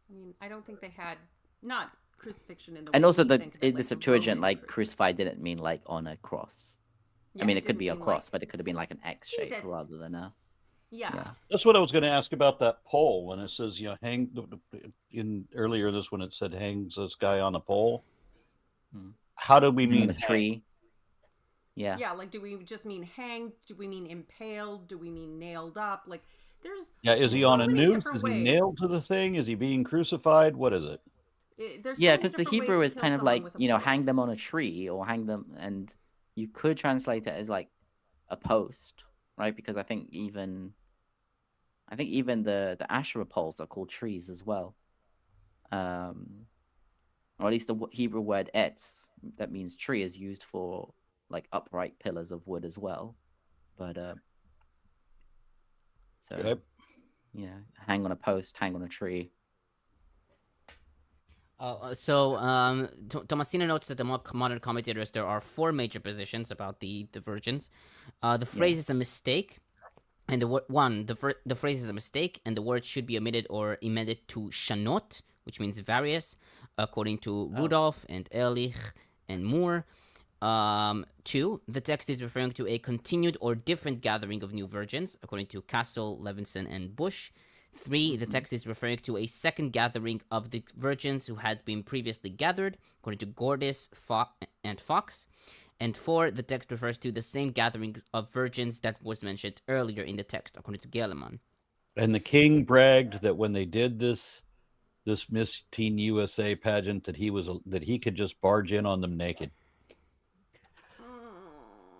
Speaker 4: I mean, I don't think they had not crucifixion in the.
Speaker 6: And
Speaker 4: way
Speaker 6: also
Speaker 4: we
Speaker 6: the
Speaker 4: think of
Speaker 6: in
Speaker 4: it,
Speaker 6: the
Speaker 4: like
Speaker 6: Septuagint,
Speaker 4: Roman
Speaker 6: like crucify didn't mean like on a cross.
Speaker 4: Yeah,
Speaker 6: I mean, it could
Speaker 4: didn't
Speaker 6: be a
Speaker 4: mean,
Speaker 6: cross,
Speaker 4: like-
Speaker 6: but it could have been like an X shape
Speaker 4: Jesus.
Speaker 6: rather than a.
Speaker 4: Yeah.
Speaker 1: That's what I was going to ask about that pole when it says, hang in earlier this when it said hangs this guy on a pole. How do we mean
Speaker 6: On a
Speaker 1: hang?
Speaker 6: tree. Yeah.
Speaker 4: Yeah, like, do we just mean hanged? Do we mean impaled? Do we mean nailed up? Like, there's
Speaker 1: Yeah, is he
Speaker 4: so
Speaker 1: on a
Speaker 4: many
Speaker 1: noose?
Speaker 4: different
Speaker 1: Is he
Speaker 4: ways.
Speaker 1: nailed to the thing? Is he being crucified? What is it?
Speaker 4: There's so
Speaker 6: Yeah,
Speaker 4: many
Speaker 6: because the
Speaker 4: different ways
Speaker 6: Hebrew
Speaker 4: to
Speaker 6: is
Speaker 4: kill
Speaker 6: kind of
Speaker 4: someone
Speaker 6: like,
Speaker 4: with a pole.
Speaker 6: hang them on a tree or hang them, and you could translate it as like a post, right? Because I think even the Asherah poles are called trees as well. Or at least the Hebrew word etz, that means tree, is used for like upright pillars of wood as well. But so
Speaker 1: Okay.
Speaker 6: hang on a post, hang on a tree.
Speaker 3: Tomasino notes that the modern commentators, there are 4 major positions about the virgins. The phrase is a mistake, and the phrase is a mistake, and the word should be omitted or amended to shanot, which means various, according to Rudolph and Ehrlich and Moore. 2, the text is referring to a continued or different gathering of new virgins, according to Castle, Levenson, and Bush. 3, the text is referring to a second gathering of the virgins who had been previously gathered, according to Gordis and Fox. And 4, the text refers to the same gathering of virgins that was mentioned earlier in the text, according to Galeman.
Speaker 1: And the king bragged that when they did this Miss Teen USA pageant, that he could just barge in on them naked.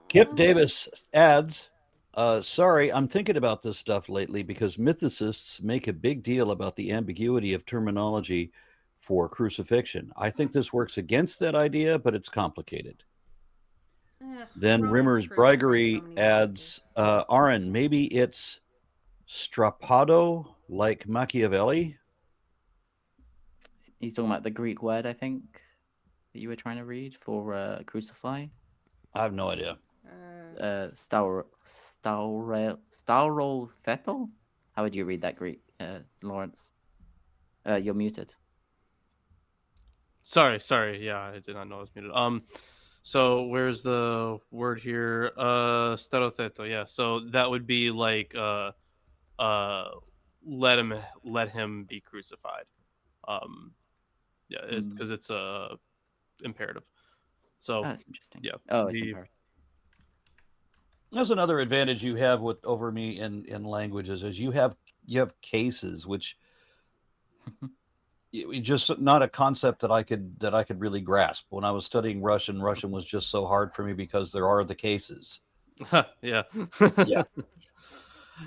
Speaker 1: Kip Davis adds, Sorry, I'm thinking about this stuff lately because mythicists make a big deal about the ambiguity of terminology for crucifixion. I think this works against that idea, but it's complicated. Then
Speaker 4: Rome is
Speaker 1: Rimmer's
Speaker 4: crucified so
Speaker 1: Brigery
Speaker 4: many
Speaker 1: adds, Aaron, maybe it's strappado like Machiavelli?
Speaker 6: He's talking about the Greek word, I think, that you were trying to read for crucify.
Speaker 1: I have no idea.
Speaker 6: Staurotheto? How would you read that Greek, Lawrence? You're muted.
Speaker 2: Sorry. Yeah, I did not know I was muted. So where's the word here? Stereotheto. Yeah. So that would be like let him be crucified. Yeah, because it's a imperative. So
Speaker 6: that's interesting.
Speaker 2: Yeah.
Speaker 6: Oh, it's imperative.
Speaker 1: There's another advantage you have over me in languages is you have cases which just not a concept that I could really grasp. When I was studying Russian was just so hard for me because there are the cases.
Speaker 2: Yeah.
Speaker 1: Yeah.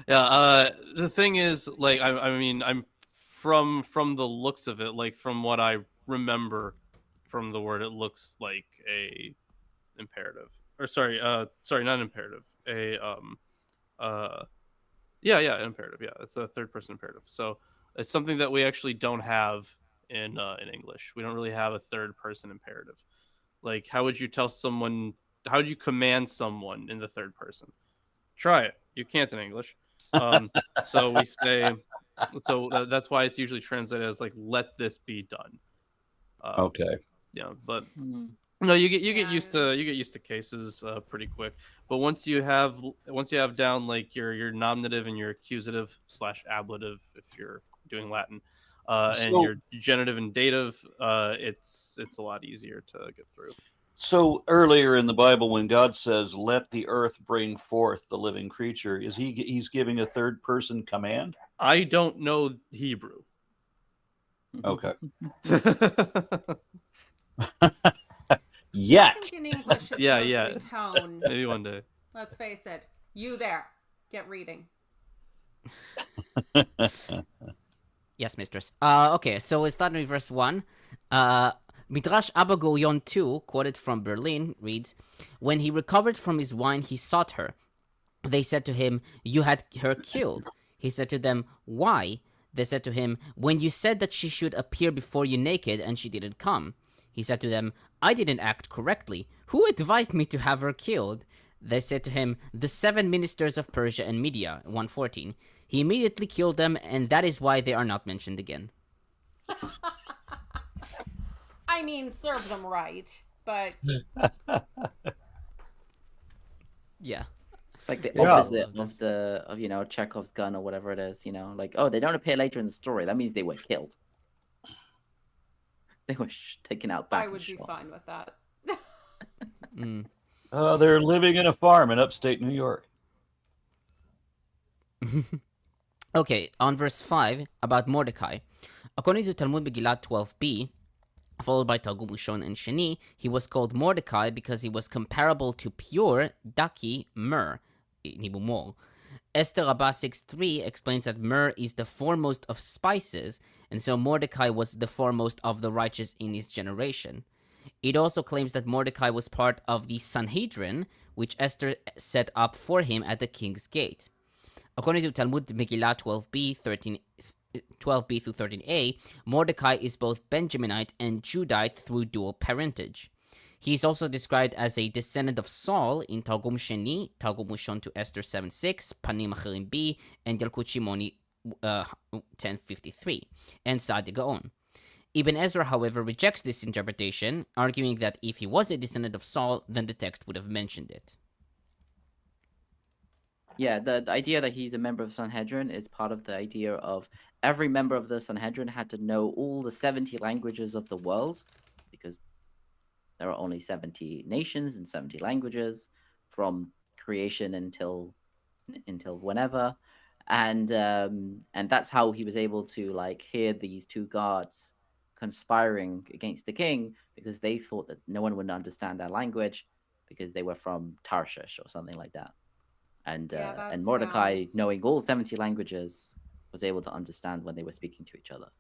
Speaker 2: Yeah. The thing is, like, I mean, I'm from the looks of it, like from what I remember from the word, it looks like a imperative. Or sorry, not imperative. Imperative. Yeah, it's a third person imperative. So it's something that we actually don't have in English. We don't really have a third person imperative. Like, how would you tell someone? How would you command someone in the third person? Try it. You can't in English. So we say. So that's why it's usually translated as like "let this be done."
Speaker 1: Okay.
Speaker 2: Yeah, but. No, you get used to cases pretty quick. But once you have down like your nominative and your accusative / ablative, if you're doing Latin, and your genitive and dative, it's a lot easier to get through.
Speaker 1: So earlier in the Bible, when God says, "Let the earth bring forth the living creature," he's giving a third person command?
Speaker 2: I don't know Hebrew.
Speaker 1: Okay. Yet.
Speaker 4: I think in English it's mostly tone.
Speaker 2: Maybe one day.
Speaker 4: Let's face it. You there. Get reading.
Speaker 3: Yes, mistress. Okay, so we start with verse 1. Midrash Abba Gurion 2, quoted from Berlin, reads, "When he recovered from his wine, he sought her. They said to him, 'You had her killed.' He said to them, 'Why?' They said to him, 'When you said that she should appear before you naked, and she didn't come.' He said to them, 'I didn't act correctly. Who advised me to have her killed?' They said to him, 'The 7 ministers of Persia and Media,' 114. He immediately killed them, and that is why they are not mentioned again."
Speaker 4: I mean, serve them right, but...
Speaker 3: Yeah.
Speaker 6: It's like the opposite of Chekhov's gun or whatever it is, like, oh, they don't appear later in the story. That means they were killed. They were taken out back.
Speaker 4: I would be fine with that.
Speaker 1: They're living in a farm in upstate New York.
Speaker 3: Okay, on verse 5, about Mordecai. According to Talmud Megillah 12b, followed by Targum Rishon and Sheni, he was called Mordecai because he was comparable to pure Daki myrrh, Nibumol. Esther Rabbah 6.3 explains that myrrh is the foremost of spices, and so Mordecai was the foremost of the righteous in his generation. It also claims that Mordecai was part of the Sanhedrin, which Esther set up for him at the king's gate. According to Talmud Megillah 12b through 13a, Mordecai is both Benjaminite and Judite through dual parentage. He is also described as a descendant of Saul in Targum Sheni, Targum Rishon to Esther 7.6, Panim Acherim B, and Yalkut Shimoni 1053, and Sa'ad Gaon. Ibn Ezra, however, rejects this interpretation, arguing that if he was a descendant of Saul, then the text would have mentioned it.
Speaker 6: Yeah, the idea that he's a member of Sanhedrin is part of the idea of every member of the Sanhedrin had to know all the 70 languages of the world, because there are only 70 nations and 70 languages from creation until whenever, and that's how he was able to like hear these two guards conspiring against the king, because they thought that no one would understand their language because they were from Tarshish or something like that. and
Speaker 4: Yeah, that
Speaker 6: and Mordecai,
Speaker 4: sounds-
Speaker 6: knowing all 70 languages, was able to understand when they were speaking to each other.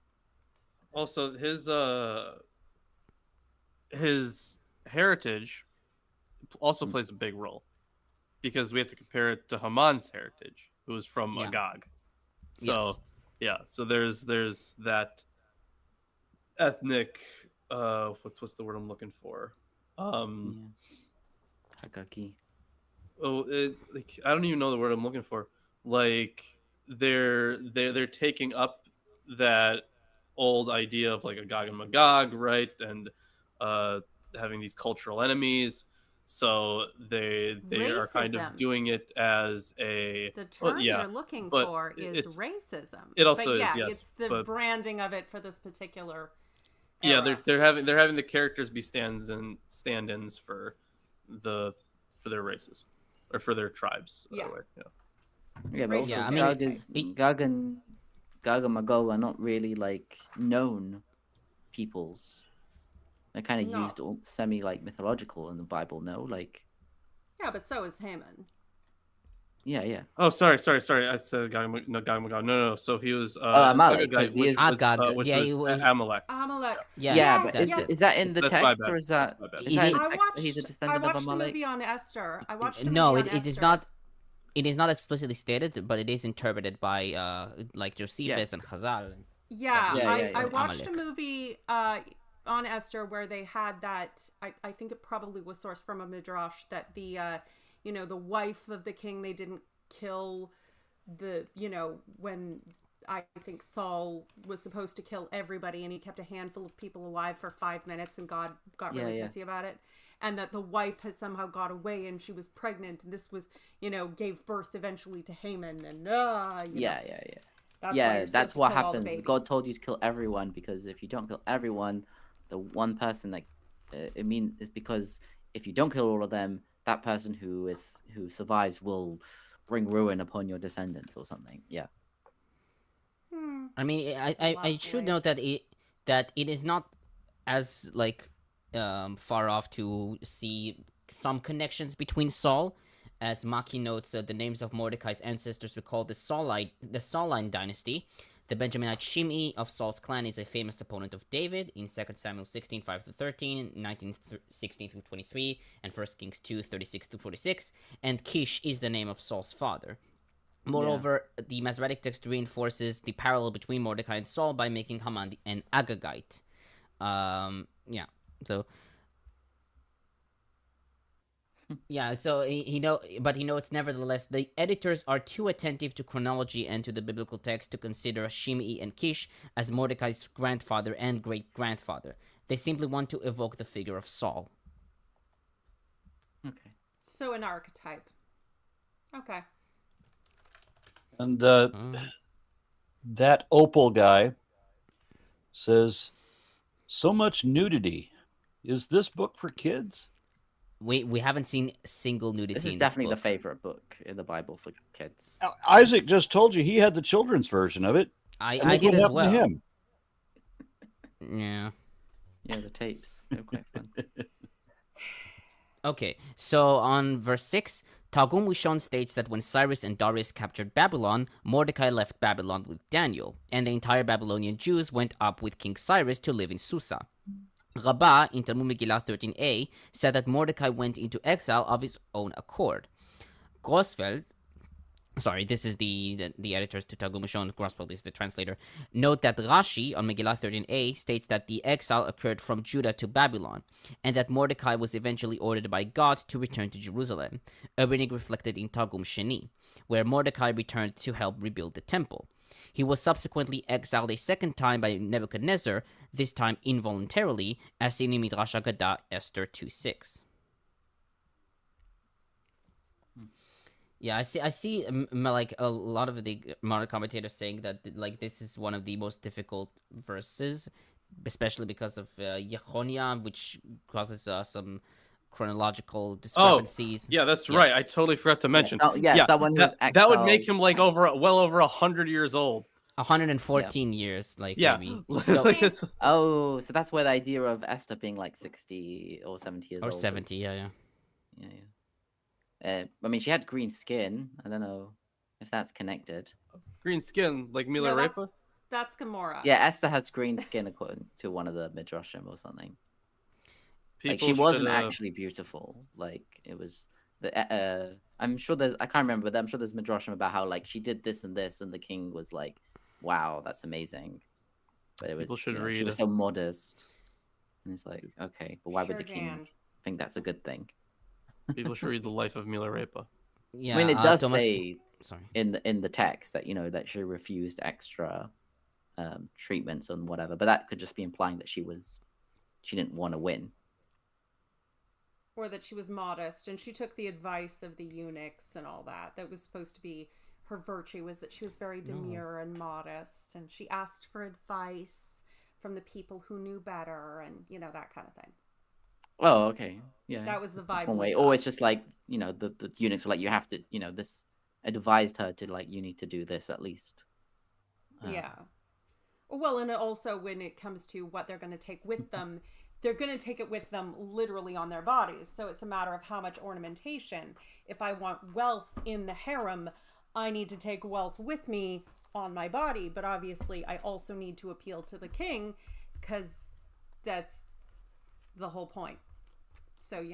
Speaker 2: Also, his heritage also plays a big role, because we have to compare it to Haman's heritage, who was from
Speaker 3: Yeah.
Speaker 2: Agag. So so there's that ethnic what's the word I'm looking for?
Speaker 6: Hagagi.
Speaker 2: Like, I don't even know the word I'm looking for. Like, they're taking up that old idea of like Agag and Magog, right? And having these cultural enemies. So they are kind of
Speaker 4: Racism.
Speaker 2: doing it as a
Speaker 4: The term
Speaker 2: yeah,
Speaker 4: you're looking
Speaker 2: but
Speaker 4: for is
Speaker 2: it's-
Speaker 4: racism.
Speaker 2: it also
Speaker 4: but
Speaker 2: is,
Speaker 4: yeah,
Speaker 2: yes,
Speaker 4: it's the
Speaker 2: but-
Speaker 4: branding of it for this particular.
Speaker 2: yeah,
Speaker 4: era.
Speaker 2: they're having the characters be stand-ins for their races or for their tribes.
Speaker 4: Yeah.
Speaker 6: Yeah, but also
Speaker 4: Yeah,
Speaker 3: I mean,
Speaker 6: Gog and Magog are not really like known peoples. They're kind of
Speaker 4: No.
Speaker 6: used semi like mythological in the Bible. No, like
Speaker 4: Yeah, but so is Haman.
Speaker 6: yeah.
Speaker 2: Oh, sorry. I said Gog Magog. No. So he was
Speaker 6: Amalek,
Speaker 2: Agagite,
Speaker 6: 'cause he
Speaker 2: which
Speaker 6: is-
Speaker 2: was,
Speaker 3: Agag,
Speaker 2: which
Speaker 3: yeah,
Speaker 2: was
Speaker 3: he was-
Speaker 2: Amalek.
Speaker 4: Amalek.
Speaker 3: Yeah,
Speaker 6: Yeah,
Speaker 3: that's
Speaker 6: but
Speaker 3: it.
Speaker 6: is that in the
Speaker 2: That's my
Speaker 6: text
Speaker 2: bad.
Speaker 6: or is that
Speaker 2: That's my bad.
Speaker 6: is that in the
Speaker 4: I
Speaker 6: text
Speaker 4: watched.
Speaker 6: that he's a
Speaker 4: I
Speaker 6: descendant
Speaker 4: watched
Speaker 6: of
Speaker 4: a
Speaker 6: Amalek?
Speaker 4: movie on Esther. I watched. A
Speaker 3: No,
Speaker 4: movie on
Speaker 3: it is
Speaker 4: Esther.
Speaker 3: not. It is not explicitly stated, but it is interpreted by like Josephus and Chazal.
Speaker 4: Yeah,
Speaker 6: Yeah,
Speaker 4: I
Speaker 6: yeah.
Speaker 4: watched a
Speaker 3: Amalek.
Speaker 4: movie on Esther where they had that. I think it probably was sourced from a Midrash that the the wife of the king, they didn't kill the when I think Saul was supposed to kill everybody and he kept a handful of people alive for 5 minutes and God got really
Speaker 6: Yeah.
Speaker 4: pissy about it. And that the wife has somehow got away and she was pregnant and this was, gave birth eventually to Haman and
Speaker 6: Yeah.
Speaker 4: That's why
Speaker 6: Yeah,
Speaker 4: you're
Speaker 6: that's
Speaker 4: supposed to
Speaker 6: what
Speaker 4: kill all the
Speaker 6: happens. God
Speaker 4: babies.
Speaker 6: told you to kill everyone because if you don't kill everyone, the one person that it's because if you don't kill all of them, that person who survives will bring ruin upon your descendants or something. Yeah.
Speaker 3: I mean, I should note that it is not as like far off to see some connections between Saul, as Macchi notes. The names of Mordecai's ancestors recall the Saulite dynasty. The Benjaminite Shimei of Saul's clan is a famous opponent of David in 2 Samuel 16, 5-13, 19, 16-23, and 1 Kings 2, 36-46. And Kish is the name of Saul's father. Moreover, the Masoretic text reinforces the parallel between Mordecai and Saul by making Haman an Agagite. So he notes nevertheless the editors are too attentive to chronology and to the biblical text to consider Shimei and Kish as Mordecai's grandfather and great-grandfather. They simply want to evoke the figure of Saul.
Speaker 6: Okay.
Speaker 4: So an archetype. Okay.
Speaker 1: And that Opal guy says, so much nudity. Is this book for kids?
Speaker 3: We haven't seen single nudity
Speaker 6: This
Speaker 3: in
Speaker 6: is
Speaker 3: this
Speaker 6: definitely the
Speaker 3: book.
Speaker 6: favorite book in the Bible for kids.
Speaker 1: Isaac just told you he had the children's version of it.
Speaker 3: I
Speaker 1: Look
Speaker 3: did
Speaker 1: what
Speaker 3: as
Speaker 1: happened
Speaker 3: well.
Speaker 1: to him.
Speaker 3: Yeah.
Speaker 6: Yeah, the tapes. They're quite fun.
Speaker 3: Okay, so on verse 6, Targum Wishon states that when Cyrus and Darius captured Babylon, Mordecai left Babylon with Daniel, and the entire Babylonian Jews went up with King Cyrus to live in Susa. Rabbah, in Talmud Megillah 13a, said that Mordecai went into exile of his own accord. Grossfeld, this is the editors to Targum Wishon, Grossfeld is the translator, note that Rashi on Megillah 13a states that the exile occurred from Judah to Babylon, and that Mordecai was eventually ordered by God to return to Jerusalem, a reading reflected in Targum Sheni, where Mordecai returned to help rebuild the temple. He was subsequently exiled a second time by Nebuchadnezzar, this time involuntarily, as seen in Midrash Agadah Esther 2:6. Yeah, I see like a lot of the modern commentators saying that like this is one of the most difficult verses, especially because of Yechonia, which causes some chronological discrepancies.
Speaker 2: Yeah, that's
Speaker 3: Yes.
Speaker 2: right. I totally forgot to mention.
Speaker 6: that one who was
Speaker 2: that would make
Speaker 6: exiled.
Speaker 2: him like well over 100 years old.
Speaker 3: 114 years, like
Speaker 2: Yeah.
Speaker 3: maybe.
Speaker 2: Like, it's-
Speaker 6: Oh, so that's where the idea of Esther being like 60 or 70 years
Speaker 3: Or
Speaker 6: old.
Speaker 3: 70, yeah.
Speaker 6: Yeah. I mean, she had green skin. I don't know if that's connected.
Speaker 2: Green skin, like Mila
Speaker 4: No,
Speaker 2: Rapa?
Speaker 4: that's Gamora.
Speaker 6: Yeah, Esther has green skin according to one of the Midrashim or something. Like, she
Speaker 2: People
Speaker 6: wasn't
Speaker 2: should,
Speaker 6: actually beautiful. Like, it was the I'm sure there's, I can't remember, but I'm sure there's Midrashim about how, like, she did this, and the king was like, wow, that's amazing. But it was,
Speaker 2: People should
Speaker 6: she
Speaker 2: read.
Speaker 6: was so modest. And it's like, okay, but why
Speaker 4: Sure
Speaker 6: would the king
Speaker 4: can.
Speaker 6: think that's a good thing?
Speaker 2: People should read the life of Mila Rapa.
Speaker 3: Yeah,
Speaker 6: I mean, it does
Speaker 3: Toma-
Speaker 6: say
Speaker 3: Sorry.
Speaker 6: in the text that, that she refused extra treatments and whatever, but that could just be implying that she didn't want to win.
Speaker 4: Or that she was modest and she took the advice of the eunuchs and all that. That was supposed to be her virtue, was that she was very demure and modest, and she asked for advice from the people who knew better, and that kind of thing.
Speaker 6: Oh, okay, yeah.
Speaker 4: That was the
Speaker 6: That's
Speaker 4: vibe.
Speaker 6: one
Speaker 4: we
Speaker 6: way.
Speaker 4: got.
Speaker 6: Or it's just like, the eunuchs were like, you have to, this advised her to, like, you need to do this at least.
Speaker 4: Yeah. Well, and also when it comes to what they're going to take with them, they're going to take it with them literally on their bodies. So it's a matter of how much ornamentation. If I want wealth in the harem, I need to take wealth with me on my body. But obviously, I also need to appeal to the king, because that's the whole point. So,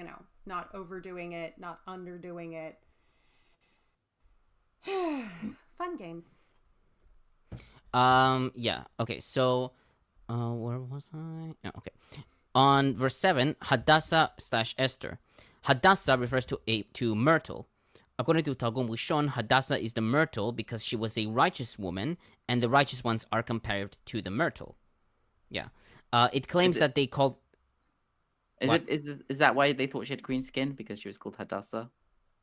Speaker 4: not overdoing it, not underdoing it. Fun games.
Speaker 3: Yeah. Okay. So, where was I? Oh, okay. On verse 7, Hadassah/Esther. Hadassah refers to myrtle. According to Targum Rishon, Hadassah is the myrtle because she was a righteous woman, and the righteous ones are compared to the myrtle. Yeah. It claims that they called.
Speaker 6: Is that why they thought she had green skin, because she was called Hadassah,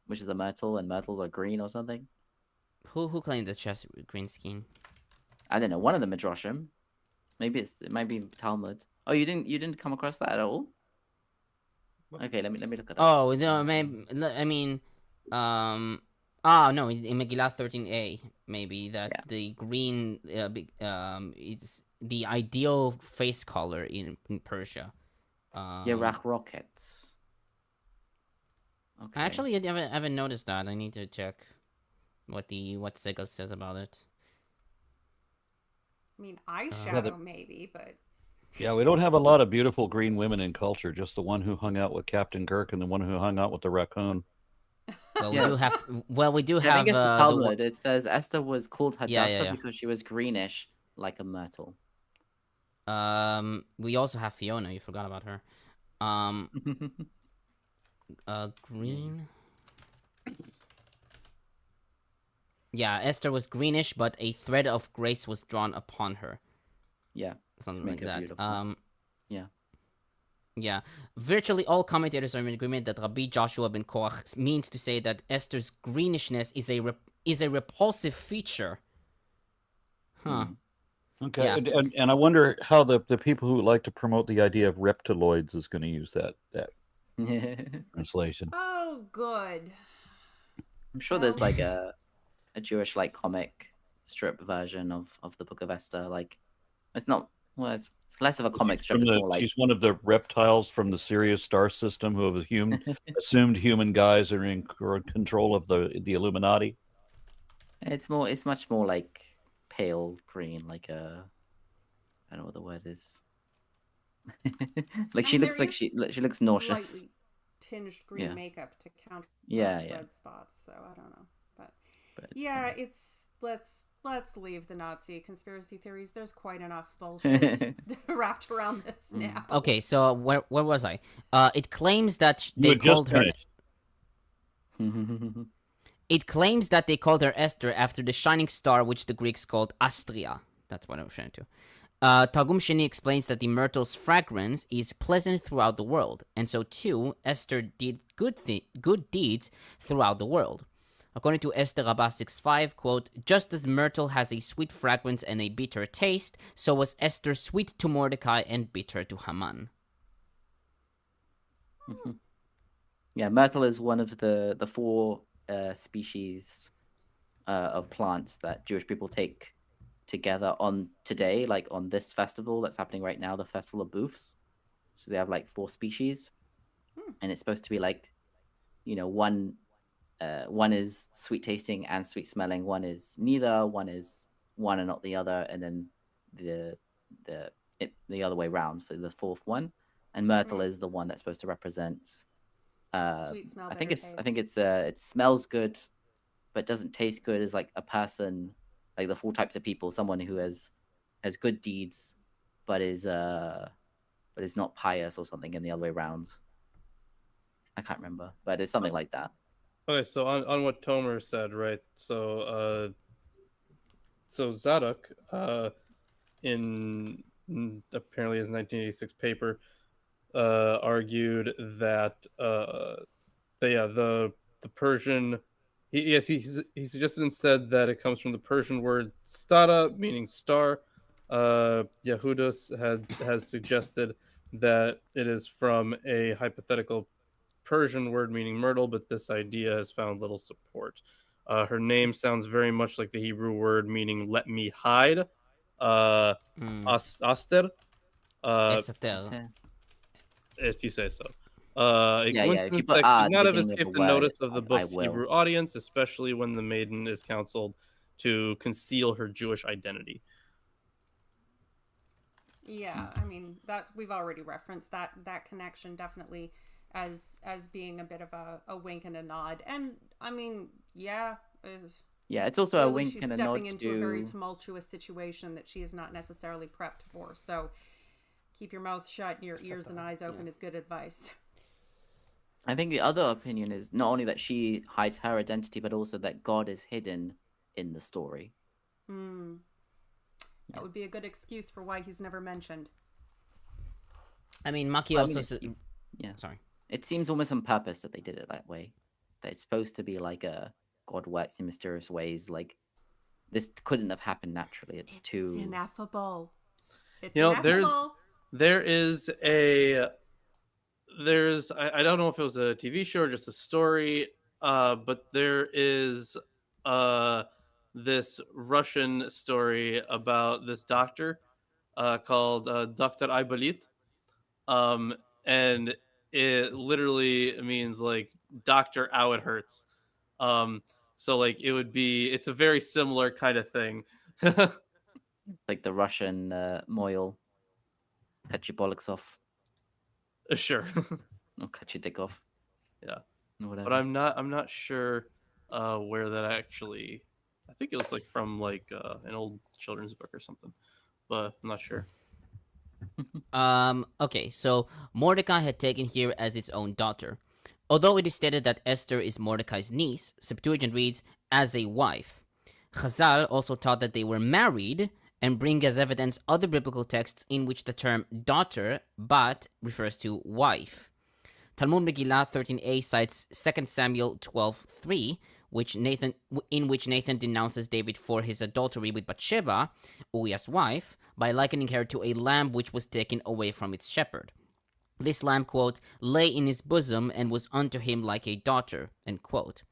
Speaker 6: which is a myrtle, and myrtles are green or something?
Speaker 3: Who claimed that she has green skin?
Speaker 6: I don't know. One of the Midrashim. Maybe it might be Talmud. Oh, you didn't come across that at all? Okay, let me look it up.
Speaker 3: Oh no, maybe, I mean, no, in Megillah 13a, maybe that the green is the ideal face color in Persia.
Speaker 6: Yerach rockets. Okay.
Speaker 3: Actually, I haven't noticed that. I need to check what Segal says about it.
Speaker 4: I mean, eyeshadow maybe, but
Speaker 1: Yeah, we don't have a lot of beautiful green women in culture. Just the one who hung out with Captain Kirk and the one who hung out with the raccoon.
Speaker 3: Well,
Speaker 6: Yeah.
Speaker 3: we do
Speaker 6: I
Speaker 3: have
Speaker 6: think it's the
Speaker 3: the
Speaker 6: Talmud. It says Esther was called Hadassah
Speaker 3: yeah.
Speaker 6: because she was greenish like a myrtle.
Speaker 3: we also have Fiona. You forgot about her. Green. Yeah, Esther was greenish, but a thread of grace was drawn upon her.
Speaker 6: Yeah.
Speaker 3: Something
Speaker 6: make
Speaker 3: like
Speaker 6: her
Speaker 3: that.
Speaker 6: beautiful. Yeah.
Speaker 3: Yeah. Virtually all commentators are in agreement that Rabbi Joshua ben Korach means to say that Esther's greenishness is a repulsive feature. Huh.
Speaker 1: Okay,
Speaker 3: Yeah.
Speaker 1: and I wonder how the people who like to promote the idea of reptiloids is going to use that translation.
Speaker 4: oh, good.
Speaker 6: I'm sure there's like a Jewish like comic strip version of the Book of Esther. Like, it's not. Well, it's less of a comic strip. It's more like
Speaker 1: She's one of the reptiles from the Sirius star system who have assumed human guys are in control of the Illuminati.
Speaker 6: it's much more like pale green, like a, I don't know what the word is. Like, she
Speaker 4: And
Speaker 6: looks
Speaker 4: there
Speaker 6: like
Speaker 4: is
Speaker 6: she looks nauseous.
Speaker 4: Lightly tinged green makeup to counter
Speaker 6: Yeah.
Speaker 4: red spots. So I don't know, but
Speaker 6: But
Speaker 4: yeah, it's let's leave the Nazi conspiracy theories. There's quite enough bullshit wrapped around this now.
Speaker 3: Okay, so where was I? It claims that
Speaker 1: You
Speaker 3: they
Speaker 1: had
Speaker 3: called
Speaker 1: just
Speaker 3: her.
Speaker 1: finished.
Speaker 3: It claims that they called her Esther after the shining star, which the Greeks called Astria. That's what I'm referring to. Targum Sheni explains that the myrtle's fragrance is pleasant throughout the world, and so too, Esther did good deeds throughout the world. According to Esther Rabbah 6:5, quote, just as myrtle has a sweet fragrance and a bitter taste, so was Esther sweet to Mordecai and bitter to Haman.
Speaker 6: Yeah, myrtle is one of the four species of plants that Jewish people take together on today, like on this festival that's happening right now, the Festival of Booths. So they have like 4 species, and it's supposed to be like, one one is sweet tasting and sweet smelling. One is neither. One is one and not the other. And then the other way round for the fourth one. And myrtle is the one that's supposed to represent.
Speaker 4: Sweet smell.
Speaker 6: I think
Speaker 4: bitter
Speaker 6: it's it smells good, but doesn't taste good. Is like a person, like the four types of people. Someone who has good deeds, but is not pious or something. In the other way around. I can't remember, but it's something like that.
Speaker 2: Okay, so on what Tomer said, right? So Zadok, in apparently his 1986 paper, argued that the Persian, he suggested instead that it comes from the Persian word stara, meaning star. Yehudus has suggested that it is from a hypothetical Persian word meaning myrtle, but this idea has found little support. Her name sounds very much like the Hebrew word meaning "let me hide." Aster.
Speaker 3: Esther.
Speaker 2: If you say so.
Speaker 6: If you put
Speaker 2: that could not have escaped the notice of the
Speaker 6: I
Speaker 2: book's
Speaker 6: will.
Speaker 2: Hebrew audience, especially when the maiden is counseled to conceal her Jewish identity.
Speaker 4: Yeah, I mean we've already referenced that connection definitely as being a bit of a wink and a nod, and I mean
Speaker 6: it's also a
Speaker 4: clearly
Speaker 6: wink
Speaker 4: she's
Speaker 6: and a
Speaker 4: stepping
Speaker 6: nod
Speaker 4: into a very
Speaker 6: to.
Speaker 4: tumultuous situation that she is not necessarily prepped for. So keep your mouth shut and your ears and eyes open is good advice.
Speaker 6: I think the other opinion is not only that she hides her identity, but also that God is hidden in the story.
Speaker 4: That would be a good excuse for why he's never mentioned.
Speaker 3: I mean, Macchi also said... Sorry.
Speaker 6: It seems almost on purpose that they did it that way. That it's supposed to be like a God works in mysterious ways. Like, this couldn't have happened naturally. It's too...
Speaker 4: It's ineffable. It's
Speaker 2: ineffable. There's I don't know if it was a TV show or just a story, but there is this Russian story about this doctor called Dr. Ibolit, and it literally means like doctor, ow, it hurts. So like it's a very similar kind of thing.
Speaker 6: Like the Russian Moyle, cut your bollocks off.
Speaker 2: Sure.
Speaker 6: Or cut your dick off.
Speaker 2: Yeah.
Speaker 6: Or whatever.
Speaker 2: But I'm not sure where that actually. I think it was like from like an old children's book or something, but I'm not sure.
Speaker 3: Okay, so Mordecai had taken her as his own daughter. Although it is stated that Esther is Mordecai's niece, Septuagint reads, as a wife. Chazal also taught that they were married, and bring as evidence other biblical texts in which the term daughter, bat, refers to wife. Talmud Megillah 13a cites 2 Samuel 12:3, in which Nathan denounces David for his adultery with Bathsheba, Uriah's wife, by likening her to a lamb which was taken away from its shepherd. This lamb, quote, lay in his bosom and was unto him like a daughter, end quote.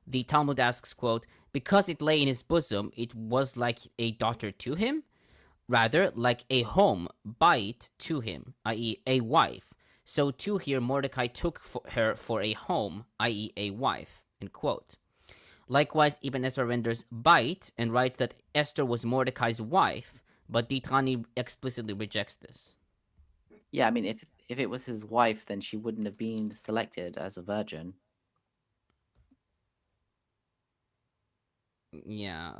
Speaker 3: The Talmud asks, quote, because it lay in his bosom, it was like a daughter to him? Rather, like a home, bite to him, i.e. a wife. So too here Mordecai took her for a home, i.e. a wife, end quote. Likewise, Ibn Ezra renders bite and writes that Esther was Mordecai's wife, but Ditrani explicitly rejects this.
Speaker 6: Yeah, I mean, if it was his wife, then she wouldn't have been selected as a virgin.
Speaker 3: Yeah,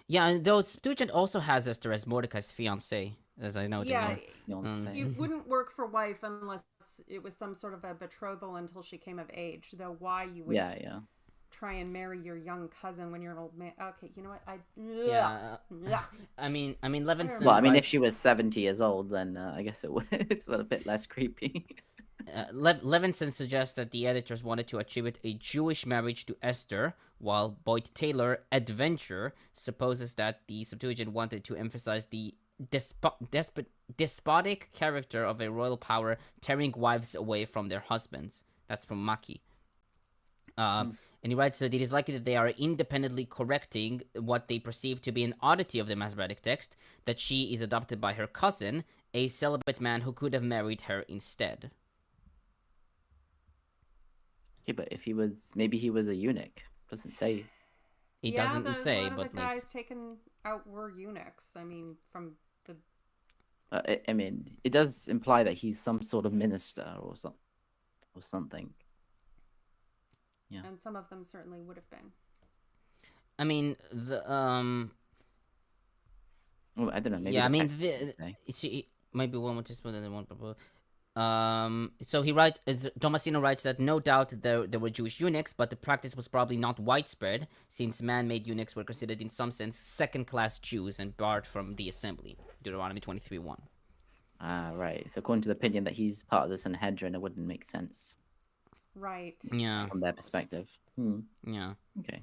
Speaker 3: and though Septuagint also has Esther as Mordecai's fiancée, as I know.
Speaker 4: Yeah, you wouldn't work for wife unless it was some sort of a betrothal until she came of age. Though why you would try and marry your young cousin when you're an old man? Okay, you know what?
Speaker 3: I mean, Levenson.
Speaker 6: Well, I mean, if she was 70 years old, then I guess it's a little bit less creepy.
Speaker 3: Levenson suggests that the editors wanted to attribute a Jewish marriage to Esther, while Boyd Taylor, Adventure, supposes that the Septuagint wanted to emphasize the despotic character of a royal power tearing wives away from their husbands. That's from Macchi. And he writes that it is likely that they are independently correcting what they perceive to be an oddity of the Masoretic text, that she is adopted by her cousin, a celibate man who could have married her instead.
Speaker 6: Yeah, but if he was, maybe he was a eunuch. Doesn't say.
Speaker 3: He
Speaker 4: yeah,
Speaker 3: doesn't say,
Speaker 4: a lot
Speaker 3: but
Speaker 4: of the guys taken out were eunuchs. I mean, from the
Speaker 6: I mean, it does imply that he's some sort of minister or something. Yeah.
Speaker 4: and some of them certainly would have been.
Speaker 3: I mean the
Speaker 6: Well, I don't know. Maybe
Speaker 3: yeah, I
Speaker 6: the
Speaker 3: mean,
Speaker 6: text doesn't say.
Speaker 3: see, maybe one more just and then one purple. So he writes, Tomasino writes that no doubt there were Jewish eunuchs, but the practice was probably not widespread, since man-made eunuchs were considered in some sense second-class Jews and barred from the assembly. Deuteronomy 23:1.
Speaker 6: Ah, right. So according to the opinion that he's part of the Sanhedrin, it wouldn't make sense
Speaker 4: Right.
Speaker 3: Yeah,
Speaker 6: from their perspective.
Speaker 3: yeah.
Speaker 6: Okay.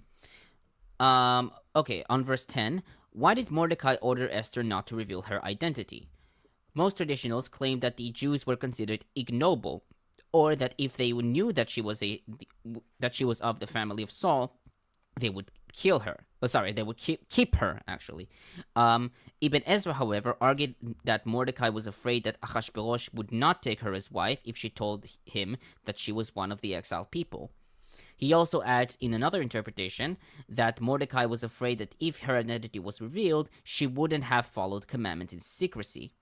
Speaker 3: Okay, on verse 10, why did Mordecai order Esther not to reveal her identity? Most traditionals claim that the Jews were considered ignoble, or that if they knew that she was of the family of Saul, they would kill her. They would keep her, actually. Ibn Ezra, however, argued that Mordecai was afraid that Ahasuerus would not take her as wife if she told him that she was one of the exiled people. He also adds in another interpretation that Mordecai was afraid that if her identity was revealed, she wouldn't have followed commandments in secrecy.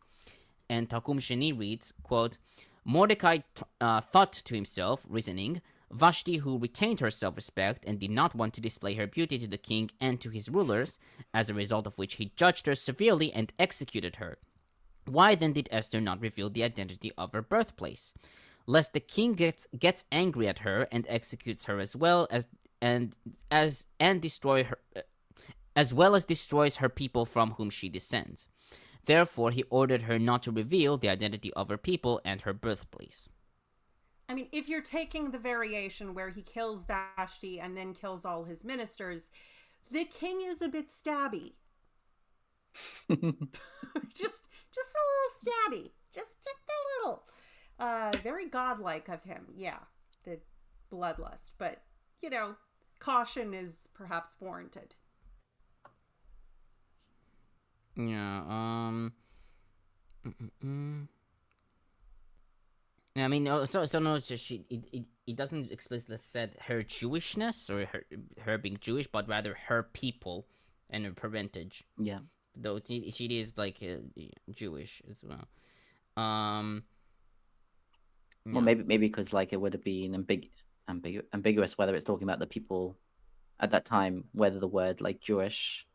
Speaker 3: And Targum Sheni reads, quote, Mordecai thought to himself, reasoning, Vashti, who retained her self-respect and did not want to display her beauty to the king and to his rulers, as a result of which he judged her severely and executed her. Why then did Esther not reveal the identity of her birthplace? Lest the king gets angry at her and executes her as well as destroy her, as well as destroys her people from whom she descends. Therefore, he ordered her not to reveal the identity of her people and her birthplace.
Speaker 4: I mean, if you're taking the variation where he kills Vashti and then kills all his ministers, the king is a bit stabby. just a little stabby. Just a little. Very godlike of him. Yeah, the bloodlust. But, caution is perhaps warranted.
Speaker 3: Yeah, I mean, so no, it doesn't explicitly said her Jewishness or her being Jewish, but rather her people and her parentage.
Speaker 6: Yeah.
Speaker 3: Though she is like Jewish as well.
Speaker 6: Well, maybe because like it would have been ambiguous whether it's talking about the people at that time, whether the word like Jewish,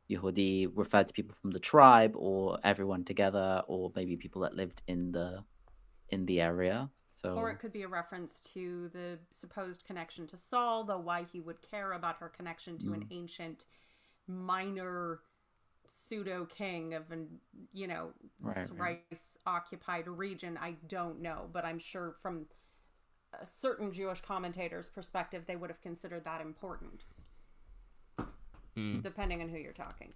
Speaker 6: Yehudi referred to people from the tribe or everyone together, or maybe people that lived in the area. So,
Speaker 4: or it could be a reference to the supposed connection to Saul, though why he would care about her connection to an ancient minor pseudo king of an thrice occupied region, I don't know, but I'm sure from a certain Jewish commentators' perspective they would have considered that important, depending on who you're talking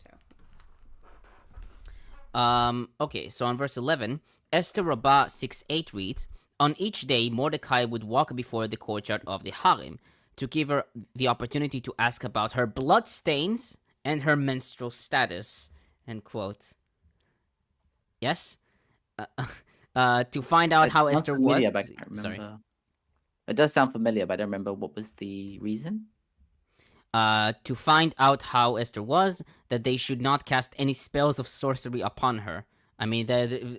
Speaker 4: to.
Speaker 3: Okay, so on verse 11, Esther Rabbah 6:8 reads, on each day Mordecai would walk before the courtyard of the harem to give her the opportunity to ask about her blood stains and her menstrual status, end quote. Yes? To find out how Esther was... Sorry.
Speaker 6: It does sound familiar, but I don't remember what was the reason.
Speaker 3: To find out how Esther was, that they should not cast any spells of sorcery upon her. I mean,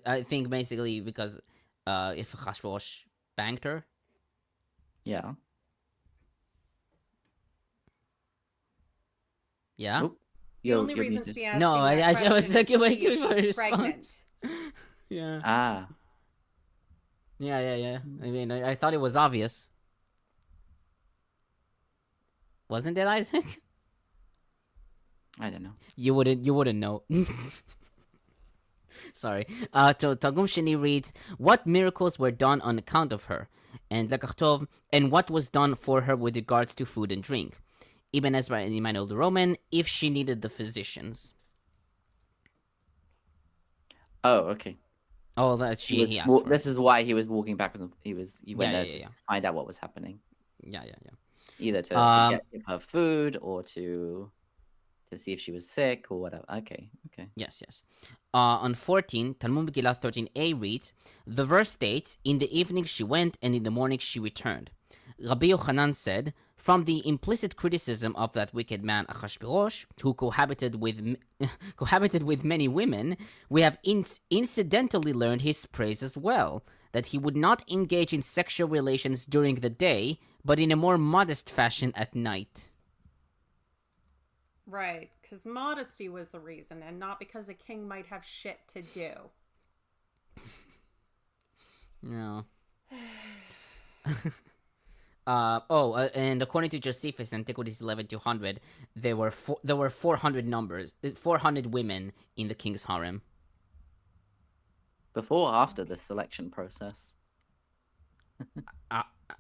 Speaker 3: I think basically because if Ahasuerus banged her.
Speaker 6: Yeah.
Speaker 3: Yeah?
Speaker 6: Oop.
Speaker 4: The only reason to be asking
Speaker 3: no, I was
Speaker 4: like,
Speaker 3: waiting for a
Speaker 4: pregnant.
Speaker 3: response. Yeah.
Speaker 6: Ah.
Speaker 3: Yeah. I mean, I thought it was obvious. Wasn't it, Isaac?
Speaker 6: I don't know.
Speaker 3: You wouldn't know. Sorry. Targum Sheni reads, what miracles were done on account of her? And Lekachtov, and what was done for her with regards to food and drink? Ibn Ezra and Emmanuel the Roman, if she needed the physicians.
Speaker 6: Oh, okay.
Speaker 3: Oh, that's he asked for.
Speaker 6: This is why he was walking back with him. He went there to find out what was happening.
Speaker 3: Yeah.
Speaker 6: Either to give her food or to see if she was sick or whatever. Okay.
Speaker 3: Yes. On 14, Talmud Megillah 13a reads, the verse states, in the evening she went and in the morning she returned. Rabbi Yochanan said, "From the implicit criticism of that wicked man Achashverosh, who cohabited with many women, we have incidentally learned his praise as well, that he would not engage in sexual relations during the day, but in a more modest fashion at night."
Speaker 4: Right, because modesty was the reason, and not because a king might have shit to do.
Speaker 3: No. And according to Josephus, Antiquities 11-200, there were 400 women in the king's harem.
Speaker 6: Before or after the selection process?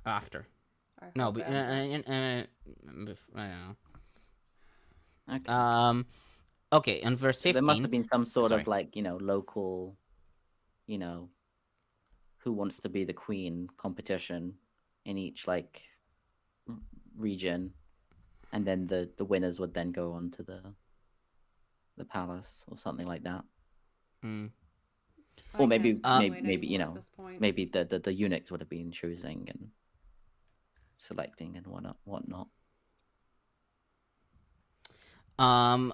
Speaker 3: After.
Speaker 4: I
Speaker 3: No,
Speaker 4: hope
Speaker 3: but,
Speaker 4: after.
Speaker 3: I don't know.
Speaker 6: Okay.
Speaker 3: Okay, on verse 15.
Speaker 6: There must have been some sort
Speaker 3: Sorry.
Speaker 6: of local, who wants to be the queen competition in each region, and then the winners would then go on to the palace or something like that. Or maybe maybe the eunuchs would have been choosing and selecting and whatnot.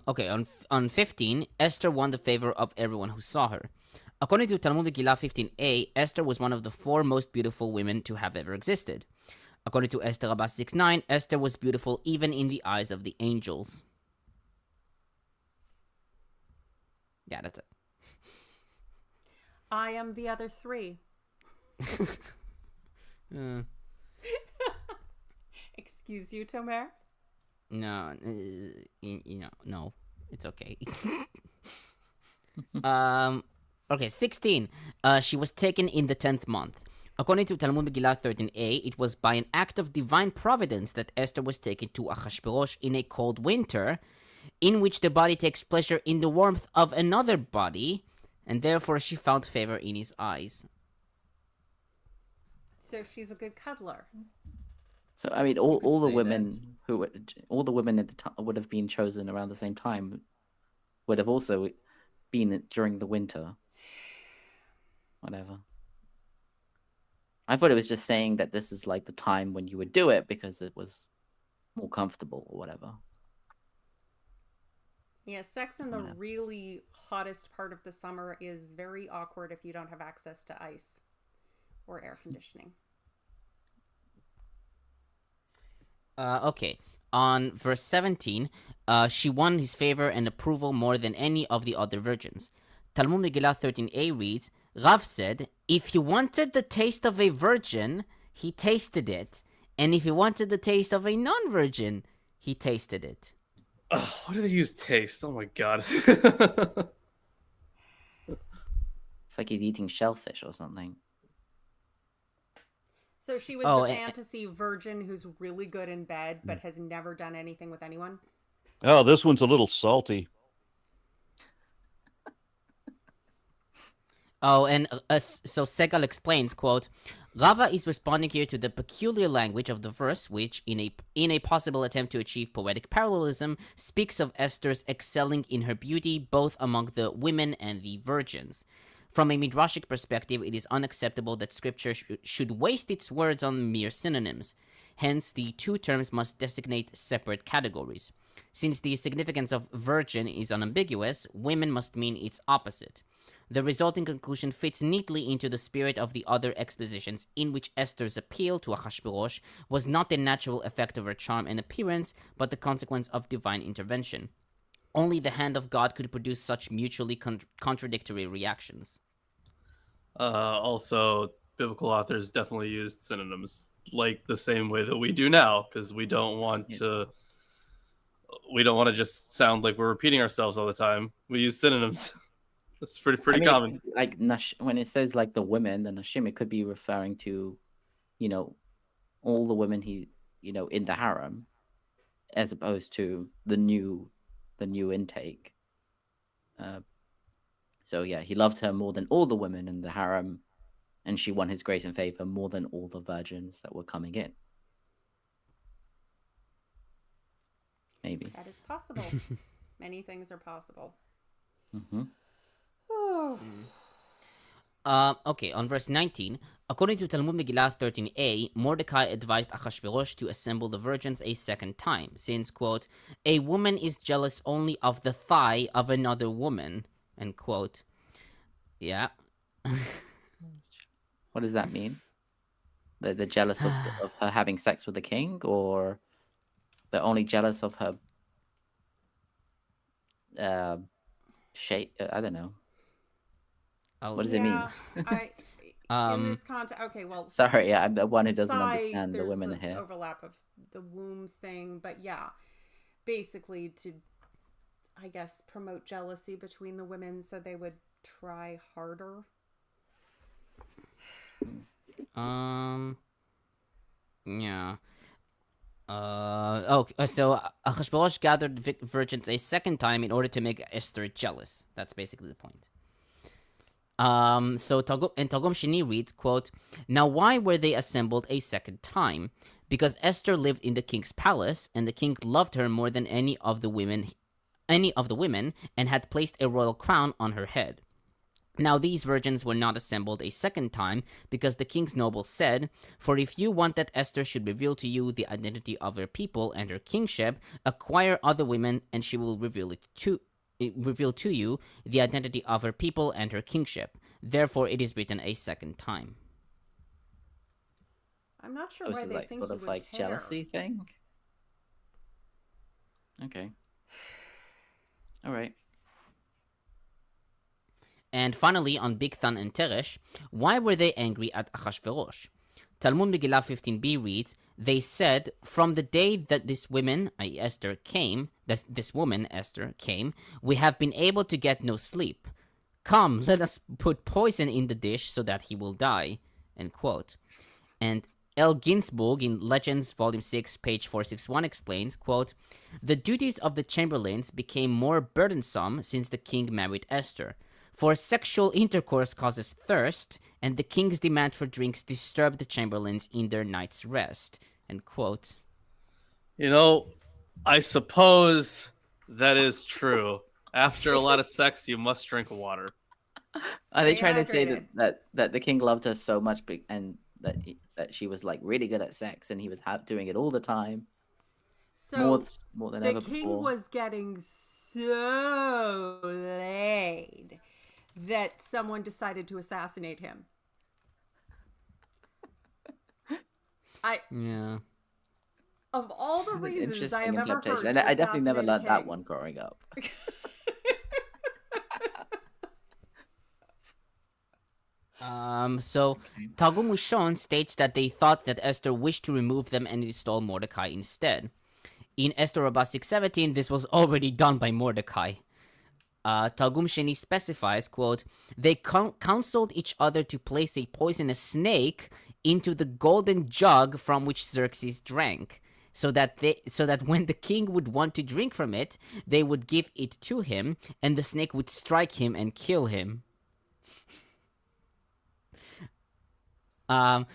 Speaker 3: Okay, on 15, Esther won the favor of everyone who saw her. According to Talmud Megillah 15a, Esther was one of the 4 most beautiful women to have ever existed. According to Esther Rabbah 6:9, Esther was beautiful even in the eyes of the angels. Yeah, that's it.
Speaker 4: I am the other 3. Excuse you, Tomer?
Speaker 3: No, no, it's okay. Okay, 16. She was taken in the 10th month. According to Talmud Megillah 13a, it was by an act of divine providence that Esther was taken to Achashverosh in a cold winter, in which the body takes pleasure in the warmth of another body, and therefore she found favor in his eyes.
Speaker 4: So she's a good cuddler.
Speaker 6: So I mean, all the
Speaker 2: say
Speaker 6: women all the women at the time would have been chosen around the same time, would have also been during the winter. Whatever. I thought it was just saying that this is the time when you would do it because it was more comfortable or whatever.
Speaker 4: Yeah, sex in the really hottest part of the summer is very awkward if you don't have access to ice or air conditioning.
Speaker 3: Okay, on verse 17, she won his favor and approval more than any of the other virgins. Talmud Megillah 13a reads, Rav said, if he wanted the taste of a virgin, he tasted it. And if he wanted the taste of a non-virgin, he tasted it.
Speaker 2: Oh, what do they use taste? Oh my god.
Speaker 6: It's like he's eating shellfish or something.
Speaker 4: So she was the fantasy virgin who's really good in bed but has never done anything with anyone?
Speaker 1: Oh, this one's a little salty.
Speaker 3: Oh, and so Segal explains, quote, Rava is responding here to the peculiar language of the verse, which, in a possible attempt to achieve poetic parallelism, speaks of Esther's excelling in her beauty both among the women and the virgins. From a midrashic perspective, it is unacceptable that scripture should waste its words on mere synonyms. Hence, the two terms must designate separate categories. Since the significance of virgin is unambiguous, women must mean its opposite. The resulting conclusion fits neatly into the spirit of the other expositions, in which Esther's appeal to Achashverosh was not the natural effect of her charm and appearance, but the consequence of divine intervention. Only the hand of God could produce such mutually contradictory reactions.
Speaker 2: Also, biblical authors definitely used synonyms, like the same way that we do now, because we don't want to just sound like we're repeating ourselves all the time. We use synonyms. That's pretty common.
Speaker 6: Like when it says the women, the Nashim, it could be referring to, all the women in the harem, as opposed to the new intake. So yeah, he loved her more than all the women in the harem, and she won his grace and favor more than all the virgins that were coming in. Maybe
Speaker 4: that is possible. Many things are possible.
Speaker 6: Mm-hmm.
Speaker 3: Okay, on verse 19, according to Talmud Megillah 13a, Mordecai advised Achashverosh to assemble the virgins a second time, since, quote, a woman is jealous only of the thigh of another woman, end quote. Yeah.
Speaker 6: What does that mean? They're jealous of her having sex with the king, or they're only jealous of her shape? I don't know. What does it mean?
Speaker 4: In this context, okay, well,
Speaker 6: sorry, yeah, I'm the one who
Speaker 4: the
Speaker 6: doesn't
Speaker 4: thigh,
Speaker 6: understand the
Speaker 4: there's
Speaker 6: women
Speaker 4: the
Speaker 6: here.
Speaker 4: overlap of the womb thing, but yeah, basically to, I guess, promote jealousy between the women so they would try harder.
Speaker 3: Yeah. So Achashverosh gathered virgins a second time in order to make Esther jealous. That's basically the point. So Targum Sheni reads, quote, now why were they assembled a second time? Because Esther lived in the king's palace, and the king loved her more than any of the women, and had placed a royal crown on her head. Now these virgins were not assembled a second time, because the king's nobles said, for if you want that Esther should reveal to you the identity of her people and her kingship, acquire other women, and she will reveal to you the identity of her people and her kingship. Therefore it is written a second time.
Speaker 4: I'm not sure
Speaker 6: This
Speaker 4: why
Speaker 6: is
Speaker 4: they
Speaker 6: like
Speaker 4: think
Speaker 6: sort
Speaker 4: he
Speaker 6: of
Speaker 4: would
Speaker 6: like
Speaker 4: care.
Speaker 6: jealousy thing. Okay. All right.
Speaker 3: And finally, on Bigthan and Teresh, why were they angry at Achashverosh? Talmud Megillah 15b reads, they said, from the day that this woman, i.e. Esther, came, this woman, Esther, came, we have been able to get no sleep. Come, let us put poison in the dish so that he will die, end quote. And L. Ginsburg in Legends, Volume 6, page 461 explains, quote, the duties of the chamberlains became more burdensome since the king married Esther. For sexual intercourse causes thirst, and the king's demand for drinks disturbed the chamberlains in their night's rest, end quote.
Speaker 2: You know, I suppose that is true. After a lot of sex, you must drink water.
Speaker 6: Are they
Speaker 4: Stay
Speaker 6: trying to say
Speaker 4: hydrated.
Speaker 6: that the king loved her so much, and that she was like really good at sex, and he was doing it all the time,
Speaker 4: So
Speaker 6: more than
Speaker 4: the
Speaker 6: ever
Speaker 4: king
Speaker 6: before?
Speaker 4: was getting so laid that someone decided to assassinate him.
Speaker 3: Yeah.
Speaker 4: Of all the
Speaker 6: It's an
Speaker 4: reasons I
Speaker 6: interesting
Speaker 4: have ever heard
Speaker 6: interpretation,
Speaker 4: to
Speaker 6: and I definitely never
Speaker 4: assassinate a
Speaker 6: learned that
Speaker 4: king.
Speaker 6: one growing up.
Speaker 3: So Targum Ushon states that they thought that Esther wished to remove them and install Mordecai instead. In Esther Rabbah 6:17, this was already done by Mordecai. Targum Sheni specifies, quote, they counseled each other to place a poisonous snake into the golden jug from which Xerxes drank, so that when the king would want to drink from it, they would give it to him, and the snake would strike him and kill him. And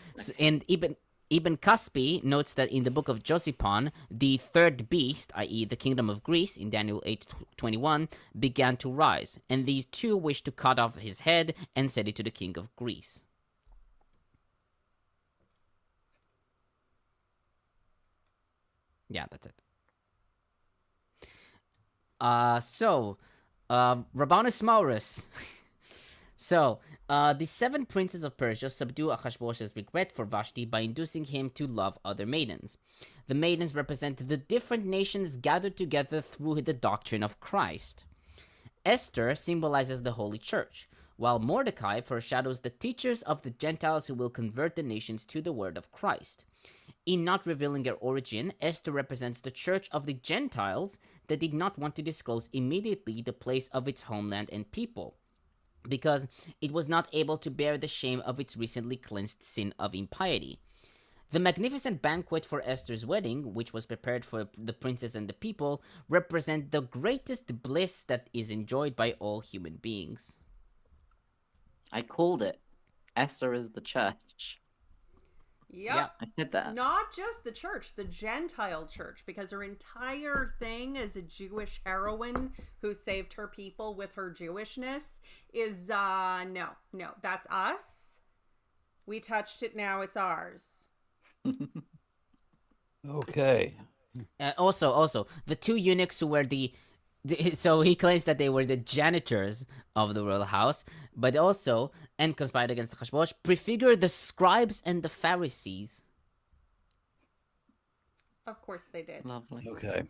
Speaker 3: Ibn Kaspi notes that in the book of Josephon, the third beast, i.e. the kingdom of Greece, in Daniel 8:21, began to rise, and these two wished to cut off his head and send it to the king of Greece. Yeah, that's it. Rabanus Maurus. The 7 princes of Persia subdue Ahasuerus's regret for Vashti by inducing him to love other maidens. The maidens represent the different nations gathered together through the doctrine of Christ. Esther symbolizes the Holy Church, while Mordecai foreshadows the teachers of the Gentiles who will convert the nations to the word of Christ. In not revealing their origin, Esther represents the church of the Gentiles that did not want to disclose immediately the place of its homeland and people, because it was not able to bear the shame of its recently cleansed sin of impiety. The magnificent banquet for Esther's wedding, which was prepared for the princess and the people, represent the greatest bliss that is enjoyed by all human beings.
Speaker 6: I called it. Esther is the church.
Speaker 4: Yep.
Speaker 6: I said that.
Speaker 4: Not just the church, the Gentile church, because her entire thing as a Jewish heroine who saved her people with her Jewishness is no, that's us. We touched it, now it's ours.
Speaker 1: Okay.
Speaker 3: Also, the two eunuchs who were so he claims that they were the janitors of the royal house, but also, and conspired against Achashverosh, prefigure the scribes and the Pharisees.
Speaker 4: Of course they did.
Speaker 6: Lovely.
Speaker 1: Okay.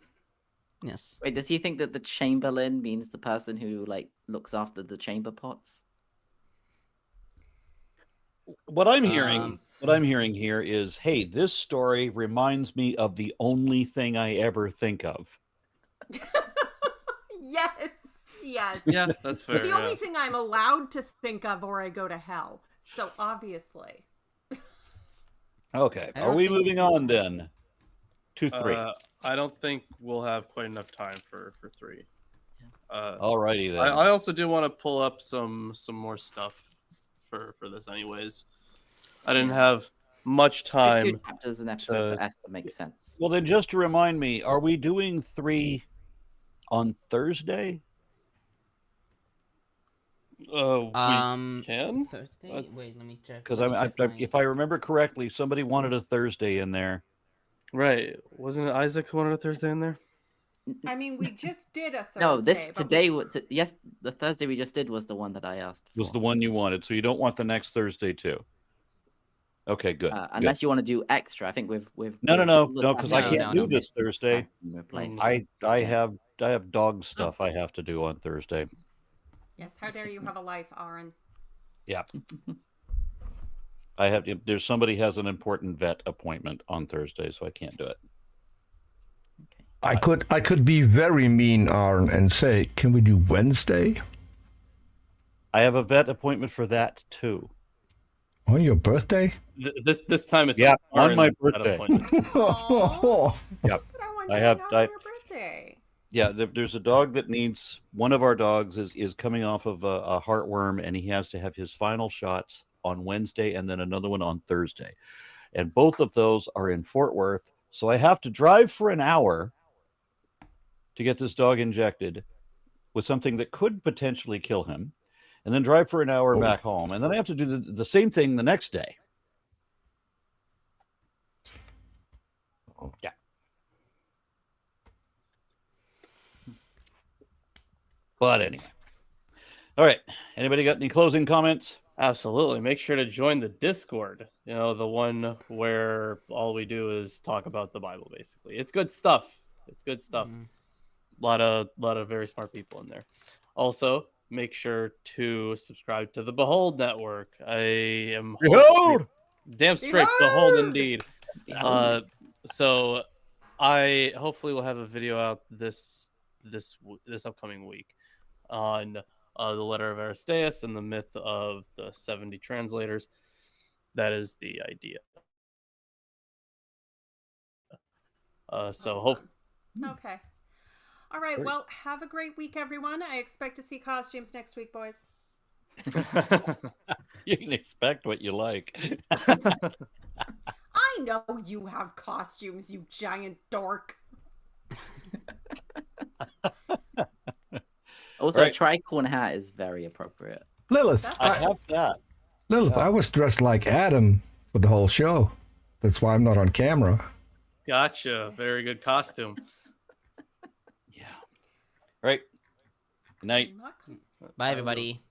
Speaker 3: Yes.
Speaker 6: Wait, does he think that the chamberlain means the person who like looks after the chamber pots?
Speaker 1: What I'm hearing,
Speaker 3: Um,
Speaker 1: here is, hey, this story reminds me of the only thing I ever think of.
Speaker 4: Yes.
Speaker 2: Yeah, that's fair.
Speaker 4: The only thing I'm allowed to think of, or I go to hell. So obviously.
Speaker 1: Okay.
Speaker 3: I
Speaker 1: Are
Speaker 3: don't
Speaker 1: we
Speaker 3: think-
Speaker 1: moving on then? To 3.
Speaker 2: I don't think we'll have quite enough time for 3.
Speaker 1: Alrighty then.
Speaker 2: I also do want to pull up some more stuff for this anyways. I didn't have much
Speaker 6: Like 2
Speaker 2: time.
Speaker 6: chapters an episode
Speaker 2: to-
Speaker 6: for Esther makes sense.
Speaker 1: Well, then just to remind me, are we doing 3 on Thursday?
Speaker 2: We can?
Speaker 3: Thursday. Wait, let me check.
Speaker 1: Because
Speaker 3: let me check my-
Speaker 1: if I remember correctly, somebody wanted a Thursday in there.
Speaker 2: Right. Wasn't it Isaac who wanted a Thursday in there?
Speaker 4: I mean, we just did a Thursday.
Speaker 6: No, this
Speaker 4: but
Speaker 6: today. Yes, the Thursday we just did was the one that I asked for.
Speaker 1: Was the one you wanted, so you don't want the next Thursday too. Okay, good. good.
Speaker 6: Unless you want to do extra, I think we've
Speaker 1: No, because I
Speaker 3: No,
Speaker 1: can't
Speaker 3: no,
Speaker 1: do this Thursday.
Speaker 6: Replace.
Speaker 1: I have dog stuff I have to do on Thursday.
Speaker 4: Yes, how dare you have a life, Aaron?
Speaker 1: Yeah. There's somebody has an important vet appointment on Thursday, so I can't do it.
Speaker 7: I could be very mean, Aaron, and say, can we do Wednesday
Speaker 1: I have a vet appointment for that too.
Speaker 7: on your birthday?
Speaker 2: This time it's
Speaker 1: Yeah, on my
Speaker 2: Aaron's vet
Speaker 1: birthday.
Speaker 2: appointment.
Speaker 7: Oh,
Speaker 1: Yep.
Speaker 4: But I want
Speaker 1: I
Speaker 4: to
Speaker 1: have-
Speaker 4: hang out
Speaker 1: I-
Speaker 4: on your birthday.
Speaker 1: Yeah, there's a dog that needs, one of our dogs is coming off of a heartworm, and he has to have his final shots on Wednesday and then another one on Thursday. And both of those are in Fort Worth. So I have to drive for an hour to get this dog injected with something that could potentially kill him, and then drive for an hour back home. And then I have to do the same thing the next day. Yeah. But anyway. All right. Anybody got any closing comments?
Speaker 2: Absolutely. Make sure to join the Discord. You know, the one where all we do is talk about the Bible, basically. It's good stuff. It's good stuff.
Speaker 3: Mhm.
Speaker 2: Lot of very smart people in there. Also, make sure to subscribe to the Behold Network. I am
Speaker 1: Behold!
Speaker 2: damn straight Behold indeed.
Speaker 6: Behold.
Speaker 2: So I hopefully will have a video out this upcoming week on the letter of Aristeas and the myth of the 70 translators. That is the idea. So hope.
Speaker 4: Okay. All right. Well, have a great week, everyone. I expect to see costumes next week, boys.
Speaker 1: You can expect what you like.
Speaker 4: I know you have costumes, you giant dork.
Speaker 6: Also,
Speaker 1: Right.
Speaker 6: a tricorn hat is very appropriate.
Speaker 7: Lilith,
Speaker 4: That's
Speaker 1: I have that.
Speaker 7: Lilith, I was dressed like Adam for the whole show. That's why I'm not on camera.
Speaker 2: Gotcha. Very good costume.
Speaker 1: Yeah. Right. Good night.
Speaker 4: I'm not-
Speaker 3: Bye, everybody.